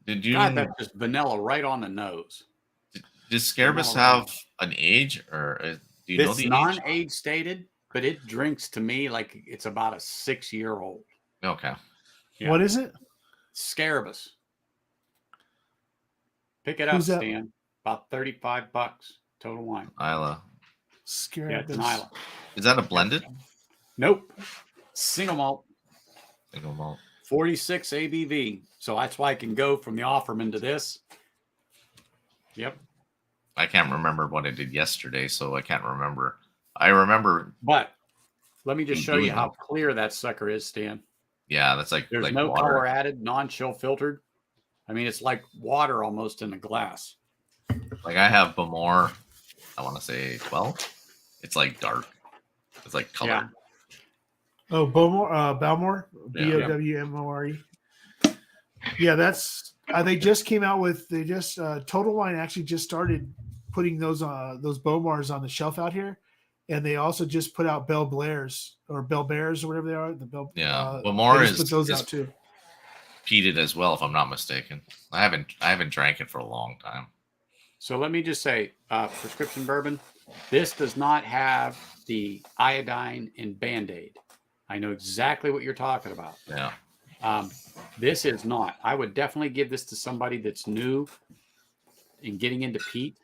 Did you? God, that's just vanilla right on the nose. Did Scarbus have an age, or do you know the age? It's non-age stated, but it drinks to me like it's about a 6-year-old. Okay. Yeah. What is it? Scarbus. Pick it up, Stan. About $35 total wine. Isla. Scarbus. Yeah, it's an Isla. Is that a blended? Nope. Single malt. Single malt. 46 ABV. So that's why I can go from the Offerman to this. Yep. I can't remember what I did yesterday, so I can't remember. I remember. But let me just show you how clear that sucker is, Stan. Yeah, that's there's like no water. color added, non-chill filtered. I mean, it's like water almost in a glass. Like I have Bowmore, I want to say 12. It's like dark. It's like color. Yeah. Oh, Bowmore, Bowmore. Yeah, that's they just came out with. Total Wine actually just started putting those Bowmores on the shelf out here, and they also just put out Bel Blairs or Bel Bears or whatever they are. The Bel, Yeah, but they more just put those is out too. peated as well, if I'm not mistaken. I haven't drank it for a long time. So let me just say, prescription bourbon, this does not have the iodine and Band-Aid. I know exactly what you're talking about. Yeah. This is not. I would definitely give this to somebody that's new in getting into peat.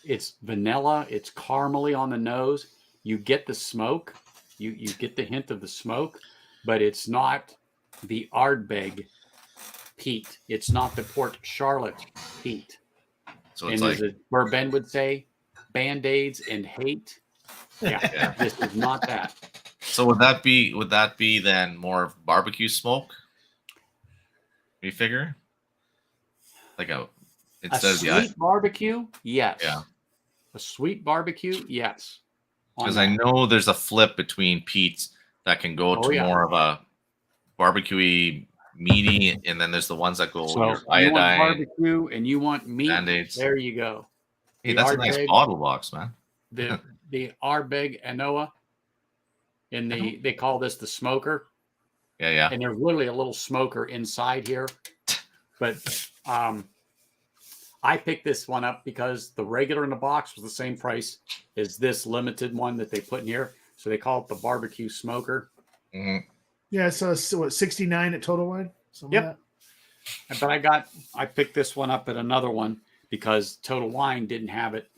It's vanilla. It's caramely on the nose. You get the smoke. You get the hint of the smoke, but it's not the Ardbeg peat. It's not the Port Charlotte peat. So it's and like, as where Ben would say, Band-Aids and hate. Yeah, yeah. this is not that. So would that be then more of barbecue smoke? You figure? Like A instead of sweet barbecue, yes. Yeah. A sweet barbecue, yes. On Because I that. know there's a flip between peats that can go Oh, to yeah. more of a barbecuey meaty, and then there's the ones that go So your you want iodine. barbecue and you want meat. Band-Aids. There you go. Hey, The that's a nice Ardbeg, bottle box, man. the Ardbeg Anoa, and they call this the smoker. Yeah. And there's literally a little smoker inside here. But I picked this one up because the regular in the box was the same price as this limited one that they put in here. So they call it the barbecue smoker. Mm-hmm. Yeah, so what, 69 at Total Wine? Something Yep. like But I picked this one up at another one because Total Wine didn't have it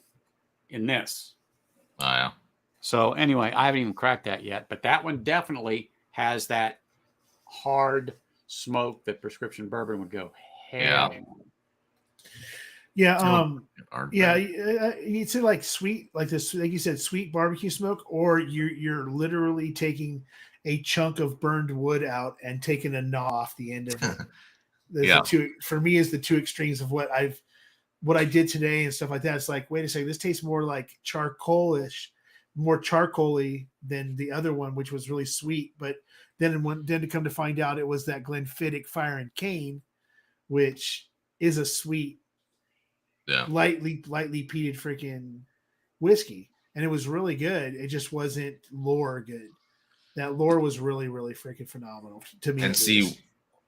in this. Oh yeah. So anyway, I haven't even cracked that yet, but that one definitely has that hard smoke that prescription bourbon would go. Yeah. Yeah, Ardbeg. yeah. You'd say like sweet, like this, like you said, sweet barbecue smoke, or you're literally taking a chunk of burned wood out and taking a gnaw off the end of it. There's Yeah. the two, for me, is the two extremes of what I did today and stuff like that. It's like, wait a second, this tastes more like charcoalish, more charcoaly than the other one, which was really sweet. But then to come to find out, it was that Glenfiddich Fire and Cane, which is a sweet, Yeah. lightly peated freaking whiskey, and it was really good. It just wasn't lore good. That lore was really, really freaking phenomenal to me. And at see, least.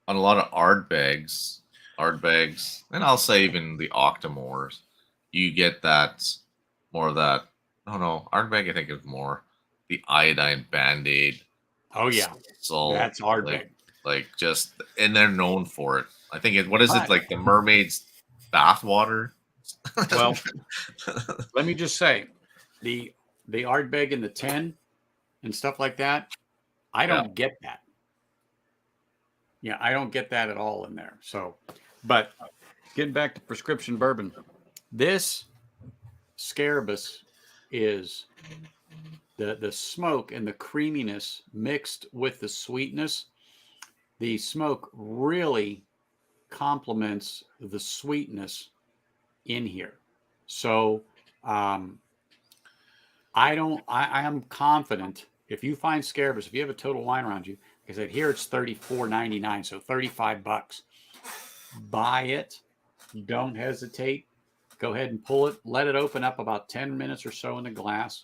on a lot of Ardbegs, and I'll say even the Octomores, you get that more of that. I don't know. Ardbeg, I think, is more the iodine Band-Aid. Oh yeah, So that's Ardbeg. like just, and they're known for it. I think what is it, But- like the mermaid's bathwater? Well, let me just say, the Ardbeg and the 10 and stuff like that, I don't get that. Yeah, I don't get that at all in there. So, but getting back to prescription bourbon, this Scarabus is the smoke and the creaminess mixed with the sweetness. The smoke really complements the sweetness in here. So I am confident if you find Scarabus, if you have a Total Wine around you, I said here it's $34.99, so $35. Buy it. Don't hesitate. Go ahead and pull it. Let it open up about 10 minutes or so in the glass.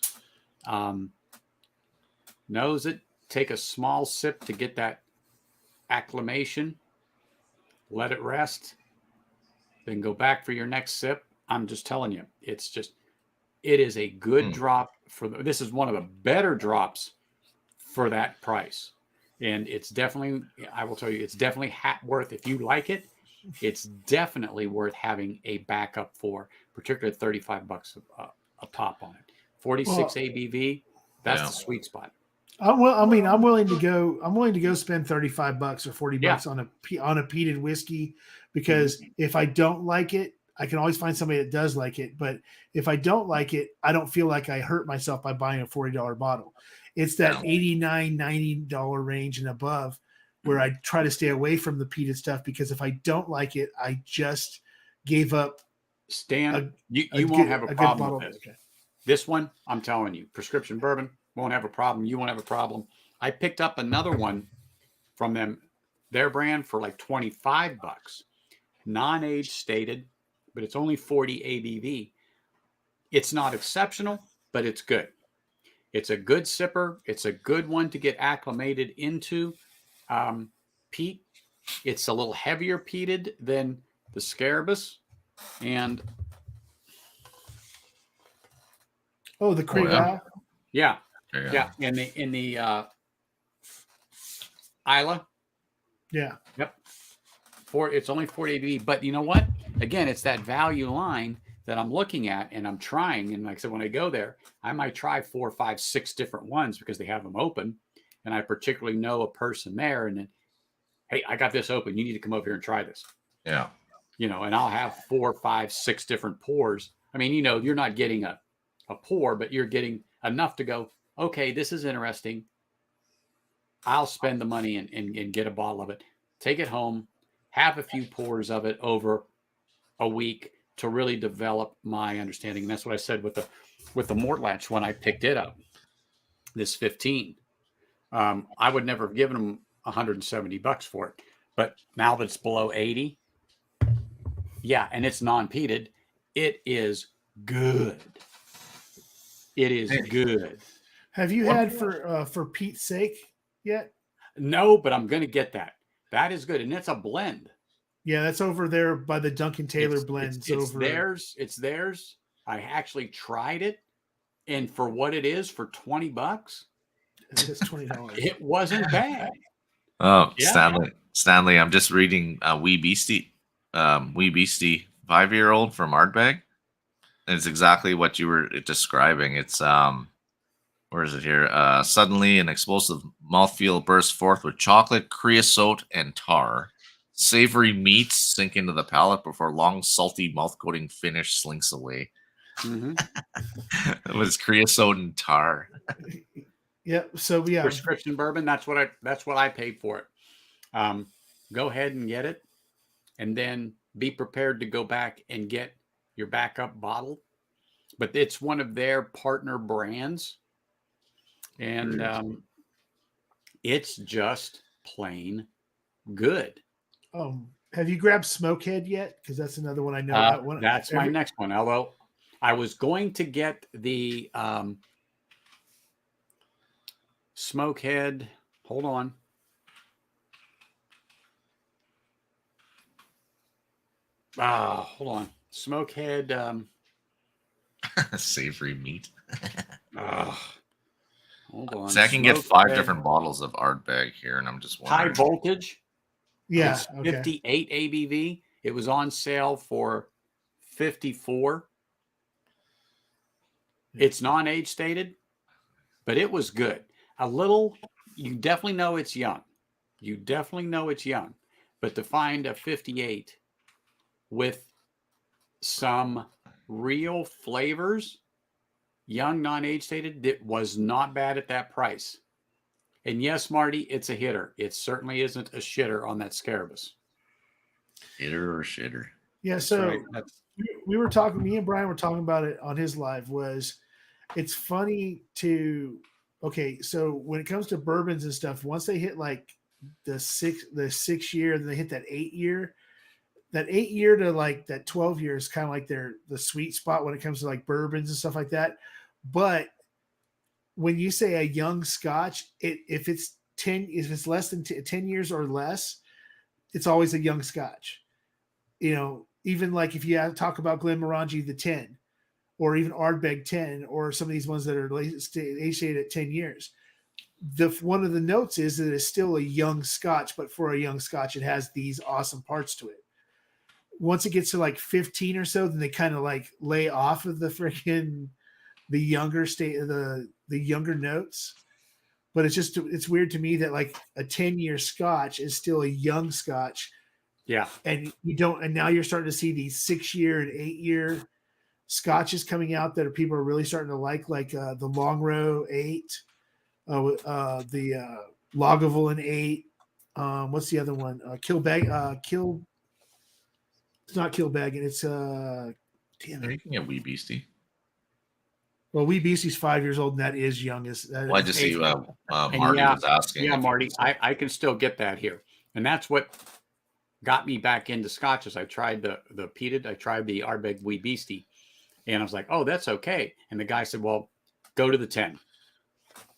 Nose it. Take a small sip to get that acclimation. Let it rest. Then go back for your next sip. I'm just telling you, it is a good drop this is one of the better drops for that price. And it's definitely, I will tell you, it's definitely worth, if you like it, it's definitely worth having a backup for, particularly $35 a pop on it. 46 ABV, that's the sweet spot. I'm willing to go spend $35 or $40 on a peated whiskey, because if I don't like it, I can always find somebody that does like it. But if I don't like it, I don't feel like I hurt myself by buying a $40 bottle. It's that $89, $90 range and above where I try to stay away from the peated stuff, because if I don't like it, I just gave up. Stan, you won't have a problem with this. Okay. This one, I'm telling you, prescription bourbon, won't have a problem. You won't have a problem. I picked up another one from them, their brand, for like $25. Non-age stated, but it's only 40 ABV. It's not exceptional, but it's good. It's a good sipper. It's a good one to get acclimated into. Peat, it's a little heavier peated than the Scarabus. And Oh, the Kriegau. yeah. There you Yeah. go. In the Isla. Yeah. Yep. It's only 40 ABV, but you know what? Again, it's that value line that I'm looking at and I'm trying. And like I said, when I go there, I might try 4, 5, 6 different ones because they have them open. And I particularly know a person there. And then, hey, I got this open. You need to come over here and try this. Yeah. You know, and I'll have 4, 5, 6 different pours. I mean, you know, you're not getting a pour, but you're getting enough to go, okay, this is interesting. I'll spend the money and get a bottle of it, take it home, have a few pours of it over a week to really develop my understanding. And that's what I said with the Mortlach when I picked it up, this 15. I would never have given them $170 for it. But now that it's below 80, yeah, and it's non-peated, it is good. It is good. Have you had for Pete's sake yet? No, but I'm going to get that. That is good. And it's a blend. Yeah, that's over there by the Duncan Taylor blends. It's over theirs. It's theirs. I actually tried it. And for what it is, for $20, it's $20. it wasn't bad. Oh, Yeah. Stanley, I'm just reading Wee Beastie 5-year-old from Ardbeg. And it's exactly what you were describing. It's where is it here? Suddenly an explosive mouthfeel bursts forth with chocolate, creosote, and tar. Savory meats sink into the palate before long, salty, mouth-coating finish slinks away. Mm-hmm. It was creosote and tar. Yeah. So yeah, Prescription bourbon. That's what I paid for it. Go ahead and get it, and then be prepared to go back and get your backup bottle. But it's one of their partner brands, and it's just plain good. have you grabbed Smokehead yet? Because that's another one I know. That's my next one. Although I was going to get the Smokehead. Hold on. Hold on. Smokehead. Savory meat. Hold on. So I can get 5 Smokehead. different bottles of Ardbeg here, and I'm just wondering. High voltage. Yeah. It's Okay. 58 ABV. It was on sale for 54. It's non-age stated, but it was good. You definitely know it's young. You definitely know it's young. But to find a 58 with some real flavors, young, non-age stated, it was not bad at that price. And yes, Marty, it's a hitter. It certainly isn't a shitter on that Scarabus. Hitter or shitter? Yeah. That's So right. we were talking. Me and Brian were talking about it on his live. It's funny to. Okay, so when it comes to bourbons and stuff, once they hit like the 6 year, then they hit that 8 year. That 8 year to like that 12 year is kind of like the sweet spot when it comes to like bourbons and stuff like that. But when you say a young Scotch, if it's less than 10 years or less, it's always a young Scotch. You know, even like if you talk about Glenmorangie the 10, or even Ardbeg 10, or some of these ones that are age-stated at 10 years. One of the notes is that it's still a young Scotch, but for a young Scotch, it has these awesome parts to it. Once it gets to like 15 or so, then they kind of like lay off of the younger the younger notes. But it's weird to me that like a 10-year Scotch is still a young Scotch. Yeah. And now you're starting to see these 6-year and 8-year Scotches coming out that people are really starting to like the Longrow 8, the Lagavulin 8. What's the other one? It's not Kilbeggan. It's damn You it. can get Wee Beastie. Well, Wee Beastie's 5 years old, and that is youngest. Well, I just see Marty yeah, was asking. Yeah, if Marty, it's- I can still get that here. And that's what got me back into Scotches. I tried the peated. I tried the Ardbeg Wee Beastie. And I was like, oh, that's okay. And the guy said, well, Go to the 10.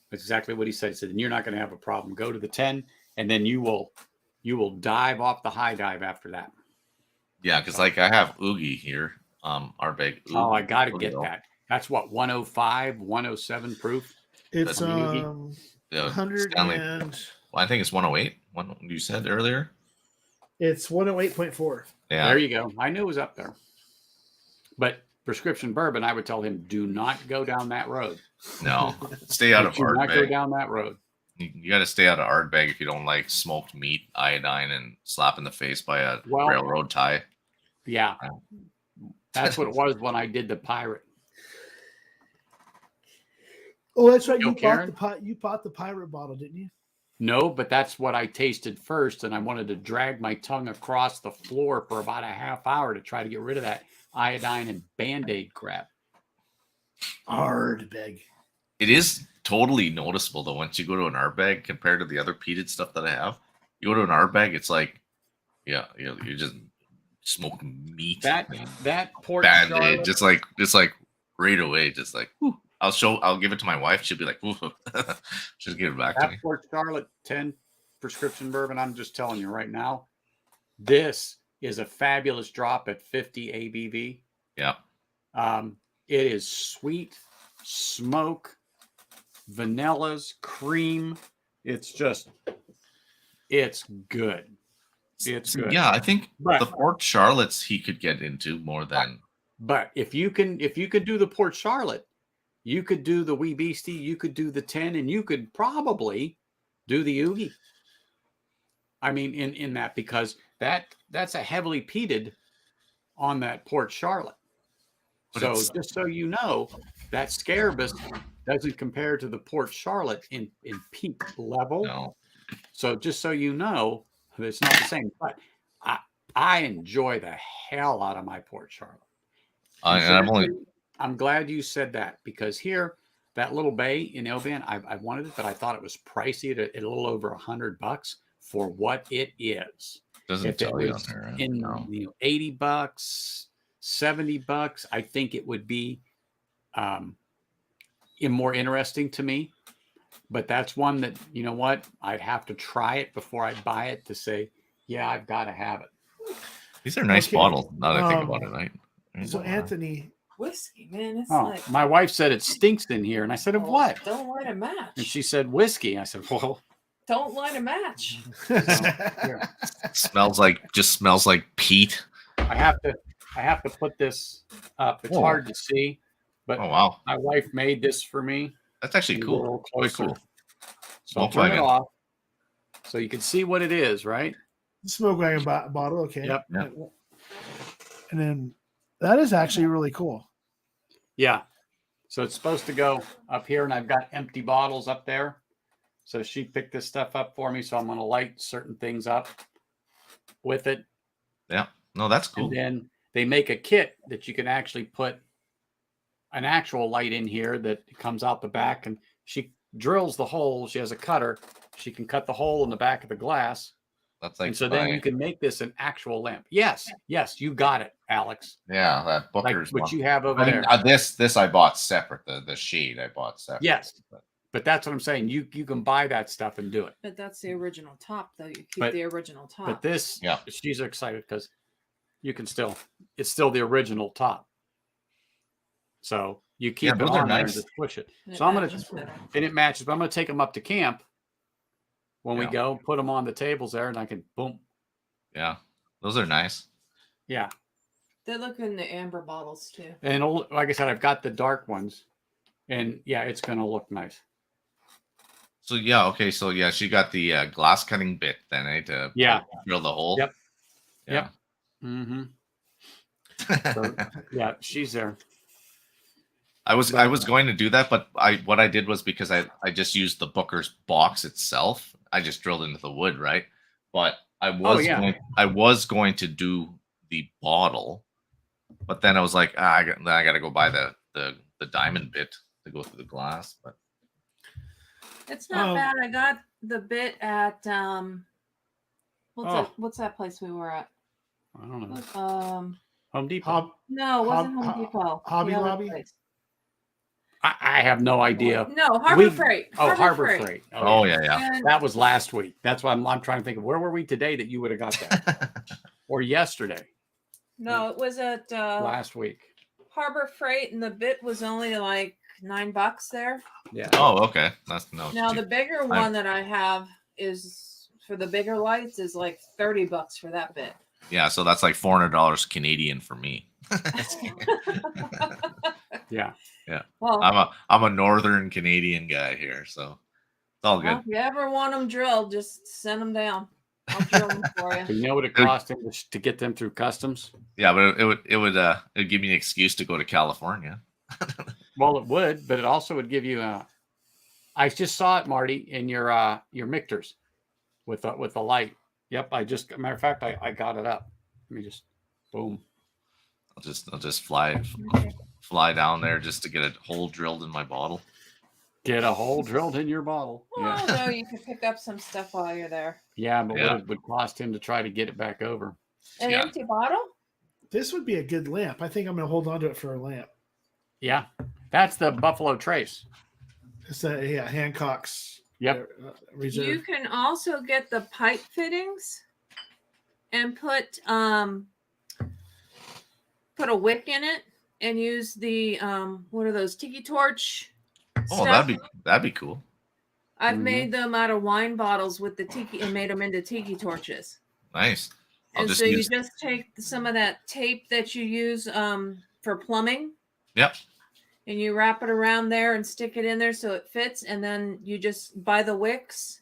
That's exactly what he said. He said, and you're not going to have a problem. Go to the 10, and then you will dive off the high dive after that. Yeah, because like I have Oogie here, Ardbeg. Oh, I got to Oogie, get that. That's what 105, 107 proof. It's the 100 Stanley. and Well, I think it's 108. One you said earlier. it's 108.4. Yeah. There you go. I knew it was up there. But prescription bourbon, I would tell him, do not go down that road. No, stay out of Do not go Ardbeg. down that road. You got to stay out of Ardbeg if you don't like smoked meat, iodine, and slap in the face by a railroad tie. Yeah. That's what it was when I did the pirate. Oh, that's right. Yo, You bought the pirate bottle, didn't you? No, but that's what I tasted first, and I wanted to drag my tongue across the floor for about a half hour to try to get rid of that iodine and Band-Aid crap. Ardbeg. It is totally noticeable though once you go to an Ardbeg compared to the other peated stuff that I have. You go to an Ardbeg, it's like, yeah, you're just smoking meat. That port Band-Aid, just like right away, just like. Whew. I'll give it to my wife. She'll be like, "Ooh." She'll give it back to me. Port Charlotte 10 prescription bourbon. I'm just telling you right now, this is a fabulous drop at 50 ABV. Yeah. It is sweet, smoke, vanillas, cream. It's good. It's good. Yeah, I think the Port Charlottes he could get into more than. But if you can do the Port Charlotte, you could do the Wee Beastie, you could do the 10, and you could probably do the Oogie. I mean, in that, because that's a heavily peated on that Port Charlotte. So just so you know, that Scarabus doesn't compare to the Port Charlotte in peak level. No. So just so you know, it's not the same. But I enjoy the hell out of my Port Charlotte. I'm glad you said that, because here, that little bay in Elban, I wanted it, but I thought it was pricey at a little over $100 for what it is. Doesn't tell you on there. In $80, $70, I think it would be more interesting to me. But that's one that, you know what, I'd have to try it before I buy it to say, yeah, I've got to have it. These are nice bottles. Now that I think about it, right? So Anthony, whiskey, man. It's like my wife said it stinks in here, and I said, what? Don't light a match. And she said whiskey. I said, well, don't light a match. Smells like peat. I have to put this up. It's hard to see, but wow, my wife made this for me. That's actually cool. Quite cool. So I'll turn it off so you can see what it is, right? Smoke wagon bottle, okay. Yep. And then that is actually really cool. Yeah. So it's supposed to go up here, and I've got empty bottles up there. So she picked this stuff up for me, so I'm going to light certain things up with it. Yeah. No, that's cool. And then they make a kit that you can actually put an actual light in here that comes out the back, and she drills the hole. She has a cutter. She can cut the hole in the back of the glass. That's like, and so then you can make this an actual lamp. Yes, you got it, Alex. Yeah, that Booker's like what you have over there. This I bought separate. The shade I bought separate. Yes, but that's what I'm saying. You can buy that stuff and do it. But that's the original top, though. You keep the original top. But this, she's excited because you can it's still the original top. So you keep it on there and just push it. So I'm gonna, and it matches. But I'm gonna take them up to camp. When we go, put them on the tables there, and I can boom. Yeah, those are nice. Yeah, they look in the amber bottles too. And like I said, I've got the dark ones, and it's going to look nice. So okay. So she got the glass cutting bit then, to drill the hole. Yep. Yeah. Yep. Mm-hmm. So, she's there. I was going to do that, but what I did was because I just used the Booker's box itself. I just drilled into the wood, right? But I was going to do the bottle, but then I was like, I got to go buy the diamond bit to go through the glass. But it's not bad. I got the bit at what's that place we were at? I don't know. Home Depot. No, it wasn't Home Depot. Hobby Lobby. I have no idea. No, Harbor We- Freight. Oh, Harbor Freight. Oh yeah. And That was last week. That's why I'm trying to think of where were we today that you would have got that, or yesterday, no, it was at last week. Harbor Freight, and the bit was only like $9 there. Yeah. Oh, okay. That's no. Now the cheap. bigger one that I have is for the bigger lights is like $30 for that bit. Yeah, so that's like $400 Canadian for me. Yeah. Well, I'm a northern Canadian guy here, so it's all good. if you ever want them drilled, just send them down. I'll drill them for So you. you know what it cost him to get them through customs? Yeah, but it would give me an excuse to go to California. Well, it would, but it also would give you I just saw it, Marty, in your mictors with the light. Yep, matter of fact, I got it up. Let me just boom. I'll just fly down there just to get a hole drilled in my bottle. Get a hole drilled in your bottle. Well, Yeah, no, you can pick up some stuff while you're there. yeah, but Yeah. what it would cost him to try to get it back over? An Yeah. empty bottle? This would be a good lamp. I think I'm going to hold on to it for a lamp. Yeah, that's the Buffalo Trace. It's Hancock's Yep. reserve. You can also get the pipe fittings and put a wick in it and use the what are those tiki torch Oh, stuff. that'd be cool. I've Mhm. made them out of wine bottles with the tiki and made them into tiki torches. Nice. I'll And just so you use. just take some of that tape that you use for plumbing Yep. and you wrap it around there and stick it in there so it fits, and then you just buy the wicks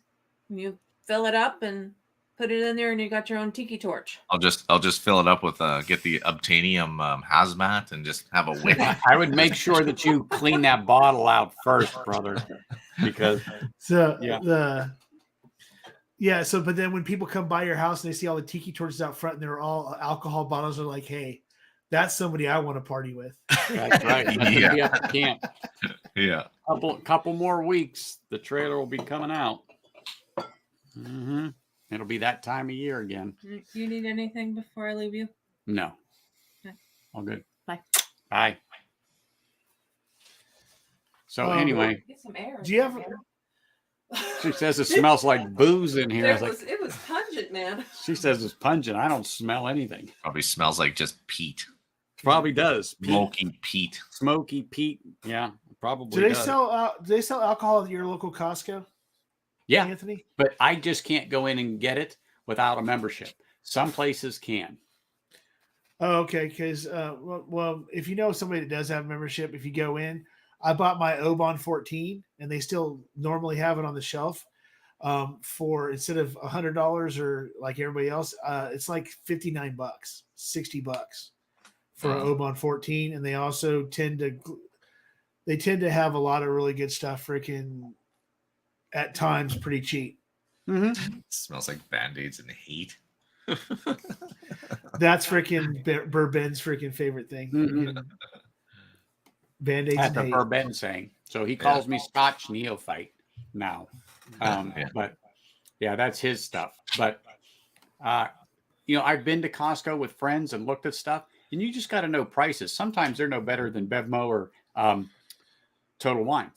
and you fill it up and put it in there, and you got your own tiki torch. I'll just fill it up with get the obtainium hazmat and just have a wick. I would make sure that you clean that bottle out first, brother, because So Yeah. So but then when people come by your house and they see all the tiki torches out front and they're all alcohol bottles, they're like, hey, that's somebody I want to party with. that's right. That's gonna be up at camp. Yeah. Couple more weeks, the trailer will be coming out. Mm-hmm. It'll be that time of year again. You need anything before I leave you? No. Okay. All good. Bye. Bye. So anyway, Get some air. Do you have- she says it smells like booze in here. I was like, It was pungent, man. she says it's pungent. I don't smell anything. Probably smells like just peat. Probably does. Peat. Smoky peat. Smoky peat. Yeah, probably. Do they does. sell alcohol at your local Costco? Yeah, Anthony? but I just can't go in and get it without a membership. Some places can. Oh, okay. Because well, if you know somebody that does have a membership, if you go in, I bought my Oban 14, and they still normally have it on the shelf for instead of $100 or like everybody else, it's like $59, $60 for an Oban 14, and they also tend to have a lot of really good stuff. Freaking at times pretty cheap. Mm-hmm. Smells like Band-Aids and hate. That's freaking Bourbon's freaking favorite thing. Mhm. Band-Aids I and hate. prefer Ben saying. So he calls me Scotch neophyte now. Yeah. But yeah, that's his stuff. But I've been to Costco with friends and looked at stuff, and you just got to know prices. Sometimes they're no better than Bevmo or Total Wine.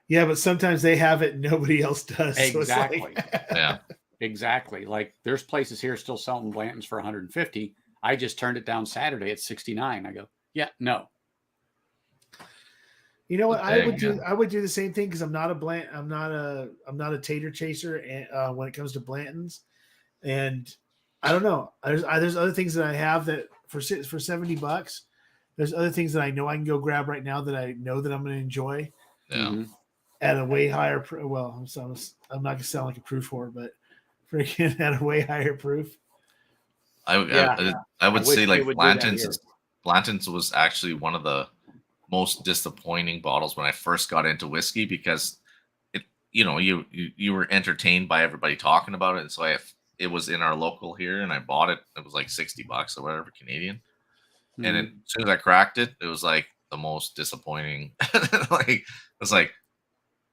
Yeah, but sometimes they have it and nobody else does. So it's Exactly. like- Yeah. Exactly. Like there's places here still selling Blanton's for 150. I just turned it down Saturday at 69. I go, yeah, no. You know what? Okay, I would do the same thing because I'm not a tater chaser and when it comes to Blanton's, and I don't know. There's other things that I have that for $70. There's other things that I know I can go grab right now that I know that I'm going to enjoy Yeah. Mhm. at a way higher. I'm not going to sound like a proof whore, but freaking at a way higher proof. I would wish say they like would do that Blanton's was actually one of the most disappointing bottles when I first got into whiskey because you were entertained by everybody talking about it, and so it was in our local here, and I bought it. It was like $60 or whatever Canadian, and then as soon as I cracked it, it was like the most disappointing. Like it was like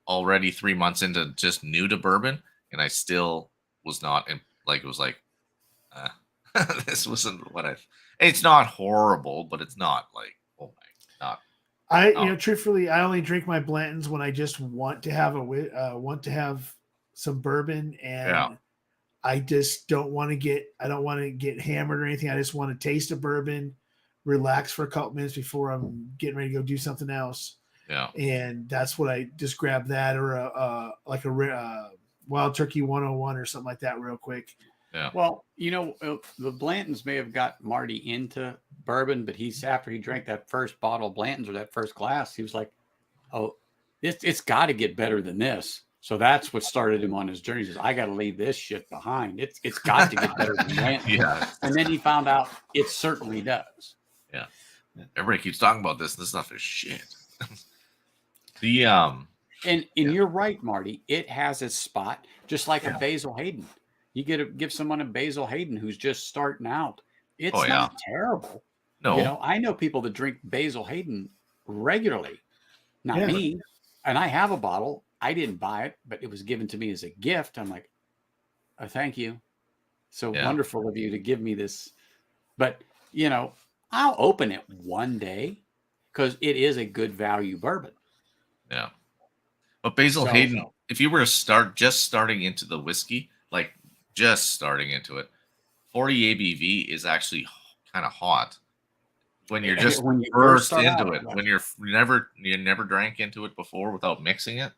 already 3 months into just new to bourbon, and I still was not in. Like it was like, this wasn't what I. It's not horrible, but it's not like oh my, not Truthfully, I only drink my Blantons when I just want to have some bourbon, and I just don't want to get hammered or anything. I just want to taste a bourbon, relax for a couple minutes before I'm getting ready to go do something else. Yeah. And that's what I just grab that, or a Wild Turkey 101 or something like that real quick. Yeah. Well, the Blantons may have got Marty into bourbon, but after he drank that first bottle of Blantons or that first glass, he was like, "Oh, it's got to get better than this." So that's what started him on his journey. He says, "I got to leave this shit behind. It's got to get better than Blantons." Yeah. And then he found out it certainly does. Yeah. Everybody keeps talking about this. This stuff is shit. The And you're right, Marty. It has its spot, just like a Basil Hayden. You give someone a Basil Hayden who's just starting out. It's not terrible. No. I know people that drink Basil Hayden regularly. Not me. And I have a bottle. I didn't buy it, but it was given to me as a gift. I'm like, oh, thank you. So wonderful of you to give me this. But, I'll open it one day because it is a good value bourbon. Yeah. But Basil Hayden, if you were to starting into the whiskey, like just starting into it, 40 ABV is actually kind of hot when you're just burst into it. When you never drank into it before without mixing it.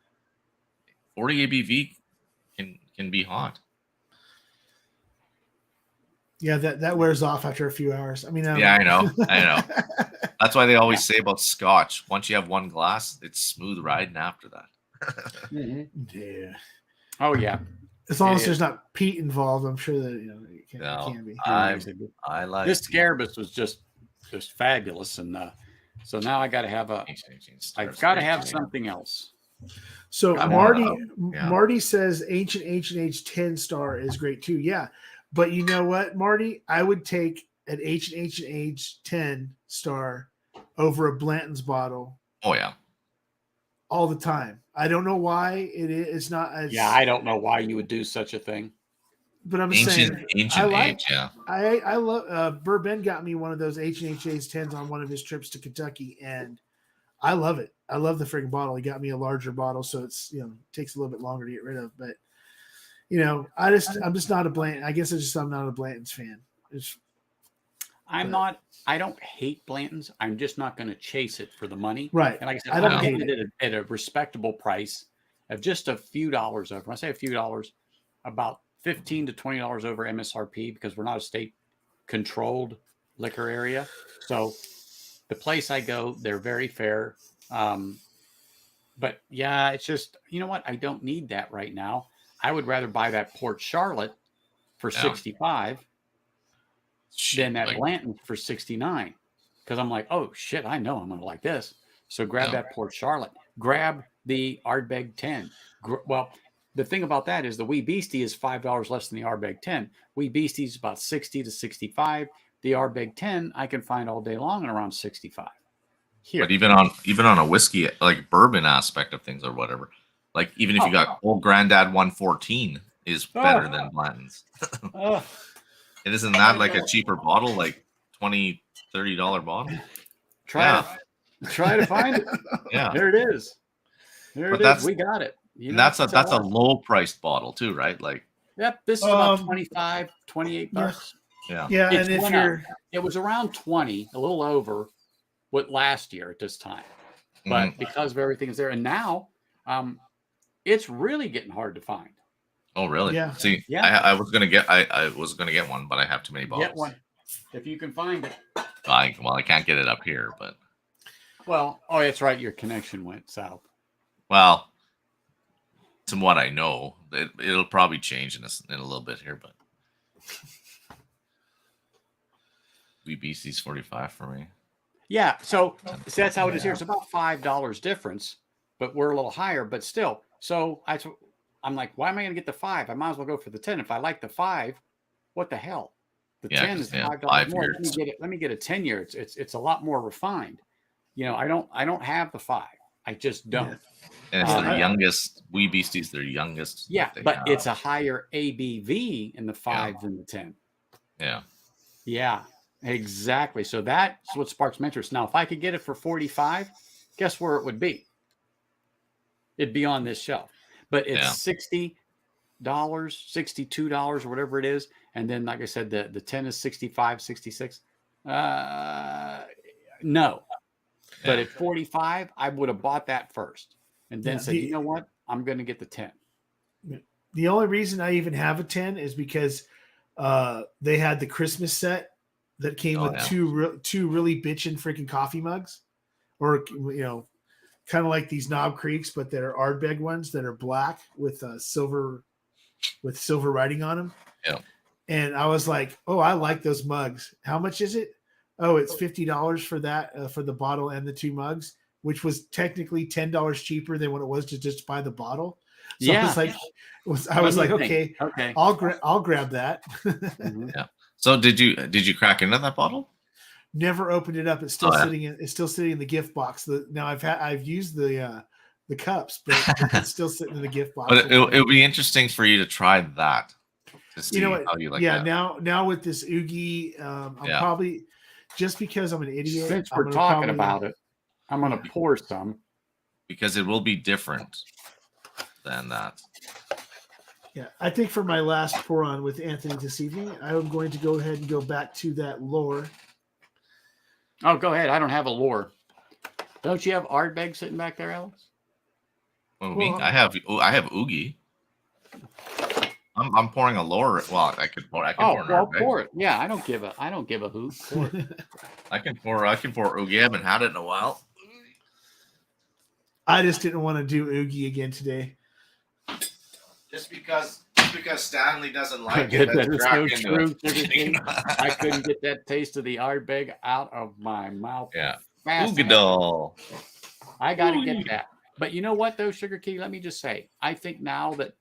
40 ABV can be hot. Yeah, that wears off after a few hours. I mean, I know. That's why they always say about Scotch. Once you have one glass, it's smooth riding after that. Yeah. Oh yeah. As long as there's not peat involved, I'm sure that it can be. I like this Scarabus was just fabulous, and so now I got to have I've got to have something else. So Marty says Ancient Age 10 star is great too. Yeah, but you know what, Marty? I would take an Ancient Age 10 star over a Blanton's bottle. Oh yeah. All the time. I don't know why it's not. I don't know why you would do such a thing. But I'm saying Ancient Age. Yeah. I love. Bourbon got me one of those Ancient Age 10s on one of his trips to Kentucky, and I love it. I love the friggin' bottle. He got me a larger bottle, so it's takes a little bit longer to get rid of. But I'm just not a Blanton. I guess I'm not a Blanton's fan. I don't hate Blanton's. I'm just not going to chase it for the money. Right. And like I said, I'm getting it at a respectable price of just a few dollars over. When I say a few dollars, about $15 to $20 over MSRP, because we're not a state controlled liquor area. So the place I go, they're very fair. But yeah, it's just, you know what? I don't need that right now. I would rather buy that Port Charlotte for $65 than that Blanton for $69. Because I'm like, oh shit, I know I'm going to like this. So grab that Port Charlotte. Grab the Ardbeg 10. Well, the thing about that is the Wee Beastie is $5 less than the Ardbeg 10. Wee Beastie is about 60 to 65. The Ardbeg 10 I can find all day long at around 65. Here. But even on a whiskey, like bourbon aspect of things or whatever, like even if you got Old Grandad 114 is better than Blanton's. It isn't that like a cheaper bottle, like $20, $30 bottle? Try to find it. Yeah. There it is. There it is. We got it. And that's a low priced bottle too, right? Like, yep, this is about $25, $28. Yeah. Yeah, and if it was around 20, a little over what last year at this time. But because of everything is there, and now it's really getting hard to find. Oh, really? Yeah. See, I was gonna get one, but I have too many bottles. Get one if you can find it. I can't get it up here, but that's right. Your connection went south. Well, from what I know, it'll probably change in a little bit here, but VBC's 45 for me. Yeah, so that's how it is here. It's about $5 difference, but we're a little higher, but still. So I'm like, why am I going to get the 5? I might as well go for the 10. If I like the 5, what the hell? The 10 is $5 more. Let me get a 10-year. It's a lot more refined. I don't have the 5. I just don't. And it's the youngest. Wee Beastie's their youngest. Yeah, but it's a higher ABV in the 5 than the 10. Yeah. Yeah, exactly. So that's what sparks my interest. Now, if I could get it for $45, guess where it would be? It'd be on this shelf. But it's $60, $62 or whatever it is. And then, like I said, the 10 is 65, 66. No. But at 45, I would have bought that first and then said, you know what? I'm going to get the 10. The only reason I even have a 10 is because they had the Christmas set that came with two really bitchin' freaking coffee mugs, or kind of like these Knob Creeks, but they're Ardbeg ones that are black with silver writing on them. Yeah. And I was like, oh, I like those mugs. How much is it? Oh, it's $50 for that, for the bottle and the 2 mugs, which was technically $10 cheaper than what it was to just buy the bottle. So I was like, okay, I'll grab that. Yeah. So did you crack into that bottle? Never opened it up. It's still sitting in the gift box. Now I've used the cups, but it's still sitting in the gift box. But it'll be interesting for you to try that. To see how you like that. Now with this Oogie, I'm probably, just because I'm an idiot. Since we're talking about it, I'm going to pour some. Because it will be different than that. Yeah, I think for my last pour on with Anthony this evening, I'm going to go ahead and go back to that lore. Oh, go ahead. I don't have a lore. Don't you have Ardbeg sitting back there, Alex? Oh, me? I have Oogie. I'm pouring a lore. Well, I could pour. Pour it. Yeah, I don't give a hoot. Pour it. I can pour Oogie. I haven't had it in a while. I just didn't want to do Oogie again today. Just because Stanley doesn't like it. That is so true. I couldn't get that taste of the Ardbeg out of my mouth. Yeah. Oogadol. I got to get that. But you know what, though, Sugar Key? Let me just say, I think now that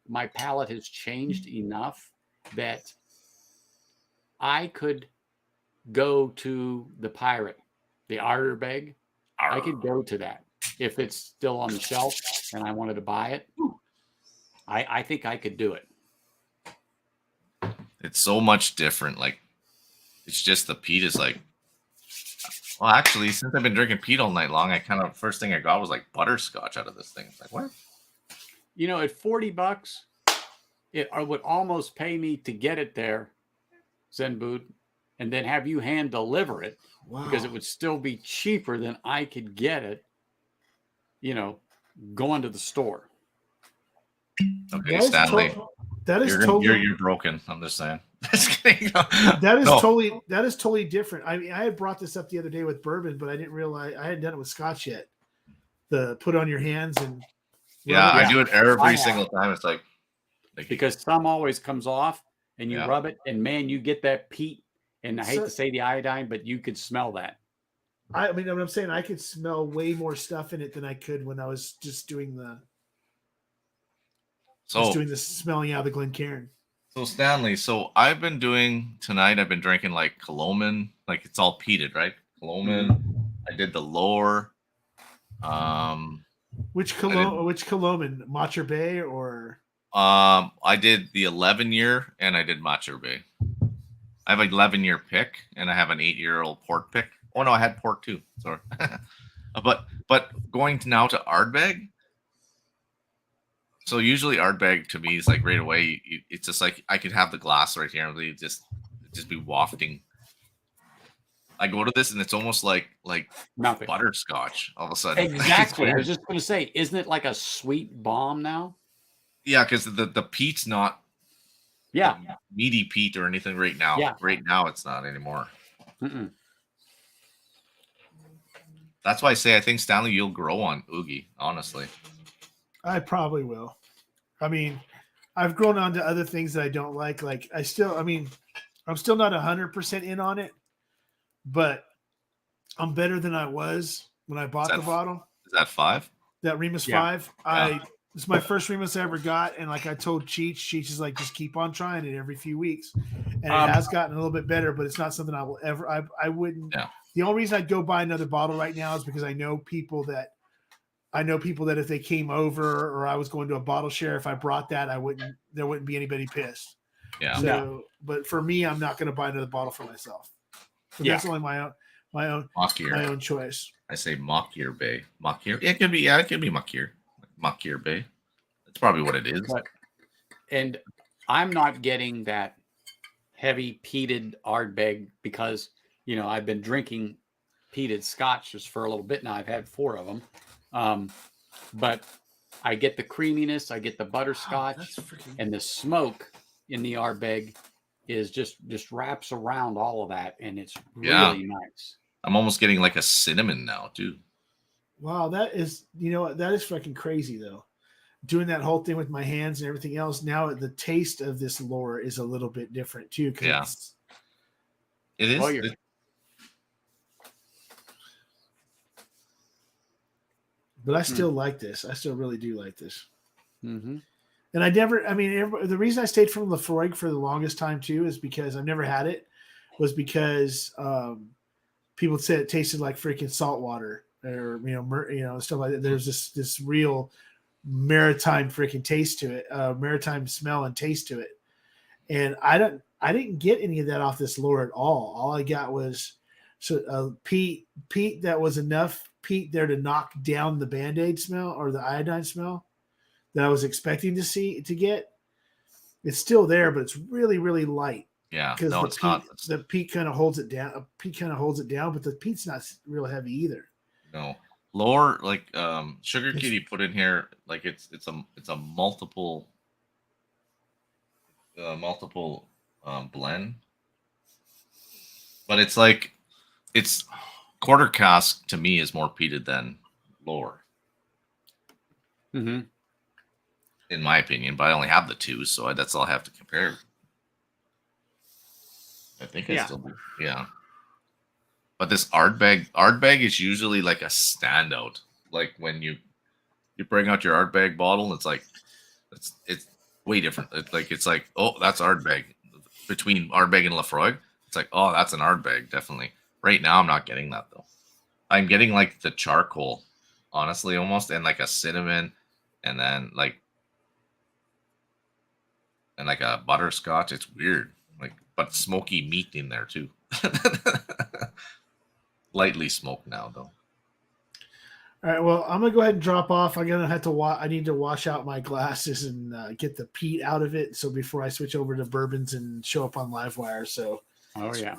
my palate has changed enough that I could go to the Pirate, the Ardbeg. I could go to that if it's still on the shelf and I wanted to buy it. I think I could do it. It's so much different. Like, it's just the peat is like, well, actually, since I've been drinking peat all night long, first thing I got was like butterscotch out of this thing. It's like, what? At $40, it would almost pay me to get it there, Zen Boot, and then have you hand deliver it. Wow. Because it would still be cheaper than I could get it, going to the store. Okay, Stanley. You're broken. I'm just saying. That is totally different. I mean, I had brought this up the other day with bourbon, but I didn't realize I hadn't done it with Scotch yet. The put on your hands and I do it every single time. It's like because some always comes off and you rub it, and man, you get that peat. And I hate to say the iodine, but you could smell that. I mean, what I'm saying, I could smell way more stuff in it than I could when I was just doing the smelling out of the Glencairn. So Stanley, I've been drinking like Coloman, like it's all peated, right? Coloman. I did the lore. Which Coloman? Matcher Bay or? I did the 11-year and I did Matcher Bay. I have an 11-year pick and I have an 8-year-old port pick. Oh no, I had port too. Sorry. but going now to Ardbeg. So usually Ardbeg to me is like right away. It's just like I could have the glass right here and really just be wafting. I go to this and it's almost like nothing. Butterscotch all of a sudden. Exactly. I was just going to say, isn't it like a sweet bomb now? Yeah, because the peat's not. Meaty peat or anything right now. Yeah. Right now it's not anymore. Mm-mm. That's why I say I think, Stanley, you'll grow on Oogie, honestly. I probably will. I mean, I've grown on to other things that I don't like. Like I'm still not 100% in on it, but I'm better than I was when I bought the bottle. Is that 5? That Remus 5. This is my first Remus I ever got, and like I told Cheech is like, just keep on trying it every few weeks, and it has gotten a little bit better, but it's not something I will ever. I wouldn't. Yeah. The only reason I'd go buy another bottle right now is because I know people that if they came over or I was going to a bottle share, if I brought that, there wouldn't be anybody pissed. Yeah. So, but for me, I'm not going to buy another bottle for myself. So that's only My own Makir. choice. I say Makir Bay. Makir. It could be. Yeah, it could be Makir. Makir Bay. That's probably what it is. And I'm not getting that heavy peated Ardbeg because I've been drinking peated scotches for a little bit now. I've had 4 of them, but I get the creaminess, I get the butterscotch, and the smoke in the Ardbeg is just wraps around all of that, and it's really nice. I'm almost getting like a cinnamon now too. Wow, that is that is fucking crazy though. Doing that whole thing with my hands and everything else. Now the taste of this lore is a little bit different too. Yeah, it is. Well, but I still like this. I still really do like this. Mm-hmm. And the reason I stayed from Lafroig for the longest time too is because I've never had it. Was because people said it tasted like freaking salt water, or stuff like that. There's this real maritime freaking taste to it, maritime smell and taste to it. And I didn't get any of that off this lore at all. All I got was peat that was enough peat there to knock down the Band-Aid smell or the iodine smell that I was expecting to get. It's still there, but it's really, really light. Yeah, because no, it's not. The peat kind of holds it down. But the peat's not real heavy either. No. Lore, like Sugar Kitty put in here, like it's a multiple blend, but it's quarter cask to me is more peated than Lore, Mm-hmm. in my opinion. But I only have the 2, so that's all I have to compare. I think I still do. Yeah. But this Ardbeg is usually like a standout. Like when you bring out your Ardbeg bottle, it's like it's way different. It's like oh, that's Ardbeg. Between Ardbeg and Lafroig, it's like oh, that's an Ardbeg definitely. Right now, I'm not getting that though. I'm getting like the charcoal, honestly, almost, and like a cinnamon, and then like a butterscotch. It's weird, but smoky meat in there too. Lightly smoked now, though. All right. Well, I'm gonna go ahead and drop off. I'm gonna have to. I need to wash out my glasses and get the peat out of it. So before I switch over to bourbons and show up on Livewire. So. Oh yeah.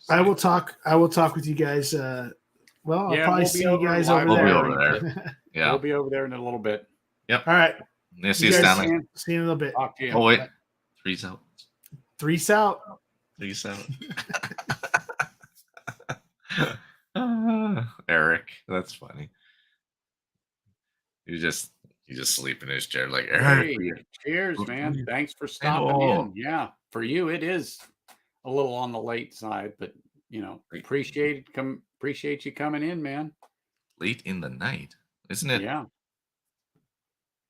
I will talk with you guys. I'll probably see you guys over We'll there. be over there. Yeah. We'll be over there in a little bit. Yep. All right. Yeah, see you, Stanley. See you in a little bit. Talk to you. Oh wait, 3's out. 3's out. 3's out. Eric, that's funny. You just sleep in his chair like Eric. Hey, cheers, man. Thanks for stopping in. Yeah, for you it is a little on the late side, but appreciate you coming in, man. Late in the night, isn't it? Yeah.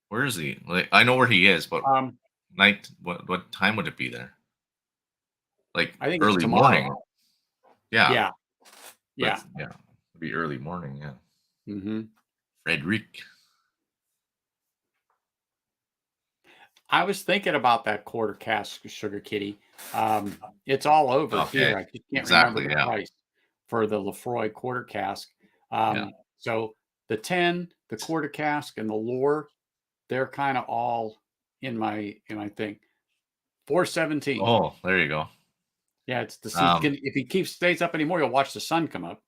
Where is he? Like I know where he is, but night. What time would it be there? Like I think early it's morning. Yeah. Yeah. Yeah. Yeah. It'd be early morning. Yeah. Mm-hmm. Frederick. I was thinking about that quarter cask Sugar Kitty. It's all over here. I just can't remember the price for the Lafroig quarter cask. So the 10, the quarter cask, and the Lore, they're kind of all in my thing. 417. Oh, there you go. Yeah, it's the if he stays up anymore, you'll watch the sun come up.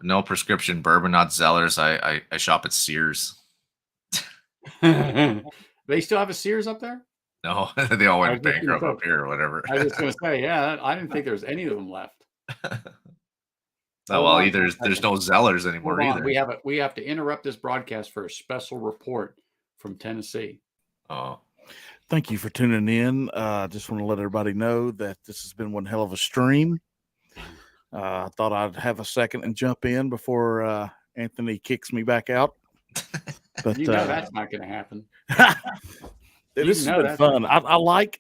No prescription bourbon, not Zellers. I shop at Sears. They still have a Sears up there? No, they all went bankrupt up here or whatever. I was just going to say, yeah, I didn't think there was any of them left. Either there's no Zellers anymore either. We have to interrupt this broadcast for a special report from Tennessee. Oh. Thank you for tuning in. Just want to let everybody know that this has been one hell of a stream. I thought I'd have a second and jump in before Anthony kicks me back out. But that's not going to happen. This has been fun. I like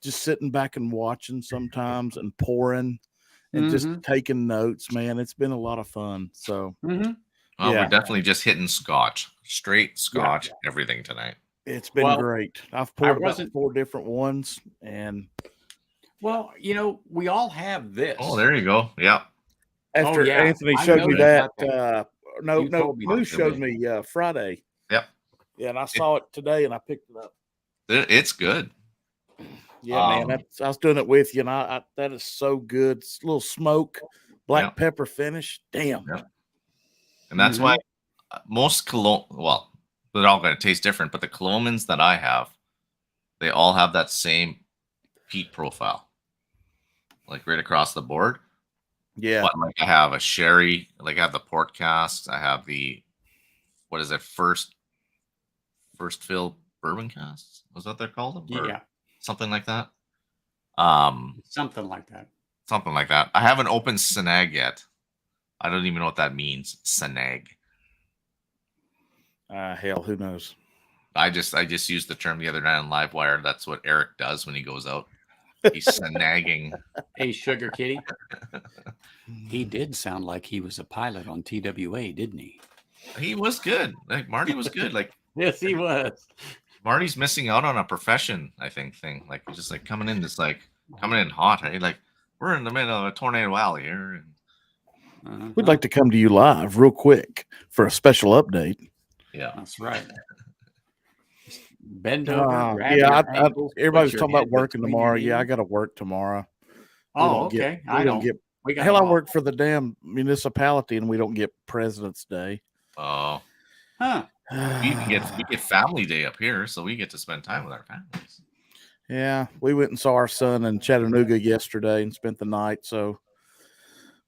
just sitting back and watching sometimes and pouring and just taking notes, man. It's been a lot of fun. So we're definitely just hitting Scotch, straight Scotch, everything tonight. It's been great. I've poured about 4 different ones, and Well, we all have this. Oh, there you go. Yeah. After yeah. Anthony I showed know me you that, got that. no, You told me Moose that. showed me Friday. Yep. Yeah, and I saw it today, and I picked it up. It's good. Yeah, man, I was doing it with you, and I that is so good. It's a little smoke, black pepper finish. Damn. Yeah. And that's why most cologne, well, they're all going to taste different, but the colognes that I have, they all have that same peat profile, like right across the board. Yeah. But like I have a sherry, like I have the port casks, I have the what is it, first fill bourbon casks? Was that they're called? Or Yeah, something like that. something like that. Something like that. I haven't opened Snag yet. I don't even know what that means. Snag. Hell, who knows? I just used the term the other night on Livewire. That's what Eric does when he goes out. He's snagging. Hey, Sugar Kitty. He did sound like he was a pilot on TWA, didn't he? He was good. Like Marty was good. Like Yes, he was. Marty's missing out on a profession, I think, thing. Like just like coming in, just like coming in hot. Right? Like we're in the middle of a tornado alley here. And We'd like to come to you live real quick for a special update. yeah, that's right. Bend over. grab Yeah, your ankles, put everybody's your talking about head working between your tomorrow. Yeah, I knees. got to work tomorrow. We Oh, don't get- okay. we I don't don't. get- We got Hell, I off. work for the damn municipality, and we don't get President's Day. oh, Huh. we get family day up here, so we get to spend time with our families. Yeah, we went and saw our son in Chattanooga yesterday and spent the night. So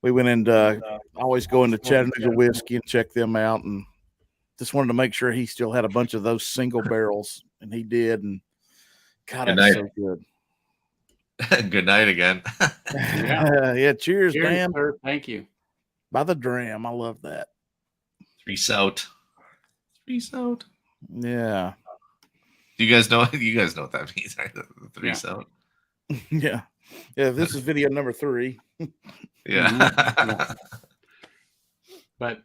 we went into always go into Chattanooga Whiskey and check them out, and just wanted to make sure he still had a bunch of those single barrels, and he did. And God, Good that's night. so good. Good night again. Yeah, cheers, Cheers, man. sir. Thank you. By the dram, I love that. Peace out. Peace out. Yeah, Do you guys know? You guys know what that means, right? The three out. yeah. This is video number 3. Yeah. But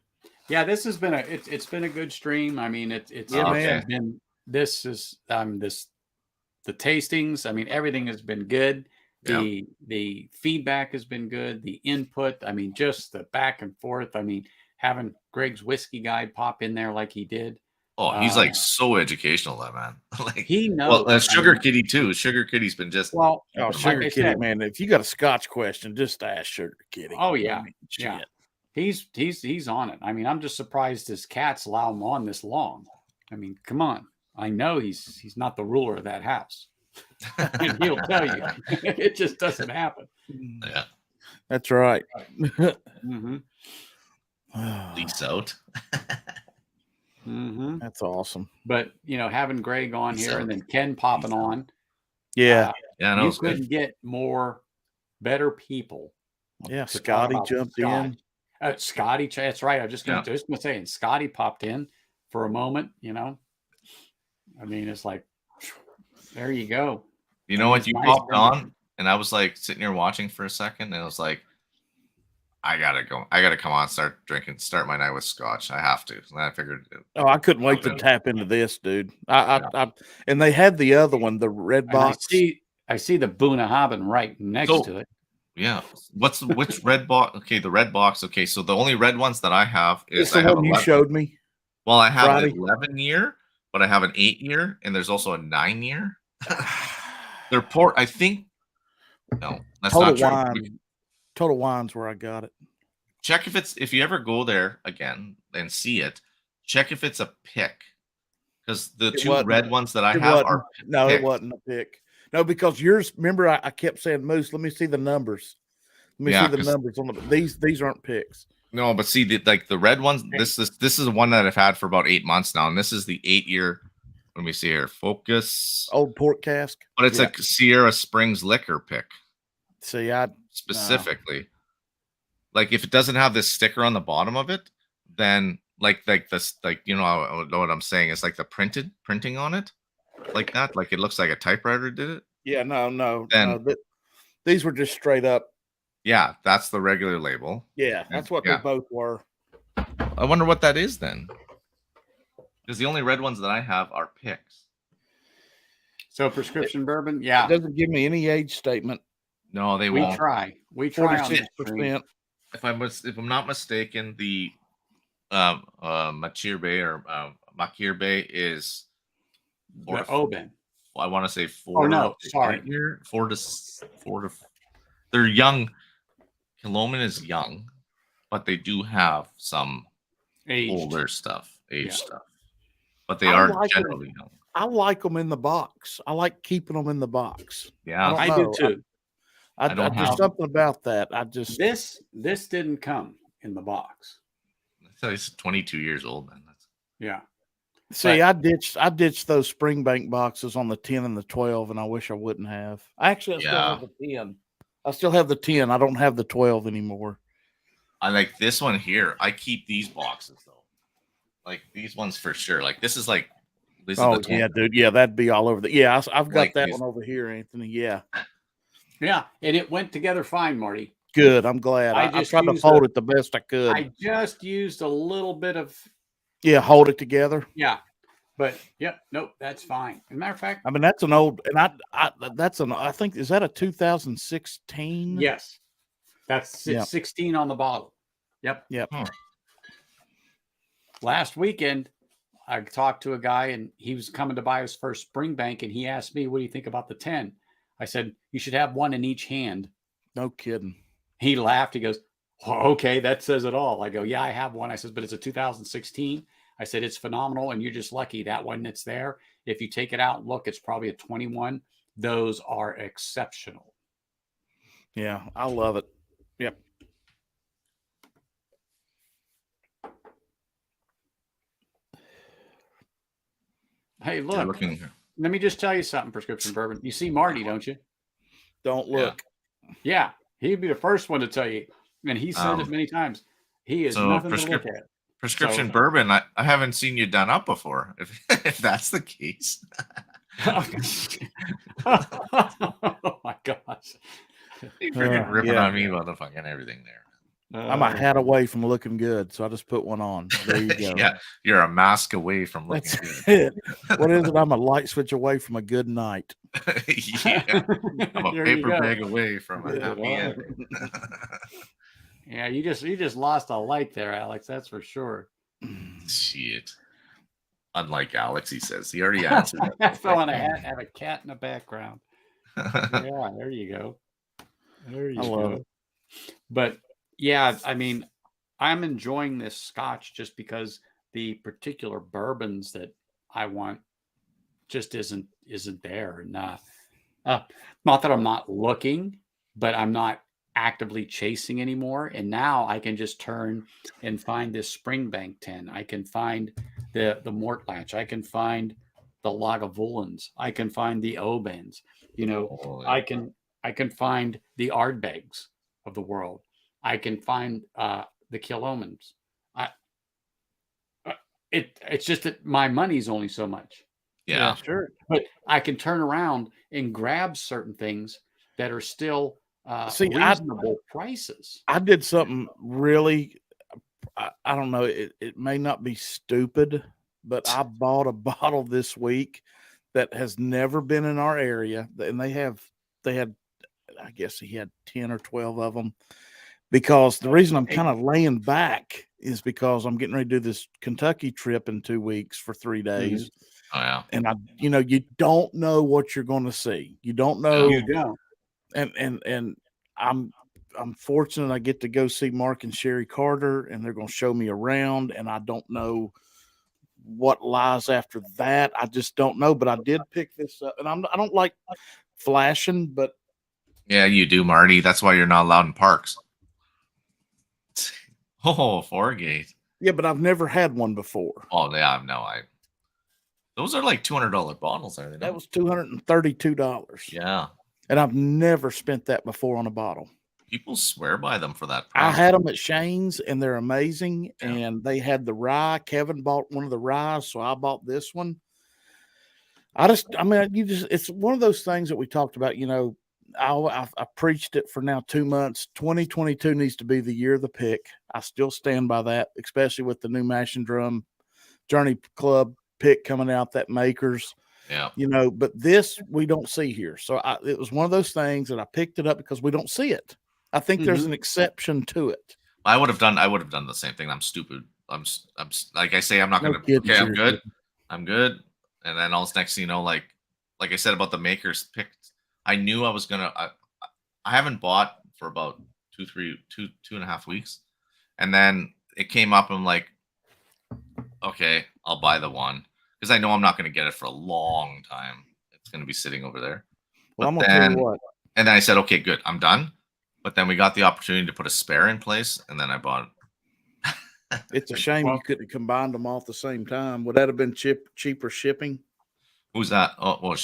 yeah, this has been it's been a good stream. I mean, it's Yeah, man. been this the tastings. I mean, everything has been good. The feedback has been good. The input. I mean, just the back and forth. I mean, having Greg's whiskey guide pop in there like he did. Oh, he's like so educational, that man. Like He knows. well, Sugar Kitty too. Sugar Kitty's been just Well, Oh, like Sugar I Kitty, said, man. If you got a Scotch question, just ask Sugar Kitty. Oh, yeah. I mean, Yeah. shit. He's on it. I mean, I'm just surprised his cats allow him on this long. I mean, come on. I know he's not the ruler of that house. And he'll tell you. It just doesn't happen. yeah. That's right. Mm-hmm. Peace out. Mm-hmm. That's awesome. But having Greg on here and then Ken popping on, Yeah. Yeah, no, you it's good. couldn't get better people. Yeah. to talk Scotty about jumped Scotch. in. Scotty, that's right. I was just gonna say, and Scotty popped in for a moment. I mean, it's like, there you go. You know And what? it's You nice popped bringing- on, and I was like sitting here watching for a second, and I was like, I gotta go. I gotta come on, start my night with Scotch. I have to. And I figured. Oh, I couldn't wait to tap into this, dude. I and they had the other one, the red And box. I see the Bunnahabhain right next So- to it. Yeah. Which red box? Okay, the red box. Okay, so the only red ones that I have It's is the I have one you 11. showed me. Well, I have Friday. an 11-year, but I have an 8-year, and there's also a 9-year. They're port. I think. No, that's Total not true. Wine. Total Wine's where I got it. Check if you ever go there again and see it. Check if it's a pick, because the It two wasn't. red ones that I It have wasn't. are No, it picks. wasn't a pick. No, because yours. Remember, I kept saying, Moose. Let me see the numbers. Let me Yeah, see the 'cause- numbers on the. These aren't picks. No, but see, the red ones. This is one that I've had for about 8 months now, and this is the 8-year. Let me see here. Focus. Old port cask. But it's Yeah. a Sierra Springs liquor pick See, I specifically. Like if it doesn't have this sticker on the bottom of it, then like this, like you know what I'm saying. It's like the printing on it, like that. Like it looks like a typewriter did it. yeah, no. And- These were just straight up. Yeah, that's the regular label. Yeah, that's what Yeah. they both were. I wonder what that is then. Because the only red ones that I have are picks. So prescription bourbon, It yeah. doesn't give me any age statement. No, they We won't. try. We try on this stream. 46%. If I'm not mistaken, the Machir Bay or Makir Bay is The Oban. I want to say Oh, no, sorry. 8 year, 4 to. They're young. Kiloman is young, but they do have some Aged. older stuff, age Yeah. stuff. But they I are like 'em. generally young. I like them in the box. I like keeping them in the box. Yeah, I I don't do know. too. I don't there's have- something about that. I just This didn't come in the box. so he's 22 years old. Then that's Yeah. see. I ditched those Springbank boxes on the 10 and the 12, and I wish I wouldn't have. Actually, I still Yeah. have the 10. I still have the 10. I don't have the 12 anymore. I like this one here. I keep these boxes though. Like these ones for sure. Like this is like this Oh is the yeah, dude. Yeah, that'd be all over the. Yeah, I've got Like that these- one over here, Anthony. Yeah, Yeah. And it went together fine, Marty. good. I'm glad. I I just tried to used fold a- it the best I could. I just used a little bit of, Yeah, hold it together. yeah. But yeah, nope, that's fine. As a matter of fact, I mean, that's an old, and I think, is that a 2016? yes. That's Yeah. 16 on the bottle. Yep. Yep. Huh. Last weekend, I talked to a guy and he was coming to buy his first Springbank, and he asked me, "What do you think about the 10?" I said, "You should have one in each hand." No kidding. He laughed. He goes, "Oh, okay, that says it all." I go, "Yeah, I have one." I said, "But it's a 2016." I said, "It's phenomenal, and you're just lucky that one that's there. If you take it out and look, it's probably a 21. Those are exceptional." Yeah, I love it. Yep. Hey, You're look, looking here. let me just tell you something, Prescription Bourbon. You see Marty, don't you? Don't look. Yeah, he'd be the first one to tell you. And he said it many times. He is so nothing to look at. Prescription So- bourbon. I haven't seen you done up before. If that's the case. Oh my gosh. You freaking ripping yeah. on me about the fucking everything there. I'm a hat away from looking good, so I just put one on. There you go. Yeah, you're a mask away from looking That's good. it. What is it? I'm a light switch away from a good night. Yeah, I'm a There you paper go. bag away from a Yeah, happy well. ending. Yeah, you just lost a light there, Alex. That's for sure. Shit. Unlike Alex, he says he already answered Throw on a hat, have a cat in the background. that. Yeah, there you go. There you I love go. it. But yeah, I mean, I'm enjoying this Scotch just because the particular bourbons that I want just isn't there. And not that I'm not looking, but I'm not actively chasing anymore. And now I can just turn and find this Springbank 10. I can find the Mortlach. I can find the Lagavulins. I can find the Obans. You know, Oh, I can find the Ardbegs of the world. I can find the Kilomans. It's just that my money's only so much. yeah. Sure. But I can turn around and grab certain things that are still See, reasonable prices. I did something really, I don't know, it may not be stupid, but I bought a bottle this week that has never been in our area. And they had, I guess he had 10 or 12 of them, because the reason I'm kind of laying back is because I'm getting ready to do this Kentucky trip in 2 weeks for 3 days. Oh yeah. And you don't know what you're going to see. You don't know. You don't. And I'm fortunate I get to go see Mark and Sherry Carter, and they're going to show me around, and I don't know what lies after that. I just don't know, but I did pick this up, and I don't like flashing, but Yeah, you do, Marty. That's why you're not allowed in parks. Oh, Foregate. yeah, but I've never had one before. Oh, yeah, no, those are like $200 bottles, are they? That was $232. Yeah. And I've never spent that before on a bottle. People swear by them for that I price. had them at Shane's, and they're amazing. Yeah. And they had the rye. Kevin bought one of the rye, so I bought this one. It's one of those things that we talked about. I preached it for now 2 months. 2022 needs to be the year of the pick. I still stand by that, especially with the new Mash and Drum Journey Club pick coming out, that Makers. Yeah. You know, but this we don't see here. So it was one of those things that I picked it up because we don't see it. I think there's an exception to it. I would have done the same thing. I'm stupid. I'm like I say, I'm not No gonna. kidding, Okay, I'm sure. good. I'm good. And then all this next thing you know, like I said about the makers picked. I knew I was gonna. I haven't bought for about 2.5 weeks, and then it came up. And I'm like, okay, I'll buy the one because I know I'm not gonna get it for a long time. It's gonna be sitting over there. Well, But I'm gonna tell you what. And then I said, okay, good, I'm done. But then we got the opportunity to put a spare in place, and then I bought it. It's a shame you couldn't have combined them all at the same time. Would that have been cheaper shipping? Who's that? Oh, well,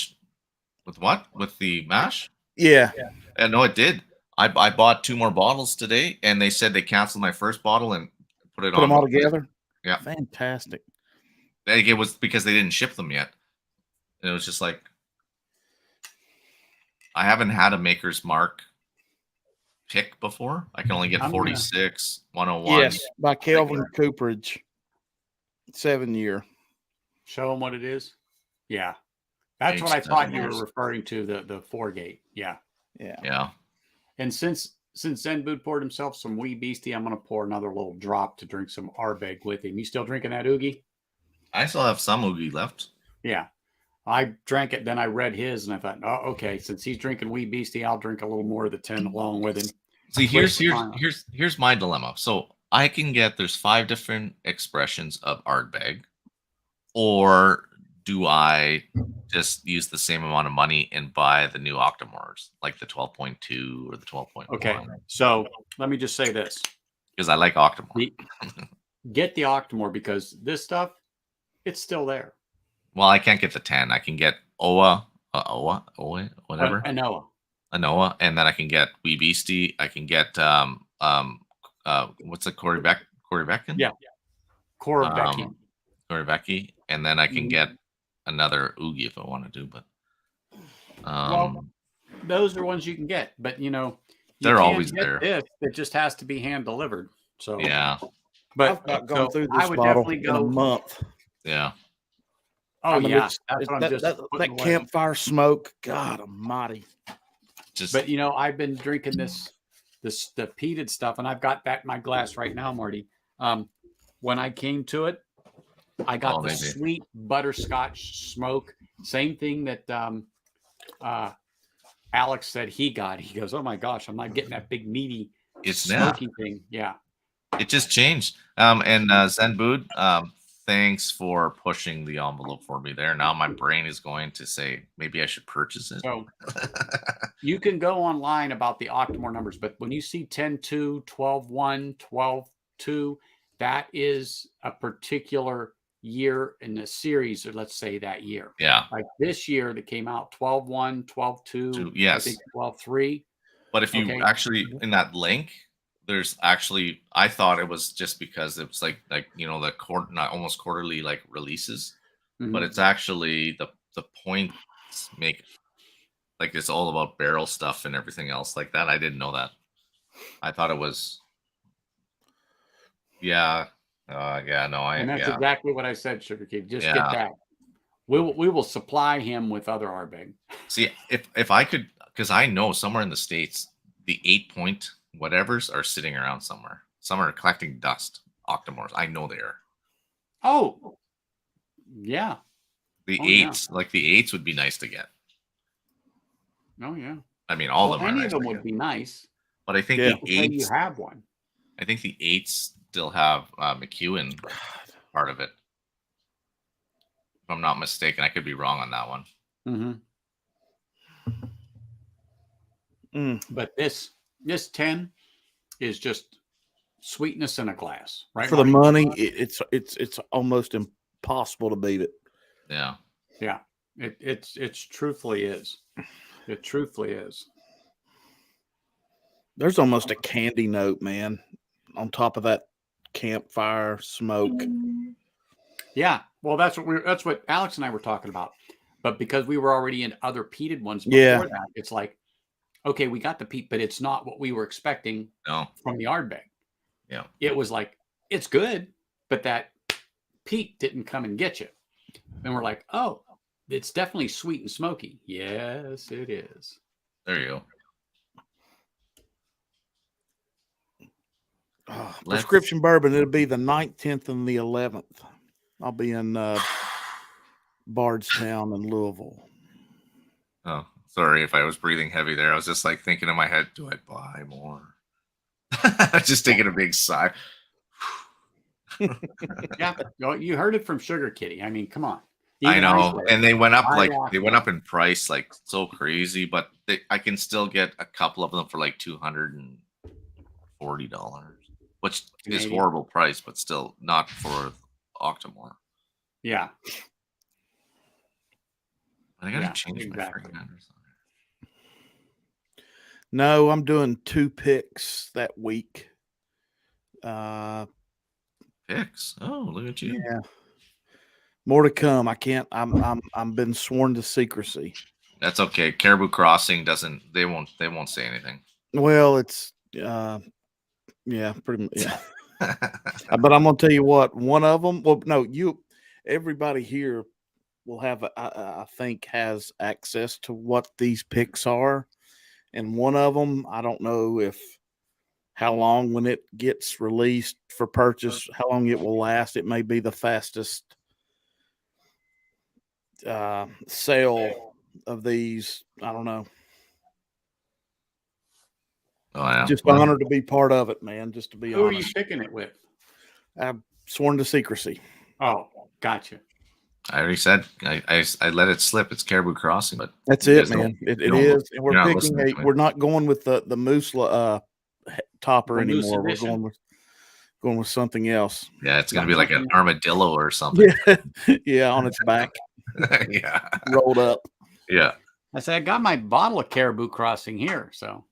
with what? With the mash? Yeah. No, it did. I bought 2 more bottles today, and they said they canceled my first bottle and put Them all together. Yeah, Fantastic. it was because they didn't ship them yet. And it was just like I haven't had a Maker's Mark pick before. I can only get 46, 101. Yes, by Kelvin Cooperage, 7-year. Show them what it is. Yeah, that's what I thought you were referring to, the 4-gate. Yeah. And since Zen Boot poured himself some Wee Beastie, I'm going to pour another little drop to drink some Ardbeg with him. You still drinking that Oogie? I still have some Oogie left. Yeah. I drank it, then I read his, and I thought, oh, okay, since he's drinking Wee Beastie, I'll drink a little more of the 10 along with him. See, here's my dilemma. So I can get, there's 5 different expressions of Ardbeg, or do I just use the same amount of money and buy the new Octomores, like the 12.2 or the 12.1? Okay, so let me just say this. Because I like Octomore. Get the Octomore because this stuff, it's still there. Well, I can't get the 10. I can get Oa, whatever. Anoa, and then I can get Wee Beastie. I can get what's a Coreybecken? Yeah. Coreybecky. And then I can get another Oogie if I want to do, but well, those are ones you can get, but they're always there. It just has to be hand delivered. So yeah. But I've not gone through this I would bottle definitely in a month. Yeah. Oh, yeah. That campfire smoke, God almighty. But I've been drinking the peated stuff, and I've got that in my glass right now, Marty. When I came to it, I got the sweet butterscotch smoke. Same thing that Alex said he got. He goes, "Oh my gosh, I'm not getting that big meaty smoky thing." Yeah, it just changed. And Zen Bood, thanks for pushing the envelope for me there. Now my brain is going to say maybe I should purchase it. So you can go online about the Octomore numbers, but when you see 10-2, 12-1, 12-2, that is a particular year in the series, or let's say that year. Yeah. Like this year that came out 12-1, 12-2, yes. I think 12-3. But if you actually in that link, there's actually, I thought it was just because it was like the almost quarterly like releases, but it's actually the points make like it's all about barrel stuff and everything else like that. I didn't know that. I thought it was and that's exactly what I said, Sugar Cube. Just get that. We will supply him with other Ardbeg. See, if I could, because I know somewhere in the States the 8-point whatevers are sitting around somewhere. Some are collecting dust. Octomores, I know they are. Oh, yeah. The 8s, like the 8s, would be nice to get. Oh yeah. I mean, all of them. Any of them would be nice. But I think the 8s. You have one. I think the 8s still have McEwen part of it. If I'm not mistaken, I could be wrong on that one. But this 10 is just sweetness in a glass, right? For the money, it's almost impossible to beat it. Yeah. Yeah. It truthfully is. It truthfully is. There's almost a candy note, man, on top of that campfire smoke. Yeah. Well, that's what Alex and I were talking about. But because we were already in other peated ones before that, it's like, okay, we got the peat, but it's not what we were expecting from the Ardbeg. Yeah. It was like, it's good, but that peat didn't come and get you. And we're like, oh, It's definitely sweet and smoky. Yes, it is. There you go. Prescription bourbon. It'll be the 9th, 10th, and the 11th. I'll be in Bardstown and Louisville. Oh, sorry if I was breathing heavy there. I was just like thinking in my head, do I buy more? Just taking a big sigh. Yeah, you heard it from Sugar Kitty. I mean, come on. I know, said, and they went up I like rock they went that. up in price like so crazy, but I can still get a couple of them for like $240, which is Canadian. horrible price, but still not for Octomore. Yeah. But I gotta Yeah, change exactly. my freaking address. No, I'm doing 2 picks that week. Picks. Oh, look at you. Yeah. More to come. I can't. I'm been sworn to secrecy. That's okay. Caribou Crossing doesn't. They won't say anything. Well, it's yeah, pretty much. Yeah. But I'm gonna tell you what. One of them. Well, no, everybody here will have. I think has access to what these picks are, and one of them. I don't know how long when it gets released for purchase, how long it will last. It may be the fastest sale of these. I don't know. Oh yeah. Just honored to be part of it, man. Just to be Who are you honest. picking it with? I'm sworn to secrecy. Oh, gotcha. I already said I let it slip. It's Caribou Crossing, but That's you it, guys don't- man. It you don't- is. And you're not we're listening picking to me. we're not going with the moose topper The moose anymore. We're edition? going with something else. Yeah, it's gonna Got be like an something- armadillo or something. Yeah, on its back, Yeah. rolled up. Yeah. I said I got my bottle of Caribou Crossing here. So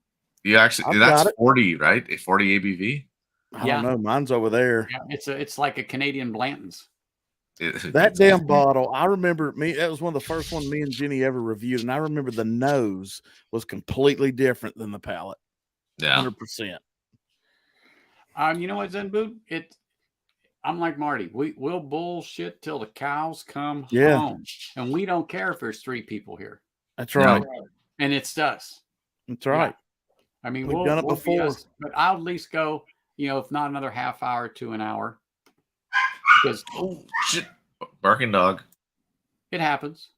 You actually I've that's got it. 40, right? A 40 ABV. I Yeah. don't know. Mine's over there. yeah, it's like a Canadian Blanton's. That damn bottle, I remember that was one of the first one me and Jenny ever reviewed, and I remember the nose was completely different than the palate. Yeah. 100%. You know what, Zen Boot? I'm like Marty. We'll bullshit till the cows come Yeah. home, and we don't care if there's 3 people here, That's No. right. and it's us. That's right. I mean, We've done it we'll be before. us, but I'll at least go. If not another half hour to an hour, because Oh shit. Barking dog. it happens.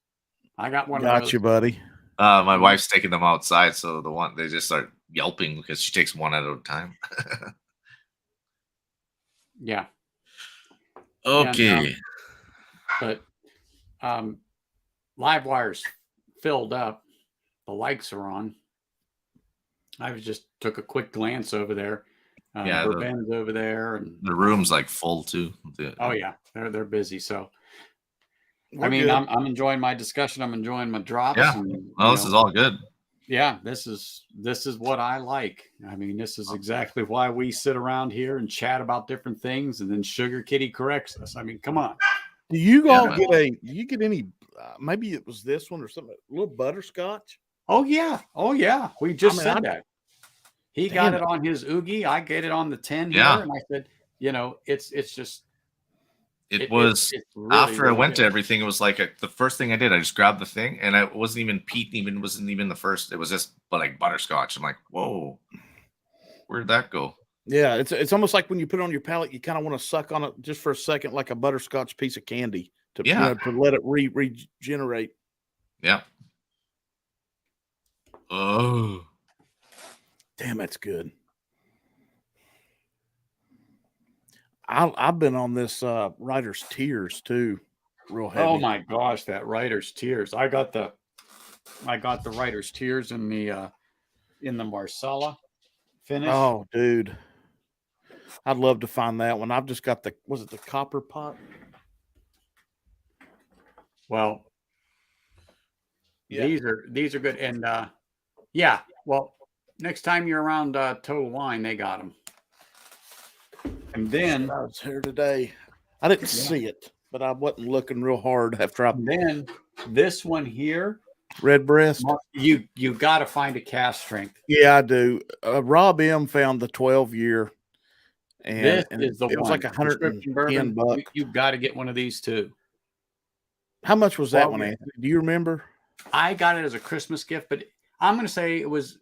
I got one of Got those. you, buddy. My wife's taking them outside, so they just start yelping because she takes one at a time. Yeah, Okay. but live wire's filled up. The lights are on. I just took a quick glance over there. Yeah, Ben's over there, and The room's like full too. oh yeah, they're busy. So We're I mean, good. I'm enjoying my discussion. I'm enjoying my drops. Yeah. And, Well, this is all good. yeah, this is what I like. I mean, this is exactly why we sit around here and chat about different things, and then Sugar Kitty corrects us. I mean, come on. Do you Yeah, all man. do you get any? Maybe it was this one or something. A little butterscotch. Oh yeah. We just mean, said that. He Damn got it. it on his Oogie. I get it on the 10 Yeah. here, and I said, it's just It was it's really, after I really went to good. everything. It was like the first thing I did. I just grabbed the thing, and I wasn't even wasn't even the first. It was just like butterscotch. I'm like, whoa, where'd that go? Yeah, it's almost like when you put it on your palate, you kind of want to suck on it just for a second, like a butterscotch piece of candy to Yeah. to let it regenerate. Yeah. Oh, Damn, that's good. I've been on this Writer's Tears too, real heavy. Oh my gosh, that Writer's Tears. I got the Writer's Tears in the Marsala finish. Oh, dude, I'd love to find that one. I've just got the copper pot? Well, Yeah. these are good, and yeah. Well, next time you're around Total Wine, they got them. And then I was here today. I didn't see it, but I wasn't looking real hard after I this one here, red breast. you got to find a cast strength. Yeah, I do. Rob M found the 12-year, and This is the it was one. like Prescription bourbon. $110. You've got to get one of these too. How much was that 12 one, year. Anthony? Do you remember? I got it as a Christmas gift, but I'm going to say it was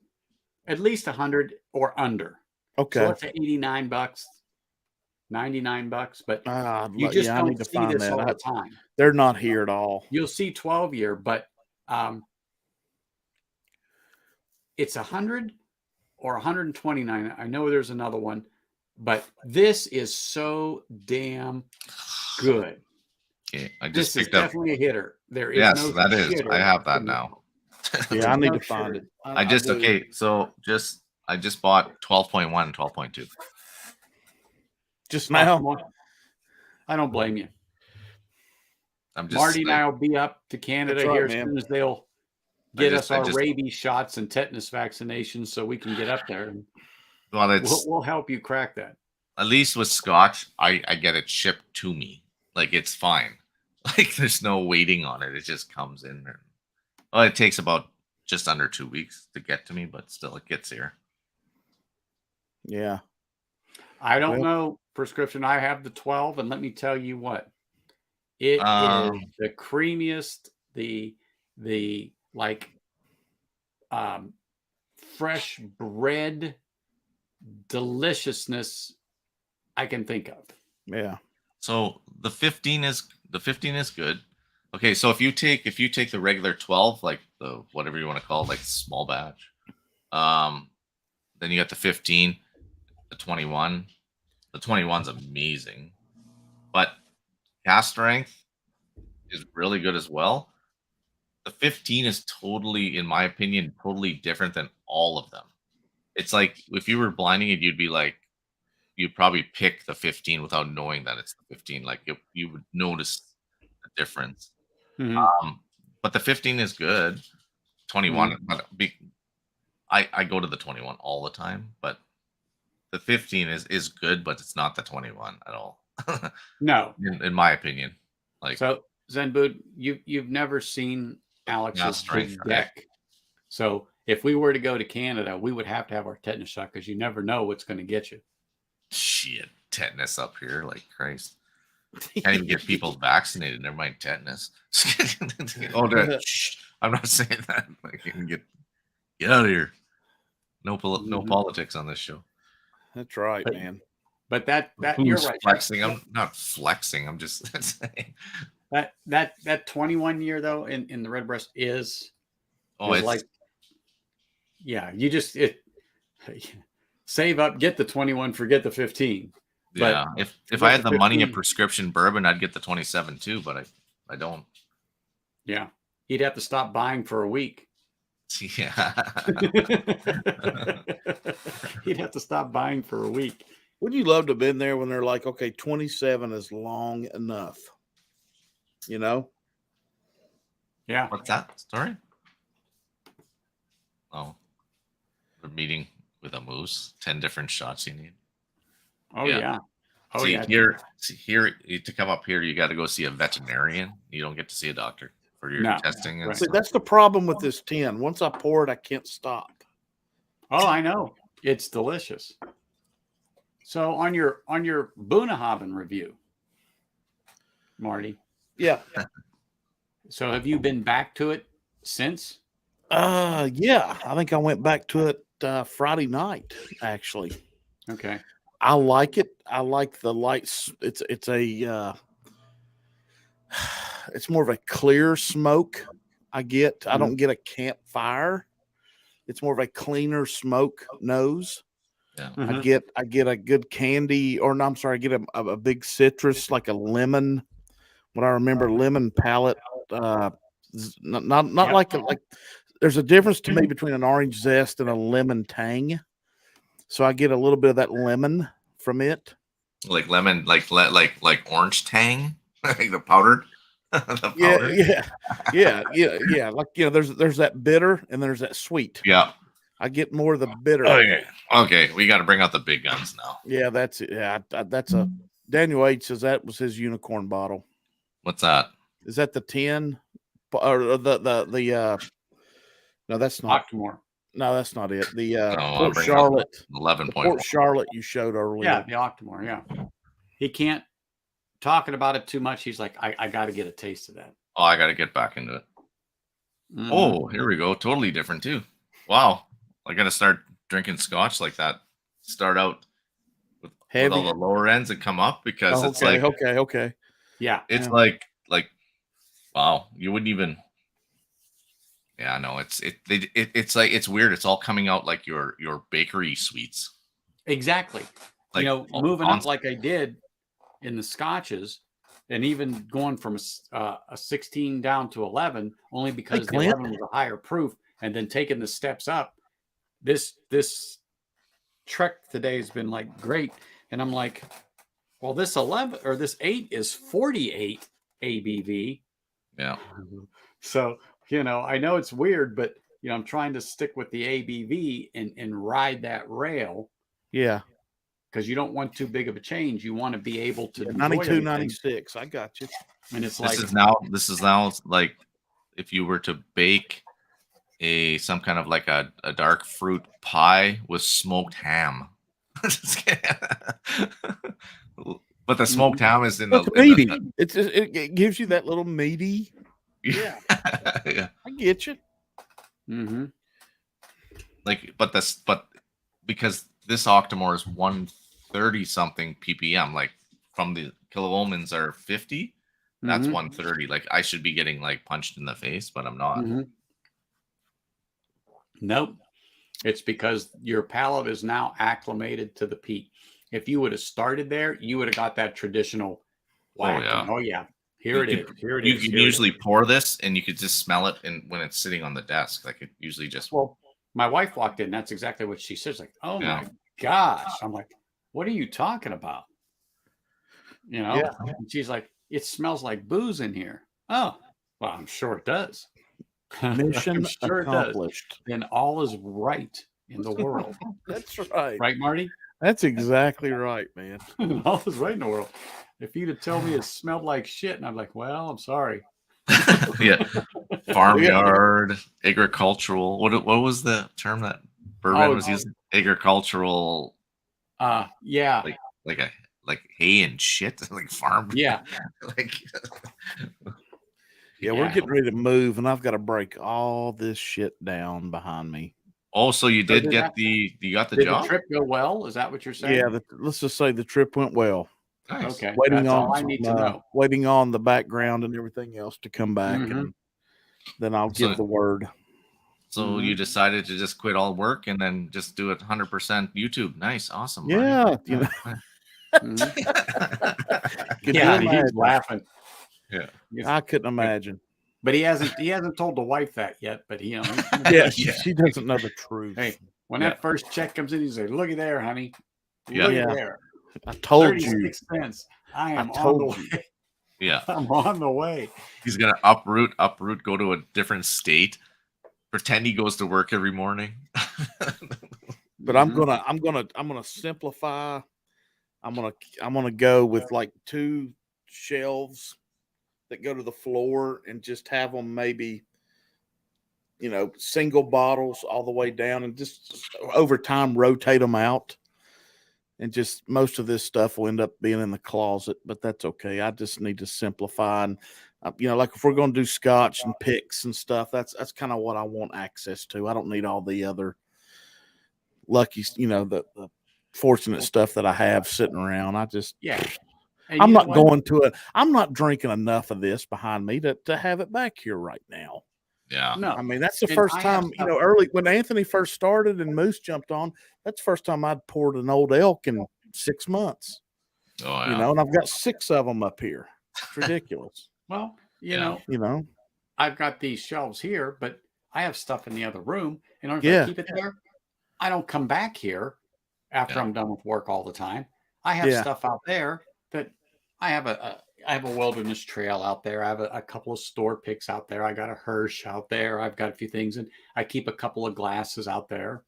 at least 100 or under. Okay. So let's say $89, $99, but you just I don't need to see find this that. all the time. They're not here at all. You'll see 12 year, but it's 100 or 129. I know there's another one, but this is so damn good. Okay, I This just is picked up. definitely a hitter. There is Yes, no that is. shitter I have that in now. Yeah, I need no to find shitter. it. I just do. okay. So I just bought 12.1, 12.2. Just Oh, now. come on. I don't blame you. I'm just Marty and like, I will be up to Canada That's right, here as man. soon as they'll get just- us I our just- rabies shots and tetanus vaccinations so we can get up there. And well, it's we'll help you crack that. at least with Scotch, I get it shipped to me. Like it's fine. Like there's no waiting on it. It just comes in. Well, it takes about just under 2 weeks to get to me, but still it gets here. Yeah. I don't Well- know prescription. I have the 12, and let me tell you what. It is the creamiest, the like fresh bread deliciousness I can think of. Yeah. So the 15 is good. Okay, so if you take the regular 12, like the whatever you want to call it, like small batch, then you got the 15, the 21. The 21's amazing, but cast strength is really good as well. The 15 is totally, in my opinion, totally different than all of them. It's like if you were blinding it, you'd probably pick the 15 without knowing that it's the 15. Like you would notice the difference. But the 15 is good. 21, but I go to the 21 all the time, but the 15 is good, but it's not the 21 at all. No, in my opinion. Like so Zen Boot, you've never seen Alex's strength, big deck. So if we were to go to Canada, we would have to have our tetanus shot because you never know what's going to get you. shit, tetanus up here, like Christ. Can't even get people vaccinated. Never mind tetanus. I'm not saying that. Like, you can get out of here. No politics on this show. That's right, But- man. But that Who's you're right. flexing? I'm not flexing. I'm just saying. That 21 year though in the Redbreast is It's like, yeah, you just save up, get the 21, forget the 15. yeah. If I had the money in prescription bourbon, I'd get the 27 too, but I don't. Yeah, he'd have to stop buying for a week. Yeah. He'd have to stop buying for a week. Would you love to have been there when they're like, okay, 27 is long enough? You know? Yeah. What's that story? Oh, we're meeting with a moose. 10 different shots you need. Oh Yeah. yeah. Oh see, yeah. here to come up here, you got to go see a veterinarian. You don't get to see a doctor for your No, testing. And right. See, stuff. that's the problem with this 10. Once I pour it, I can't stop. Oh, I know. It's delicious. So on your Bunnahabhain review, Marty. Yeah. So have you been back to it since? Yeah. I think I went back to it Friday night, actually. Okay. I like it. I like the lights. It's a it's more of a clear smoke. I don't get a campfire. It's more of a cleaner smoke nose. Yeah. Mhm. I get a good candy, or no, I'm sorry, I get a big citrus, like a lemon. What I remember, lemon palate. Not Yep. like there's a difference to me between an orange zest and a lemon tang. So I get a little bit of that lemon from it. Like lemon, like orange tang, like the powdered. The Yeah, powdered. yeah. Like, you know, there's that bitter and there's that sweet. Yeah. I get more of the bitter. Okay. We got to bring out the big guns now. Yeah, that's it. Yeah, that's a Daniel H says that was his unicorn bottle. What's that? Is that the 10 or the no, that's not. Octomore. No, that's not it. The I'll Port bring out Charlotte. 11 Port point. Charlotte you showed earlier. Yeah, the Octomore. Yeah. He can't talking about it too much. He's like, I got to get a taste of that. Oh, I got to get back into it. Mhm. Oh, here we go. Totally different too. Wow. I got to start drinking scotch like that. Start out with Heavy. all the lower ends and come up because Oh, it's okay, like okay. Yeah. it's Yeah. like wow, you wouldn't even. Yeah, no, it's like it's weird. It's all coming out like your bakery sweets. Exactly. Like Moving up const- like I did in the scotches, and even going from a 16 down to 11, only because the Clint. 11 was a higher proof, and then taking the steps up. This trek today has been like great, and I'm like, well, this 11 or this 8 is 48 ABV. Yeah. So, I know it's weird, but I'm trying to stick with the ABV and ride that rail Yeah. because you don't want too big of a change. You want to be able to enjoy 92, everything. 96. I got you. And it's This like, is now like if you were to bake some kind of like a dark fruit pie with smoked ham. But the smoked ham is in It's the meaty. It gives you that little meaty. yeah. Yeah. I get you. mm-hmm. Like but because this Octomore is 130 something ppm, like from the kilo-ohms are 50, that's Mhm. 130. Like I should be getting like punched in the face, but I'm not. Mm-hmm. Nope. It's because your palate is now acclimated to the peat. If you would have started there, you would have got that traditional whack. yeah. Oh yeah. Here it is. Here it You is. can Here it is. usually pour this and you could just smell it and when it's sitting on the desk. Like it usually just Well, my wife walked in. That's exactly what she says. Like, oh Yeah. my gosh. I'm like, what are you talking about? Yeah. And she's like, it smells like booze in here. Oh, well, I'm sure it does. Mission I'm sure it does. accomplished. Then all is right in the world. That's right. Right, Marty? That's exactly right, man. All is right in the world. If you'd have told me it smelled like shit, and I'm like, well, I'm sorry. yeah. Farmyard, agricultural. What was the term that Bourbon was using? Agricultural, yeah. like hay and shit, like farm. Yeah. like Yeah, we're getting ready to move, and I've got to break all this shit down behind me. Oh, so you did did get that- you got the Did job? the trip go well? Is that what you're saying? Yeah, let's just say the trip went well. Nice. Okay. Waiting That's on all I need to some, know. waiting on the background and everything else to come back, Mhm. and then I'll So- give the word. So you decided to just quit all work and then just do it 100% YouTube. Nice, awesome. Marty. Yeah, you know. Mhm. Could Yeah, you he's imagine? laughing. Yeah. I couldn't imagine. But he hasn't told the wife that yet. But Yeah, Yeah. she doesn't know the truth. Hey, when Yeah. that first check comes in, he's like, "Looky there, honey. Yeah. Look Yeah. at there. I told you. 36 cents. I am on told the you. way. Yeah. I'm on the way." He's gonna uproot, go to a different state, pretend he goes to work every morning. But I'm gonna simplify. I'm gonna go with like 2 shelves that go to the floor and just have them maybe, single bottles all the way down, and just over time rotate them out. And just most of this stuff will end up being in the closet, but that's okay. I just need to simplify, and like if we're going to do scotch and picks and stuff, that's kind of what I want access to. I don't need all the other lucky, the fortunate stuff that I have sitting around. I just, Yeah. And I'm you know not what? going to it. I'm not drinking enough of this behind me to have it back here right now. Yeah. No. I mean, that's the And first I have time, stuff- early when Anthony first started and Moose jumped on, that's the first time I'd poured an old elk in 6 months, Oh yeah. and I've got 6 of them up here. It's ridiculous. Well, Yeah. I've got these shelves here, but I have stuff in the other room. And if Yeah. I keep it there, I don't come back here after Yeah. I'm done with work all the time. I have Yeah. stuff out there that I have I have a wilderness trail out there. I have a couple of store picks out there. I got a Hirsch out there. I've got a few things, and I keep a couple of glasses out there.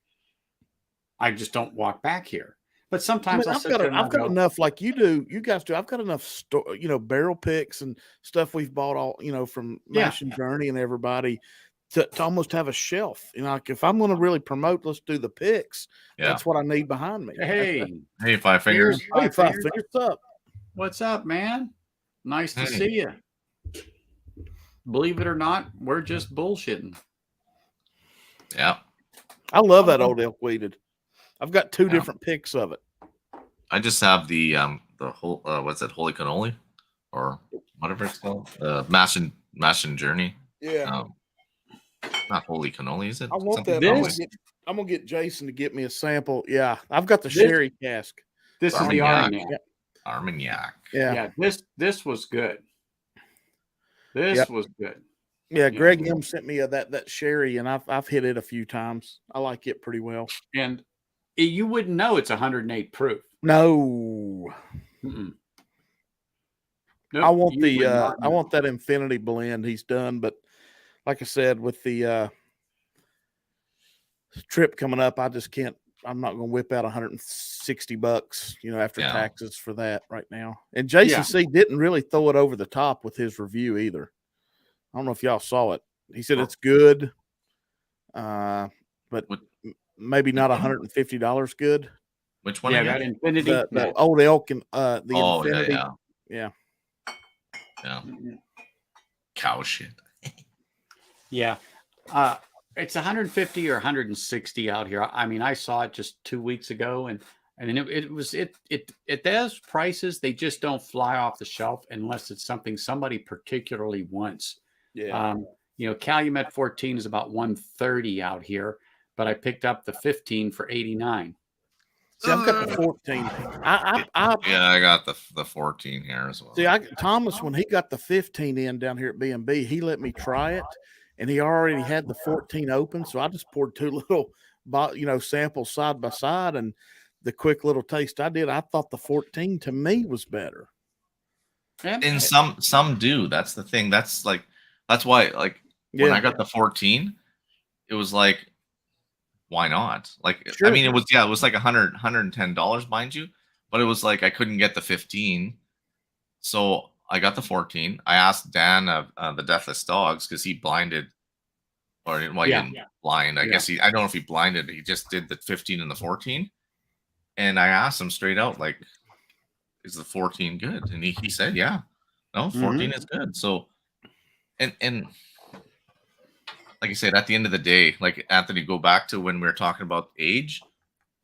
I just don't walk back here. But sometimes I'll sit there and I'll I've got go, enough like you guys do. I've got enough barrel picks and stuff we've bought all, from Yeah. Mash and Journey and everybody to almost have a shelf. Like if I'm going to really promote, let's do the picks. Yeah. That's what I need behind me. hey, Hey, 5 fingers. Hey, five fingers up. what's up, man? Nice to Hey. see you. believe it or not, we're just bullshitting. Yeah. I love that old elk weeded. I've got two Yeah. different picks of it. I just have the whole what's it, Holy Cannoli or whatever it's called, Mashin Journey. Yeah, Not Holy Cannoli, is it? I want Something that. This- I'm gonna get Jason to get me a sample. Yeah, I've got the This- sherry cask. This is the Armagnac. Armagnac. Armagnac. Yeah, This was good. This Yep. was good. yeah. Greg M sent me that sherry, and I've hit it a few times. I like it pretty well. And you wouldn't know it's 108 proof. No, Mm-mm. I Nope, want you the would not I know. want that infinity blend he's done, but like I said, with the trip coming up, I just can't. I'm not going to whip out $160, after Yeah. taxes for that right now. And Jason Yeah. C didn't really throw it over the top with his review either. I don't know if y'all saw it. He said it's good, but What- maybe not $150 good. Which one? Yeah, again? that infinity. The no. old elk and the Oh infinity. yeah. Mm-mm. Cow shit. Yeah. It's 150 or 160 out here. I mean, I saw it just 2 weeks ago, and then it those prices, they just don't fly off the shelf unless it's something somebody particularly wants. Yeah. Calumet 14 is about 130 out here, but I picked up the 15 for 89. See, I've got the 14. I Yeah, I got the 14 here as well. See, Thomas, when he got the 15 in down here at B&B, he let me try it, and he already had the 14 open. So I just poured two little, samples side by side, and the quick little taste I did, I thought the 14 to me was better. And some do. That's the thing. That's why when I got the 14, it was like, why not? Sure. I mean, it was like $110, mind you, but it was like I couldn't get the 15, so I got the 14. I asked Dan of the Deathless Dogs because he blinded, or he didn't blind. I guess I don't know if he blinded. He just did the 15 and the 14, and I asked him straight out, like, is the 14 good? And he said, yeah, no, 14 is good. So, and like I said, at the end of the day, like Anthony, go back to when we were talking about age,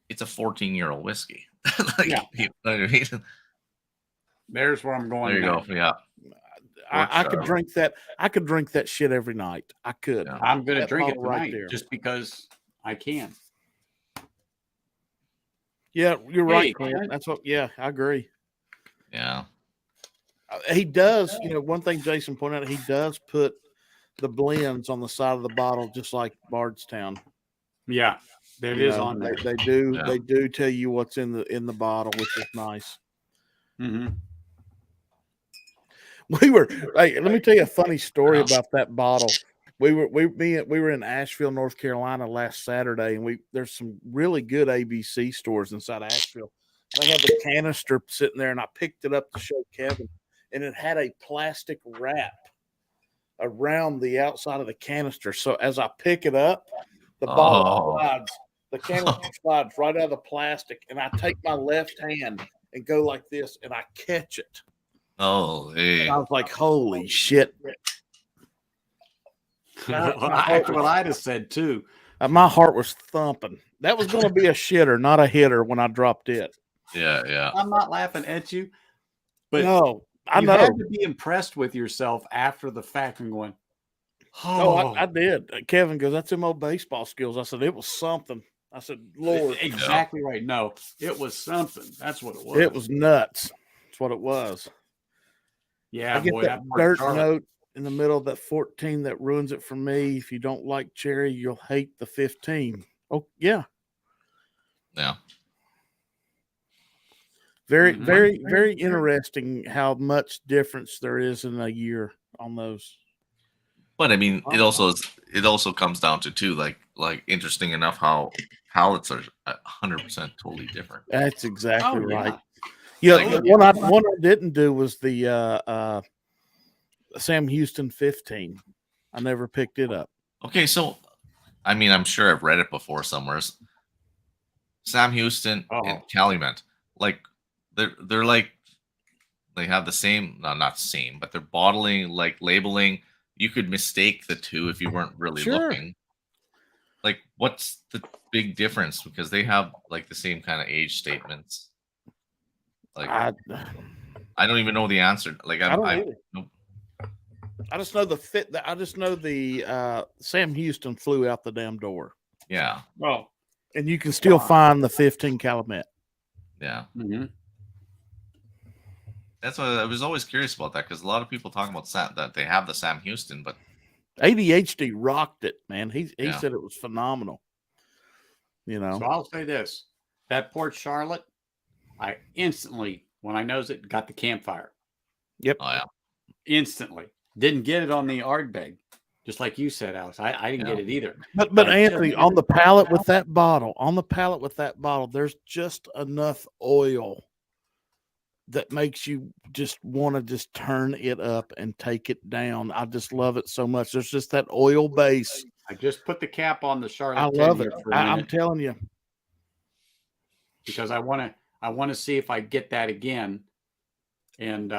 it's a 14-year-old whiskey. You know what I mean? There's where I'm going. There you next. go. Yeah. I could drink that. I could drink that shit every night. I could. Yeah. I'm going to That drink it bottle right tonight there. just because I can. Yeah, you're right, Hey, Clint. Clint. That's what. Yeah, I agree. Yeah. He does. One thing Jason pointed out, he does put the blends on the side of the bottle, just like Bardstown. Yeah, it is on there. They do. Yeah. They do tell you what's in the bottle, which is nice. Mm-hmm. Let me tell you a funny story Yeah. about that bottle. We were in Asheville, North Carolina last Saturday, and there's some really good ABC stores inside Asheville. I had the canister sitting there, and I picked it up to show Kevin, and it had a plastic wrap around the outside of the canister. So as I pick it up, the bottle slides, the canister slides right out of the plastic, and I take my left hand and go like this, and I catch it. Oh, hey. And I was like, holy shit. That's what I'd have said too. My heart was thumping. That was going to be a shitter, not a hitter when I dropped it. Yeah, yeah. I'm not laughing at you, but No, I you know. had to be impressed with yourself after the fact and going, Oh, I did. Kevin goes, that's them old baseball skills. I said, it was something. I said, Lord. exactly right. No, it was something. That's what it was. It was nuts. That's what it was. Yeah, I get boy, that part of dirt Charlotte. note in the middle of that 14 that ruins it for me. If you don't like cherry, you'll hate the 15. Oh, yeah. Yeah. Very, Mhm. very, very interesting how much difference there is in a year on those. But I mean, it also comes down to too, like interesting enough how palettes are 100% totally different. That's exactly Oh, yeah. right. Yeah, Like- the one I didn't do was the Sam Houston 15. I never picked it up. Okay, so I mean, I'm sure I've read it before somewhere. Sam Houston and Calumet, like they're like they have the same, no, not same, but they're bottling, like labeling. you could mistake the two if you weren't really Sure. looking. Like, what's the big difference? Because they have like the same kind of age statements. Like, I don't even know the answer. Like, I don't either. nope. I just know the fit. I just know the Sam Houston flew out the damn door, Yeah, Well, and you can still find the 15 Calumet. yeah. mm-hmm. That's why I was always curious about that, because a lot of people talk about that they have the Sam Houston, but ADHD rocked it, man. He Yeah. said it was phenomenal. You know, So I'll say this: that Port Charlotte, I instantly, when I knows it, got the campfire. Yep. oh yeah, Instantly. Didn't get it on the Ardbeg, just like you said, Alex. I didn't Yeah. get it either. but I Anthony, just- on the palate with that bottle, there's just enough oil that makes you just want to just turn it up and take it down. I just love it so much. There's just that oil base. I just put the cap on the Charlotte. I 10 love here it. for a I'm minute telling you. because I want to see if I get that again, and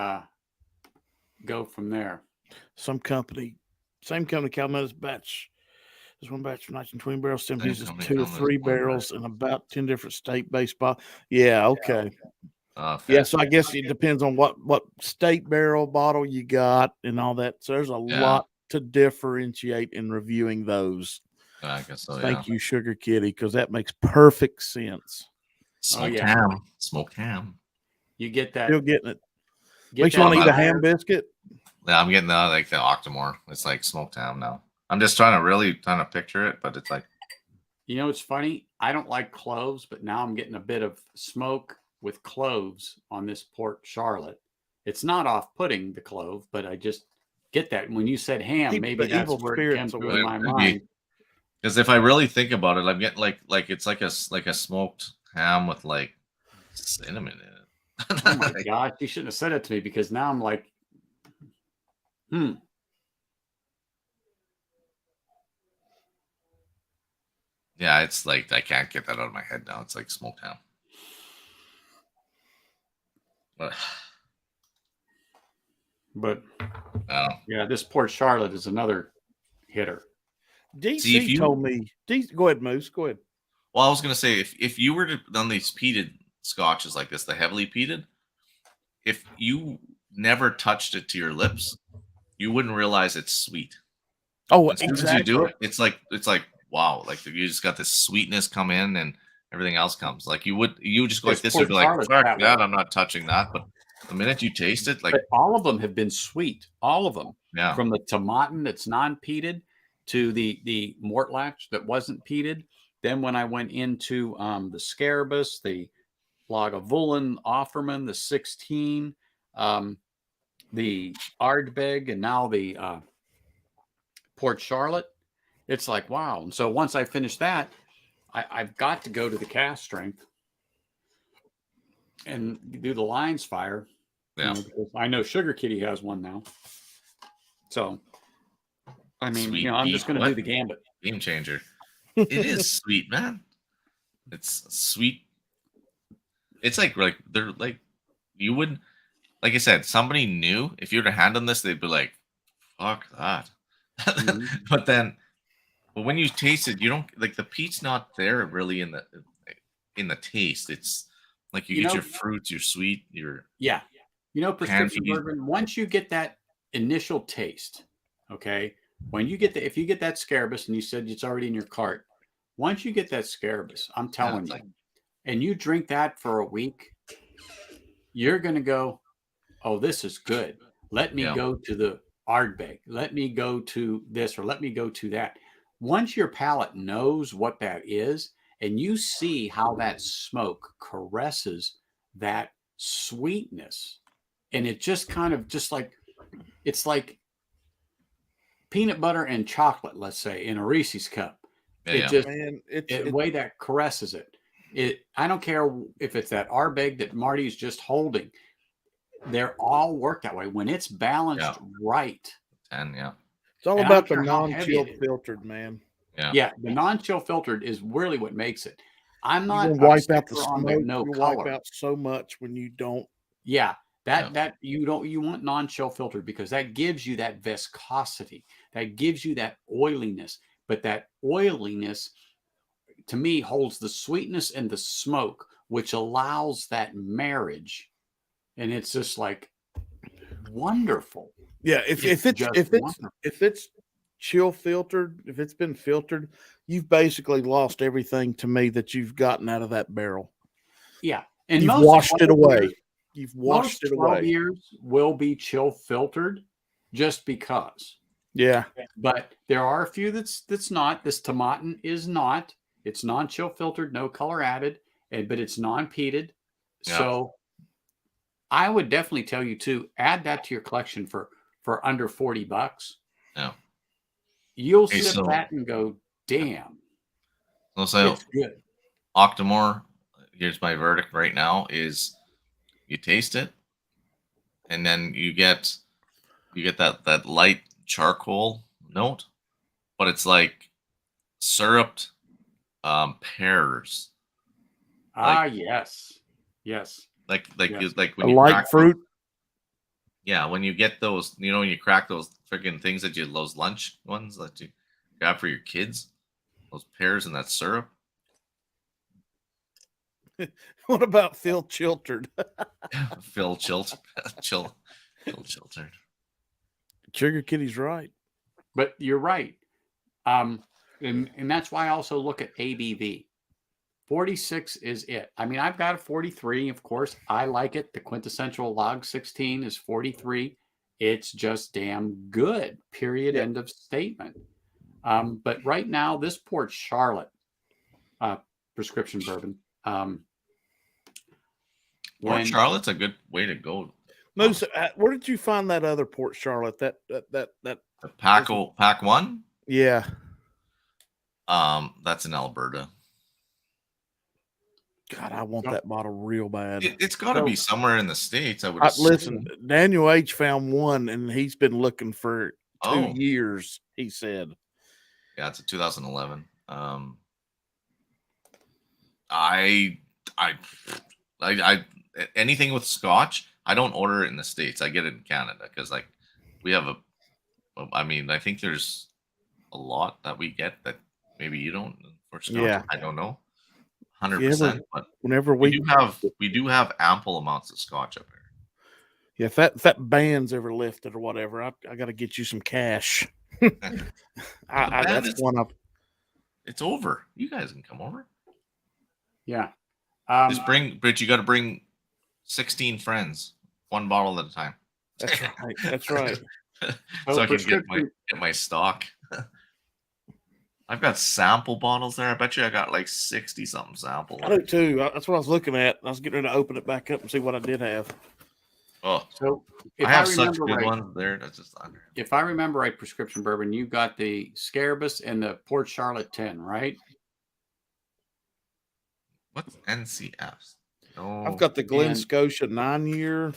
go from there. Same company, Calumet's batch. There's one batch of 1920 barrels. Sam Same uses company, 2 or Calumet's 3 one barrels and about 10 different state-based bottles. Yeah, okay. okay. Yeah, so I guess it depends on what state barrel bottle you got and all that. So there's a lot to differentiate in reviewing those. I guess so. Thank you, Sugar Kitty, because that makes perfect sense. Smoked yeah. ham, smoked ham. You get that. Still getting it. Get Makes you want to that eat a fire. ham biscuit. Yeah, I'm getting like the Octomore. It's like smoked ham now. I'm just trying to picture it, but it's like, You know, it's funny. I don't like cloves, but now I'm getting a bit of smoke with cloves on this Port Charlotte. It's not off-putting, the clove, but I just get that. When you said ham, Keep maybe the that's evil where it came spirits through away. in my Could be. mind. because if I really think about it, I'm getting like it's like a smoked ham with like cinnamon in it. Oh my gosh, you shouldn't have said it to me, because now I'm like, Yeah, it's like I can't get that out of my head now. It's like smoked ham. But But oh, yeah, this Port Charlotte is another hitter. DC See, if you- told me. Go ahead, Moose. Go ahead. well, I was gonna say if you were to done these peated scotches like this, the heavily peated, if you never touched it to your lips, you wouldn't realize it's sweet. Oh, As soon as you do it, it's like wow, like you just got this sweetness come in and everything else comes. Like you would just go like This this, you'd be like, Port fuck Charlotte's that, that I'm not touching that. But the minute you taste it, like But all of them have been sweet. All of them. yeah, From the tomatin that's non-peated to the Mortlach that wasn't peated. Then when I went into the Scarabus, the Lagavulin, Offerman, the 16, the Ardbeg, and now the Port Charlotte, it's like, wow. And so once I finish that, I've got to go to the cast strength and do the lines fire. yeah. Because I know Sugar Kitty has one now. So, I mean, Sweet I'm just beef, going to do what? the gambit. Game changer. It is sweet, man. It's sweet. It's like they're like you would, like I said, somebody new. If you were to hand them this, they'd be like, "Fuck that." Mhm. But when you taste it, you don't like the peat's not there really in the taste. It's like you You get know- your fruits, your sweet, your Yeah. Prescription Candies. bourbon, once you get that initial taste, okay, if you get that Scarabus and you said it's already in your cart, once you get that Scarabus, I'm telling it's you, like- and you drink that for a week, you're going to go, oh, this is good. Let me Yeah. go to the Ardbeg. Let me go to this, or let me go to that. Once your palate knows what that is, and you see how that smoke caresses that sweetness, and it just kind of it's like peanut butter and chocolate, let's say, in a Reese's cup. yeah. Man, The way that caresses it. I don't care if it's that Ardbeg that Marty's just holding. They're all work that way. When it's balanced right. And yeah. it's all and I don't about the care how heavy non-chilled it is. filtered, man. Yeah, the non-chill filtered is really what makes it. I'm not You can wipe a out the stickler on smoke. no You color. wipe out so much when you don't. Yeah, That you want non-chill filtered because that gives you that viscosity, that gives you that oiliness, but that oiliness to me holds the sweetness and the smoke, which allows that marriage, and it's just like wonderful. Yeah, if it's chill filtered, if it's been filtered, you've basically lost everything to me that you've gotten out of that barrel. Yeah, and You've most washed it 12 away. years- You've most washed it 12 away. years will be chill filtered just because. Yeah. But there are a few that's not. This Tomatin is not. It's non-chill filtered, no color added, but it's non-peated. Yeah. So I would definitely tell you to add that to your collection for under $40. Yeah. You'll Okay, sip so- that and go, damn, So it's good. Octomore, here's my verdict right now: is you taste it, and then you get that light charcoal note, but it's like syruped pears, Yes. like Yes. like A when you light crack fruit. yeah, when you get those, when you crack those freaking things those lunch ones that you grab for your kids, those pears and that syrup. What about Phil Chiltern? Phil Chiltern. Sugar Kitty's right. But you're right. And that's why I also look at ABV. 46 is it. I mean, I've got a 43, of course. I like it. The quintessential log 16 is 43. It's just damn good. Period. Yep. End of statement. But right now, this Port Charlotte prescription bourbon. Port Charlotte's a good way to go. No, so, where did you find that other Port Charlotte? That The pack one. Yeah. That's in Alberta. God, I want that bottle real bad. It's got to be somewhere in the States. I would listen. Daniel H found one, and he's been looking for 2 years. He said, "Yeah, it's a 2011." I anything with Scotch, I don't order it in the States. I get it in Canada because like we have I mean, I think there's a lot that we get that maybe you don't for Scotch. Yeah. I don't know. 100%, but whenever we do have ample amounts of Scotch up here. Yeah, if that ban's ever lifted or whatever, I got to get you some cash. That's one of. It's over. You guys can come over. Yeah. But you got to bring 16 friends, one bottle at a time. That's right. That's right. So I can get my stock. I've got sample bottles there. I bet you I got like 60 something samples. I do too. That's what I was looking at. I was getting ready to open it back up and see what I did have. Oh, so if I have such good ones there. That's just under. If I remember right, prescription bourbon, you got the Scarabus and the Port Charlotte 10, right? What's NCFs? No, I've got the Glen Scotia 9-year.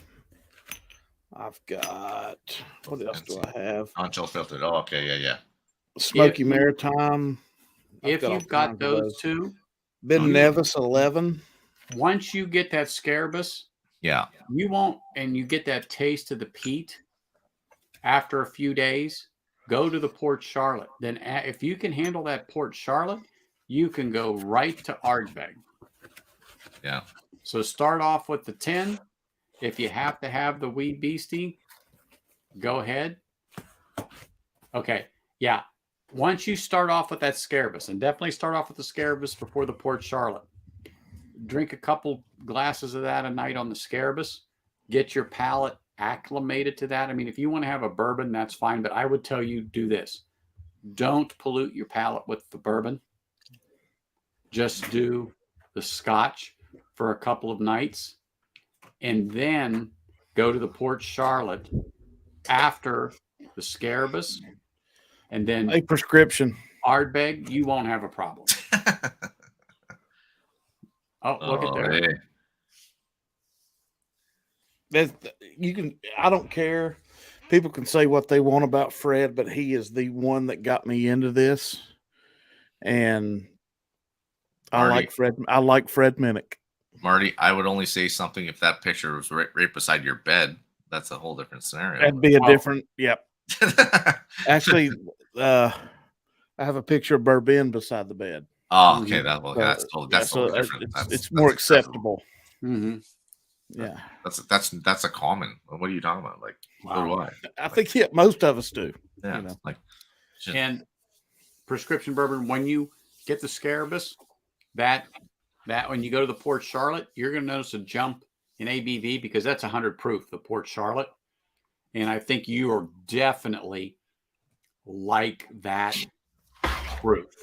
I've got what else do I have? Non-chill filtered. Oh, okay, yeah. Smoky Maritime. If you've got those two, Ben Nevis 11. Once you get that Scarabus, yeah, you won't, and you get that taste of the peat after a few days. Go to the Port Charlotte. Then, if you can handle that Port Charlotte, you can go right to Ardbeg. Yeah. So start off with the 10. If you have to have the Wee Beastie, go ahead. Okay. Yeah. Once you start off with that Scarabus, and definitely start off with the Scarabus before the Port Charlotte, drink a couple glasses of that a night on the Scarabus, get your palate acclimated to that. I mean, if you want to have a bourbon, that's fine, but I would tell you do this. Don't pollute your palate with the bourbon. Just do the Scotch for a couple of nights and then go to the Port Charlotte after the Scarabus. And then a prescription Ardbeg, you won't have a problem. Look at there. Hey. You can. I don't care. People can say what they want about Fred, but he is the one that got me into this, and I like Fred. I like Fred Minnick. Marty, I would only say something if that picture was right beside your bed. That's a whole different scenario. That'd be a Oh. different. Yep. Actually, I have a picture of Bourbon beside the bed. Oh, okay. That's So totally different. it's more acceptable. Mm-hmm. Yeah, That's a common. What are you talking about? Like, so do Wow. I. I think most of us do. Yeah, you know. like just, And prescription bourbon, when you get the Scarabus, that when you go to the Port Charlotte, you're going to notice a jump in ABV because that's 100 proof, the Port Charlotte. And I think you are definitely like that proof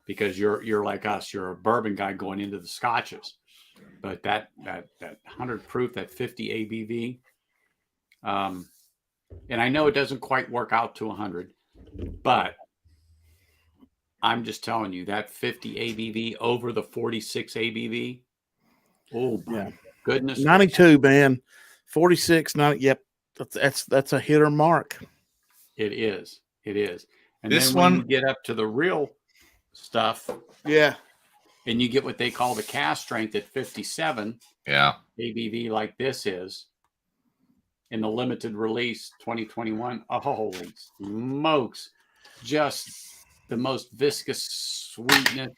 because you're like us. You're a bourbon guy going into the Scotches, but that 100 proof, that 50 ABV, and I know it doesn't quite work out to 100, but I'm just telling you that 50 ABV over the 46 ABV. Oh my goodness! 92, man. 46, 90. Yep, that's a hitter mark. It is. And This then when you one- get up to the real stuff, Yeah, and you get what they call the cast strength at 57 yeah. ABV, like this is in the limited release 2021. Oh, holy smokes! Just the most viscous sweetness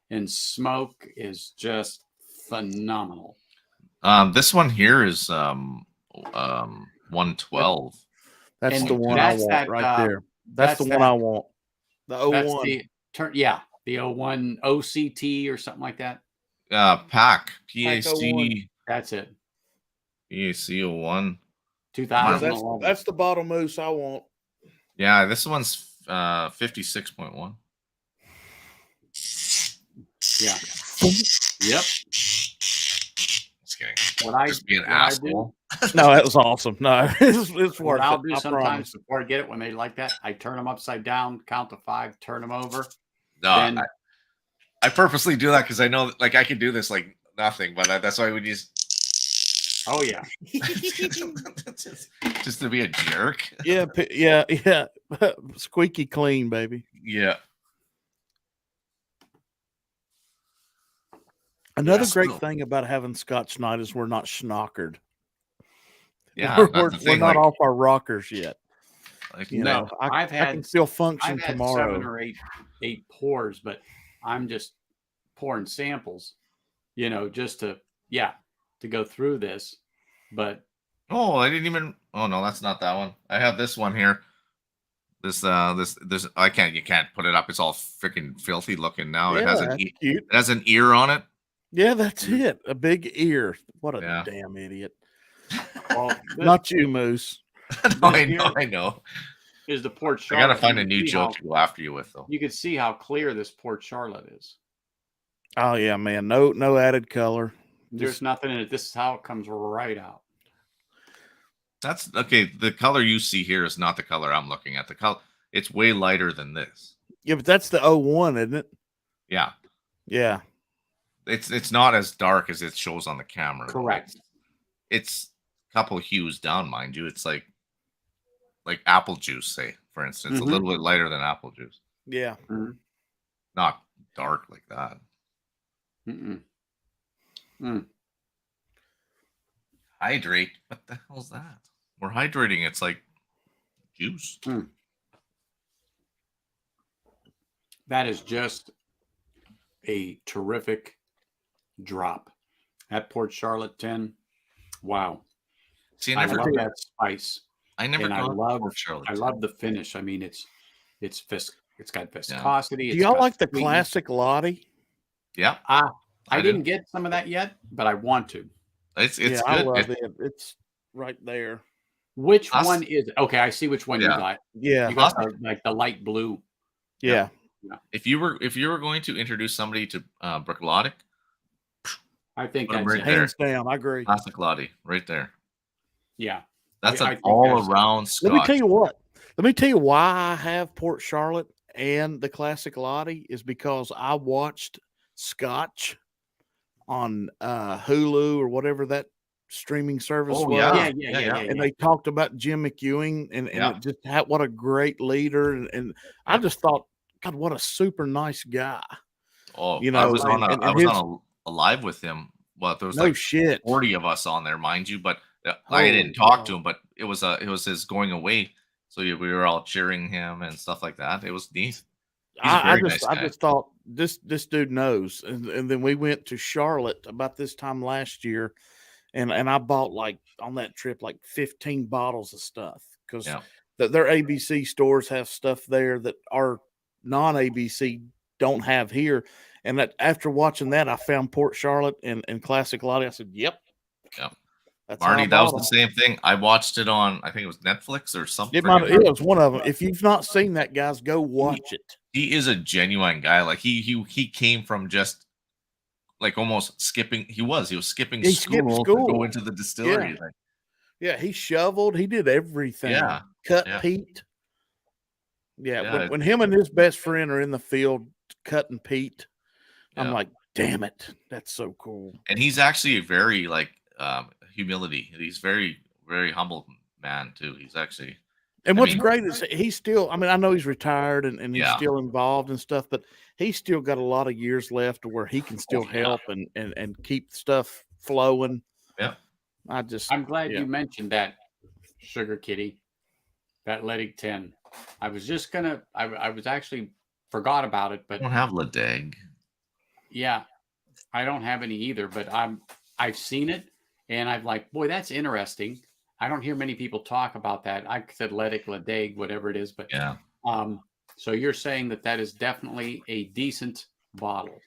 and smoke is just phenomenal. This one here is 112. that's And the one I that's want that, right there. That's the one I want. The That's 01. the 01 OCT or something like that. PAC. PAC 01. That's it. PAC 01. 2011. That's the bottle moose I want. Yeah, this one's 56.1. Yeah. Yep. Just kidding. What I Just be an what I do- asshole. No, that was awesome. No, it's What worth I'll it. do I sometimes promise. before I get it when they like that, I turn them upside down, count to 5, turn them over. No, Then- I purposely do that because I know like I can do this like nothing, but that's why we just Oh yeah. just to be a jerk. Yeah. Squeaky clean, baby. Yeah. Another Yeah, great so- thing about having Scotch night is we're not schnockered. Yeah, we're, that's the we're thing, not like- off our rockers yet. Like, You No, know, I I've had- can still function I've had tomorrow. 7 or 8 pours, but I'm just pouring samples, just to go through this. But oh, I didn't even. Oh no, that's not that one. I have this one here. This you can't put it up. It's all freaking filthy looking now. Yeah, It has that's cute. it has an ear on it. Yeah, that's it. A big ear. What a Yeah. damn idiot. well, this Not you, Moose. No, This I know. is the Port I Charlotte. gotta find a You new can see joke to go after you with though. You can see how clear this Port Charlotte is. Oh yeah, man. No added color. There's Just- nothing in it. This is how it comes right out. That's okay. The color you see here is not the color I'm looking at. The color it's way lighter than this. Yeah, but that's the 01, isn't it? Yeah. Yeah. It's not as dark as it shows on the camera. though. Correct. It's a couple hues down, mind you. It's like apple juice, say, for instance, Mhm. a little bit lighter than apple juice. Yeah. Not dark like that. Mm-mm. Hydrate. What the hell's that? We're hydrating. It's like juice. That is just a terrific drop. That Port Charlotte 10. Wow. See, I I never love that spice. I never and I got love- Port Charlotte. I love the finish. I mean, it's got viscosity. Do it's y'all got like the sweetness. classic Lottie? Yeah. I I do. didn't get some of that yet, but I want to. It's yeah, good. I love it. It's right there. Which Us- one is it? Okay, I see which one you Yeah. got. Yeah. You got the light blue. Yeah. If you were going to introduce somebody to Brooklotic, I think Put 'em that's right it. there. Hands down. I agree. classic Lottie, right there. Yeah. That's I an think all that's- around Scotch. Let me tell you what. Let me tell you why I have Port Charlotte and the classic Lottie is because I watched Scotch on Hulu or whatever that streaming service Oh, was. yeah. Yeah. And they talked about Jim McEwing and Yeah. it just had what a great leader. And I just thought, God, what a super nice guy. Oh, You I know, was on and I was his- on a live with him well, there was No like shit. 40 of us on there, mind you, but I Holy didn't talk to cow. him, but it was his going away. So we were all cheering him and stuff like that. It was neat. He's a very nice I guy. just thought this dude knows. And then we went to Charlotte about this time last year, and I bought like on that trip like 15 bottles of stuff because Yeah. their ABC stores have stuff there that our non-ABC don't have here. And that after watching that, I found Port Charlotte and Classic Lottie. I said, "Yep, Yep. that's how I Marty, that was bought the them." same thing. I watched it on, I think it was Netflix or something. It was one of them. If you've not seen that, guys, go watch it. He is a genuine guy. Like he came from just like almost skipping. He was skipping He skipped school to school. go into the distillery. Yeah. Like, Yeah, he shoveled. He did everything. Yeah, Cut yeah. peat. Yeah, Yeah, when him and his best friend are in the field cutting peat, I'm Yeah. like, damn it, that's so cool. and he's actually a very like humility. He's very, very humble man too. He's actually And I what's mean- great is he's still, I mean, I know he's retired and he's Yeah. still involved and stuff, but he's still got a lot of years left to where he can still yeah. help and keep stuff flowing. Yeah. I'm glad yeah. you mentioned that, Sugar Kitty, that Ledig 10. I was just gonna, I was actually forgot about it, I but don't have Ladeg. yeah, I don't have any either. But I've seen it, and I'm like, boy, that's interesting. I don't hear many people talk about that. I said Ledig, whatever it is, but Yeah. So you're saying that is definitely a decent bottle.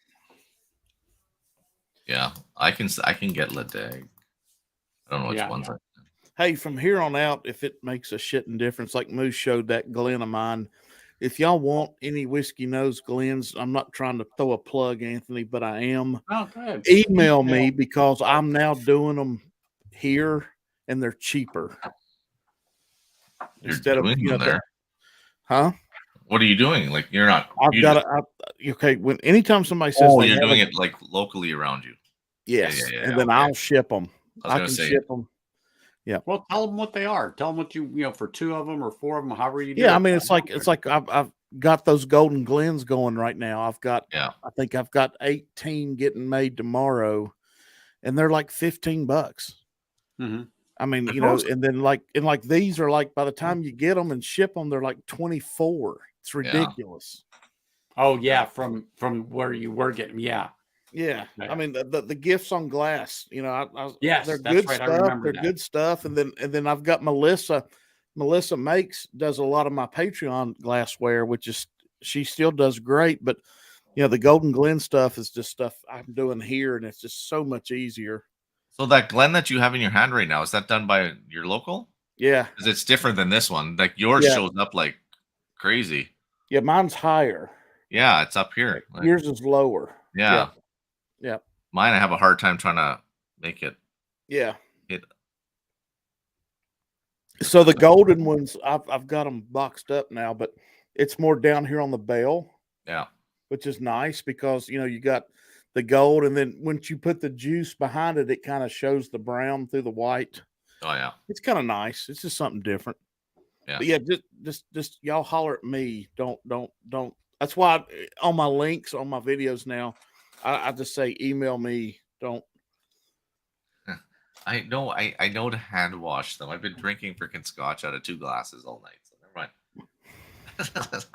Yeah. I can get Ladeg. I don't know which Yeah. ones. Hey, from here on out, if it makes a shitting difference, like Moose showed that Glen of mine, if y'all want any whiskey nose Glens, I'm not trying to throw a plug, Anthony, but I am. Oh, good. Email me because I'm now doing them here and they're cheaper. You're Instead of, doing you know, them there. Huh? What are you doing? Like you're not. I've you got just- to, okay. When anytime somebody says, Oh, they you're have doing a- it like locally around you. yes, yeah, and then okay. I'll ship them. I was I gonna can say- ship them. Well, tell them what they are. Tell them what you know for 2 of them or 4 of them, however you do Yeah, it. I mean, it's like I've got those golden Glens going right now. I've got, Yeah. I think I've got 18 getting made tomorrow, and they're like $15. Mhm. I mean, They're you know, awesome. and then like these are like by the time you get them and ship them, they're like 24. It's ridiculous. Oh yeah, from where you were getting, yeah. Yeah, Yeah. I mean the gifts on glass. You know, Yes, they're that's good right. I stuff. remember They're that. good stuff. And then I've got Melissa. Melissa does a lot of my Patreon glassware, which is she still does great. But you know, the Golden Glen stuff is just stuff I'm doing here, and it's just so much easier. So that Glen that you have in your hand right now, is that done by your local? Yeah, Because it's different than this one. Like yours Yeah. shows up like crazy. yeah, mine's higher. Yeah, it's up here. Like, Yours is lower. yeah. Yeah. Mine, I have a hard time trying to make it Yeah. hit. So the golden ones, I've got them boxed up now, but it's more down here on the bell, Yeah. which is nice because you know you got the gold, and then once you put the juice behind it, it kind of shows the brown through the white. Oh yeah. It's kind of nice. It's just something different. Yeah. But yeah, just y'all holler at me. Don't. That's why on my links on my videos now, I just say email me. Don't. I know to hand wash them. I've been drinking freaking Scotch out of 2 glasses all night. So never mind.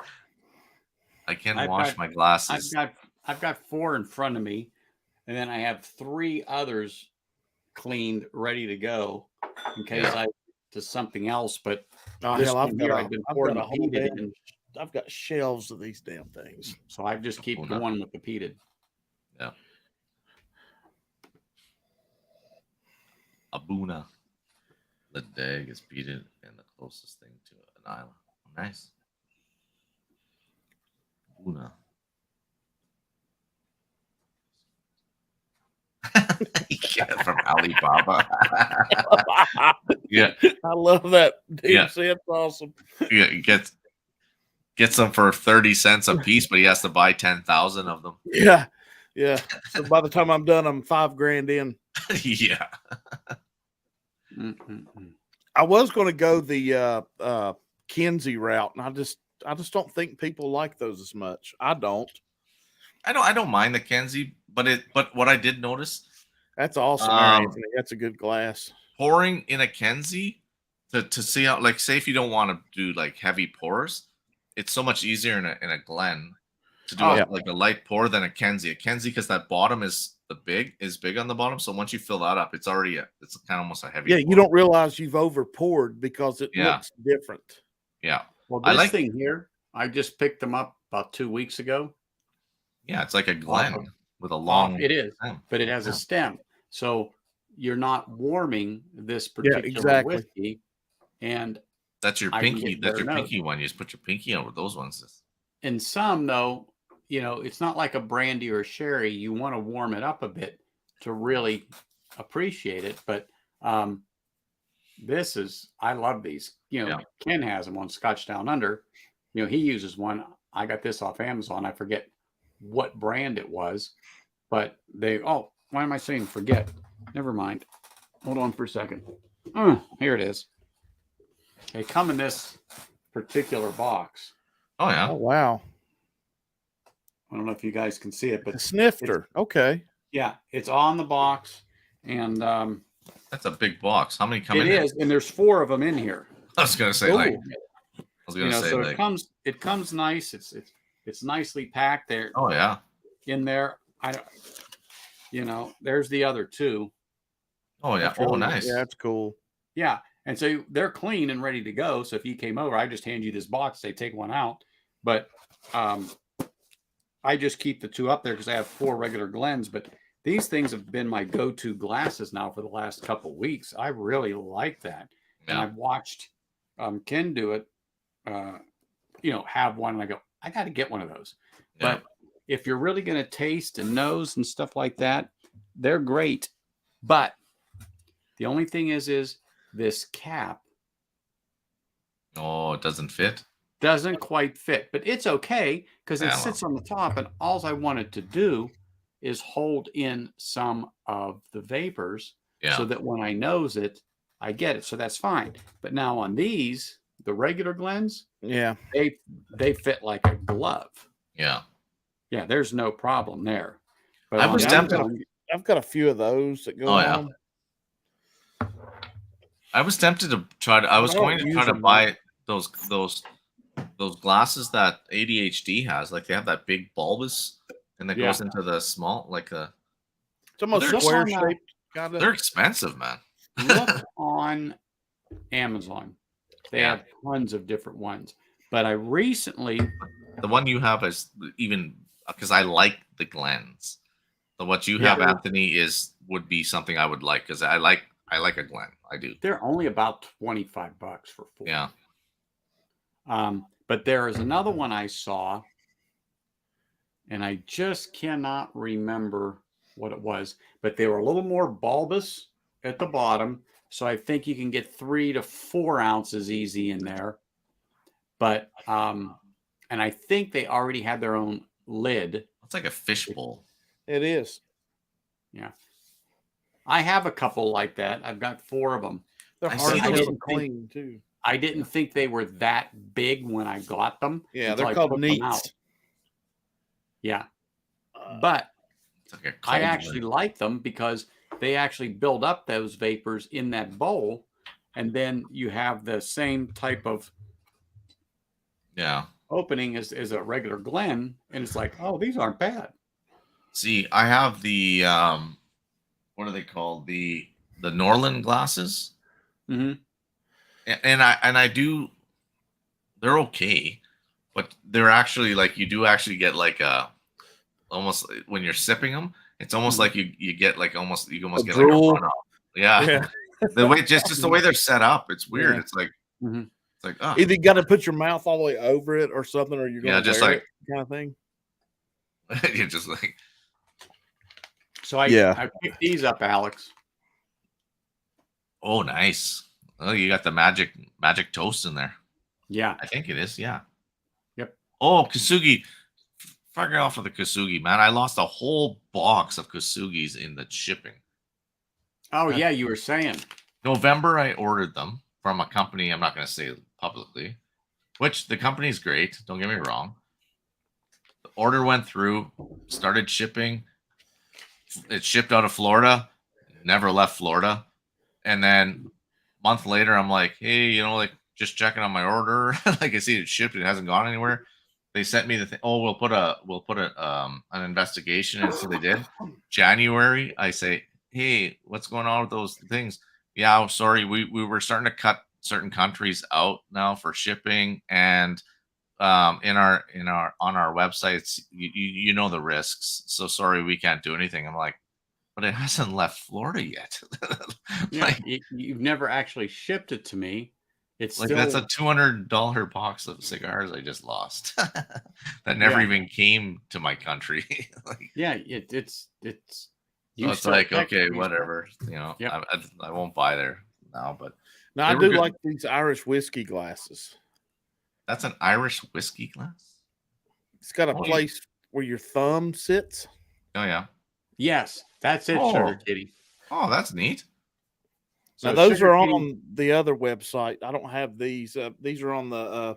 I can I've wash got- my glasses. I've got 4 in front of me, and then I have 3 others cleaned, ready to go in case Yeah. I to something else. But Oh, this hell, one here, I've been pouring the whole peated, damn. and I've got shelves of these damn things. so I just keep Hold on. going with the peated. Yeah. Abuna. The dag is beaten and the closest thing to an island. Nice. Abuna. Yeah, from Alibaba. Yeah, I love that. Dude, Yeah. see, it's awesome. yeah, gets them for 30 cents a piece, but he has to buy 10,000 of them. Yeah, yeah. So by the time I'm done, I'm $5,000 in. Yeah. Mm-mm-mm. I was going to go the Kinsey route, and I just don't think people like those as much. I don't. I don't mind the Kenzie, but what I did notice, That's awesome, there, Anthony. That's a good glass. Pouring in a Kenzie to see how, like, say if you don't want to do like heavy pours, it's so much easier in a Glen to do like a light pour than a Kenzie. A Kenzie, because that bottom is big on the bottom. So once you fill that up, it's already it's kind of almost a heavy. Yeah, pour. you don't realize you've over poured because it looks different. Yeah. Well, this thing here, I just picked them up about 2 weeks ago. Yeah, it's like a Glen with a long. It is, stem. but it has a stem, so you're not warming this particular whiskey. And that's your pinky. That's your pinky one. You just put your pinky over those ones. And some, though, it's not like a brandy or a sherry. You want to warm it up a bit to really appreciate it. But I love these. Ken has them on Scotch Down Under. He uses one. I got this off Amazon. I forget what brand it was, but why am I saying forget? Never mind. Hold on for a second. Here it is. They come in this particular box. Oh, yeah. Oh, wow. I don't know if you guys can see it, but a snifter. Okay. Yeah, it's on the box, and that's a big box. How many come in? It is, and there's 4 of them in here. I was gonna say so it comes nice. It's nicely packed there. Oh yeah. In there, there's the other 2. Oh yeah. Oh nice. Yeah, that's cool. Yeah, and so they're clean and ready to go. So if you came over, I just hand you this box. They take one out, but I just keep the 2 up there because I have 4 regular Glens. But these things have been my go-to glasses now for the last couple of weeks. I really like that, and I've watched Ken do it. Have one, and I go, I got to get one of those. Yeah. But if you're really going to taste and nose and stuff like that, they're great. But the only thing is this cap. Oh, it doesn't fit. Doesn't quite fit, but it's okay because it sits on the top, and all I wanted to do is hold in some of the vapors so that when I nose it, I get it. So that's fine. But now on these, the regular Glens, they fit like a glove. Yeah. Yeah, there's no problem there. But I was tempted. I've got a few of those that go on. I was tempted to try to. I was going to try to buy those glasses that ADHD has. Like they have that big bulbous, and that goes into the small, like a. It's almost square shaped. They're expensive, man. Look on Amazon. They have tons of different ones. But I recently, the one you have is even because I like the Glens. So what you have, Anthony, would be something I would like because I like a Glen. I do. They're only about $25 for 4. Yeah. But there is another one I saw, and I just cannot remember what it was. But they were a little more bulbous at the bottom, so I think you can get 3 to 4 ounces easy in there. But and I think they already had their own lid. It's like a fishbowl. It is. Yeah. I have a couple like that. I've got 4 of them. They're hard to clean too. I didn't think they were that big when I got them. Yeah, they're called neats. Yeah. But I actually like them because they actually build up those vapors in that bowl, and then you have the same type of opening as a regular Glen, and it's like, oh, these aren't bad. See, I have the what are they called? The Norland glasses. Mm-hmm. And I do, they're okay, but they're actually like, you do actually get like almost when you're sipping them, it's almost like you get like almost get like a runoff. Yeah. The way just the way they're set up, it's weird. Yeah. It's like it's like either you got to put your mouth all the way over it or something, or you're going just like kind of thing. You're just like. So I picked these up, Alex. Oh, nice. Oh, you got the magic toast in there. Yeah. I think it is. Yeah. Yep. Oh, Kasugi. Figure off of the Kasugi, man. I lost a whole box of Kasugis in the shipping. Oh, yeah. You were saying. November, I ordered them from a company. I'm not going to say publicly, which the company is great. Don't get me wrong. The order went through, started shipping. It shipped out of Florida. never left Florida. And then a month later, I'm like, hey, like just checking on my order. Like I see it shipped, it hasn't gone anywhere. They sent me the thing. Oh, we'll put an investigation, and so they did. January, I say, hey, what's going on with those things? Yeah, I'm sorry, we were starting to cut certain countries out now for shipping, and in our on our websites, you know the risks. So sorry, we can't do anything. I'm like, but it hasn't left Florida yet. Yeah, Like, you've never actually shipped it to me. It's like still, that's a $200 box of cigars I just lost that never Yeah. even came to my country. Like, yeah, it's so you it's still like, okay, technically- whatever. Yep. I won't buy there now, but Now They I were do good. like these Irish whiskey glasses. that's an Irish whiskey glass. It's got a Oh, yeah. place where your thumb sits. Oh yeah. Yes, that's it, Oh. Sugar Kitty. Oh, that's neat. Now So those Sugar are Kitty- on the other website. I don't have these. These are on the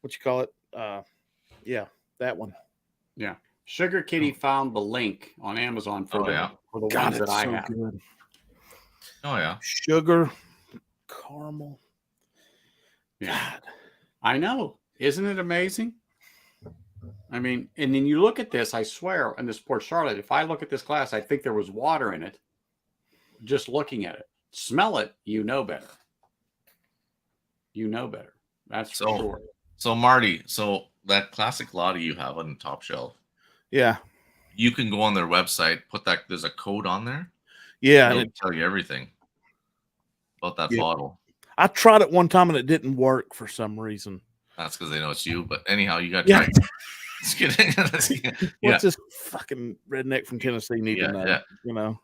what you call it? Yeah, that one. Yeah, Sugar Kitty found the link on Amazon for Oh, yeah. for the God, ones that it's I so have. good. Oh yeah. Sugar, caramel. Yeah, God. I know. Isn't it amazing? I mean, and then you look at this, I swear, in this Port Charlotte, if I look at this glass, I think there was water in it. Just looking at it. Smell it, you know better. You know better. That's for So- sure. So Marty, so that classic latte you have on the top shelf, Yeah, you can go on their website, put that there's a code on there. yeah. It'll And tell you everything about that Yeah. bottle. I tried it one time and it didn't work for some reason. That's because they know it's you. But anyhow, you got to Yeah. try. Just kidding. Yeah. What's this fucking redneck from Tennessee need Yeah, to know? yeah. You know?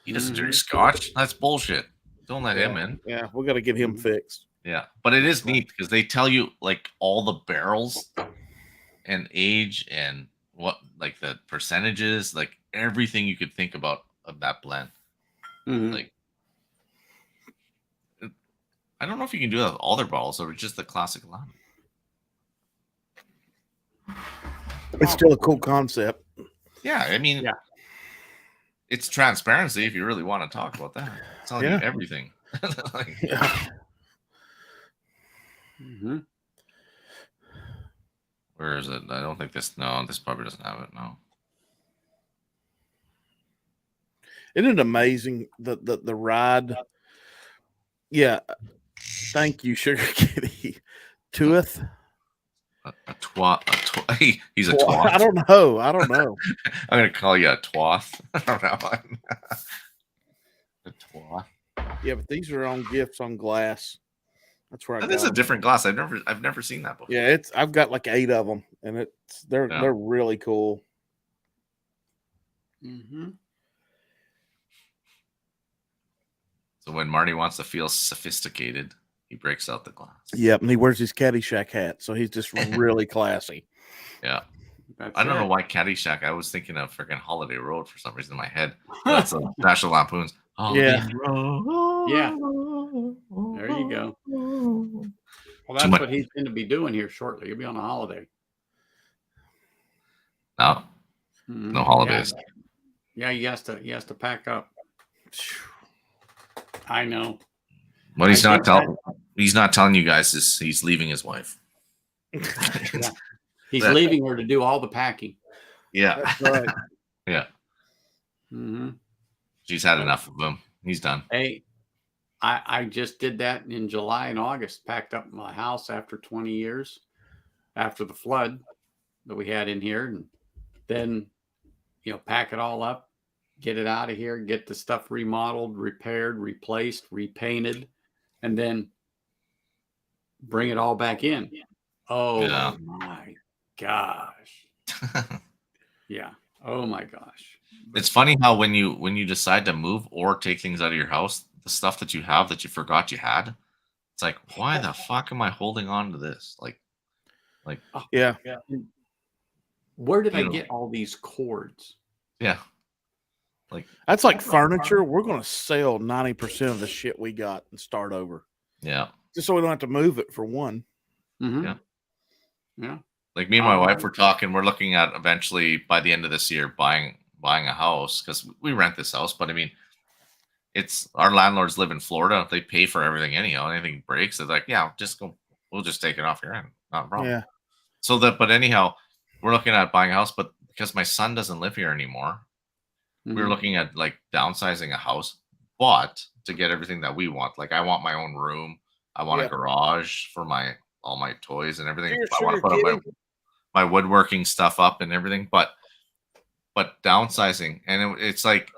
He doesn't drink Mhm. Scotch. That's bullshit. Don't let him in. Yeah, we got to get him Mhm. fixed. Yeah, but it is neat because they tell you like all the barrels and age and what like the percentages, like everything you could think about of that blend. Mhm. Like, I don't know if you can do that with all their bottles or just the classic line. It's still a cool concept. Yeah, I mean, Yeah. it's transparency if you really want to talk about that. It's telling Yeah. you everything. Like, Yeah. Mhm. where is it? I don't think this. No, this probably doesn't have it. No. Isn't it amazing the ride? Yeah. Thank you, Sugar Kitty. Tuith? A twat. He's a Well, twat. I don't know. I don't know. I'm gonna call you a twath. I don't know. A twath. Yeah, but these are on gifts on glass. That's where I That is got a 'em. different glass. I've never seen that before. Yeah, I've got like 8 of them, and they're Yeah. really cool. Mhm. So when Marty wants to feel sophisticated, he breaks out the glass. Yep, and he wears his Caddyshack hat, so he's just really classy. Yeah. That's I don't know it. why Caddyshack. I was thinking of freaking Holiday Road for some reason in my head. That's a National Lampoon's. Yeah. Yeah. There you go. Well, that's much- what he's going to be doing here shortly. He'll be on a holiday. No, Mhm. no holidays. Yeah, he has to pack up. I know. What he's I not think telling you guys is he's leaving his wife. Yeah. He's That- leaving her to do all the packing. Yeah. That's right. Yeah. Hmm. She's had enough of him. He's done. Hey, I just did that in July and August. Packed up my house after 20 years, after the flood that we had in here, and then pack it all up, get it out of here, get the stuff remodeled, repaired, replaced, repainted, and then bring it all back in. Oh Yeah. my gosh. Yeah. Oh my gosh. It's funny how when you decide to move or take things out of your house, the stuff that you have that you forgot you had, it's like, why the fuck am I holding on to this? Like, Yeah. Where did I You know. get all these cords? yeah. That's like furniture. We're going to sell 90% of the shit we got and start over, Yeah. just so we don't have to move it for one. Mhm. Yeah. Yeah. Like me and my wife were talking, we're looking at eventually by the end of this year buying a house because we rent this house, but I mean, it's our landlords live in Florida. They pay for everything anyhow. Anything breaks, they're like, yeah, just go. We'll just take it off your end. Not a problem. Yeah. So but anyhow, we're looking at buying a house, but because my son doesn't live here anymore, we're Mhm. looking at like downsizing a house, but to get everything that we want. Like I want my own room. I want Yeah. a garage for all my toys and everything. Sugar, I want to sugar put up kitty. my woodworking stuff up and everything, but downsizing, and it's like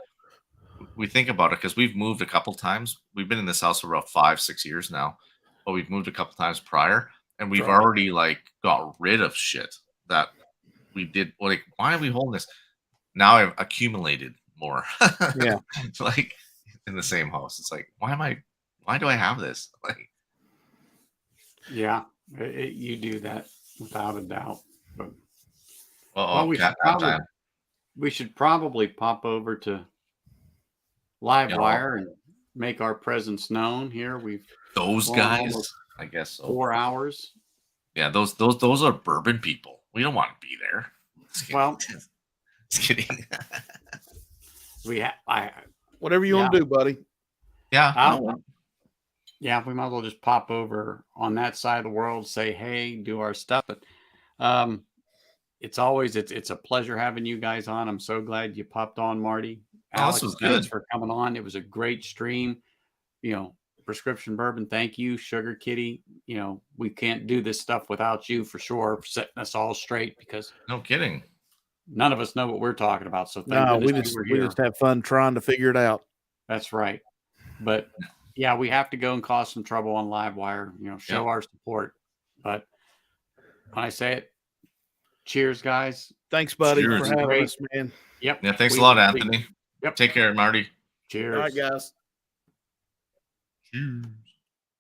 we think about it because we've moved a couple times. We've been in this house for about 5-6 years now, but we've moved a couple times prior, and we've Right. already like got rid of shit that we did. Like, why are we holding this? Now I've accumulated more. Yeah. Like in the same house, it's like, why do I have this? Like, Yeah, you do that without a doubt. But oh, we cat should nap probably time. pop over to Yeah. Livewire and make our presence known here. We've Those gone guys, almost I guess so. 4 hours. Yeah, those are bourbon people. We don't want to be there. Just kidding. Well, just kidding. Whatever you want to do, buddy. Yeah. Yeah, we might as well just pop over on that side of the world, say hey, do our stuff. But it's a pleasure having you guys on. I'm so glad you popped on, Marty. Oh, Alex, this was thanks good. for coming on. It was a great stream. Prescription bourbon, thank you. Sugar Kitty, we can't do this stuff without you for sure, for setting us all straight, because No kidding. none of us know what we're talking about. So thank No, goodness we you were here. just have fun trying to figure it out. That's right. But yeah, we have to go and cause some trouble on Livewire, show our support. But when I say it, cheers, guys. Thanks, buddy, Cheers. for having Great. us, man. Yep. Yeah, thanks We a lot, will see. Anthony. Yep. Take care, Marty. Cheers. All right, guys. Cheers.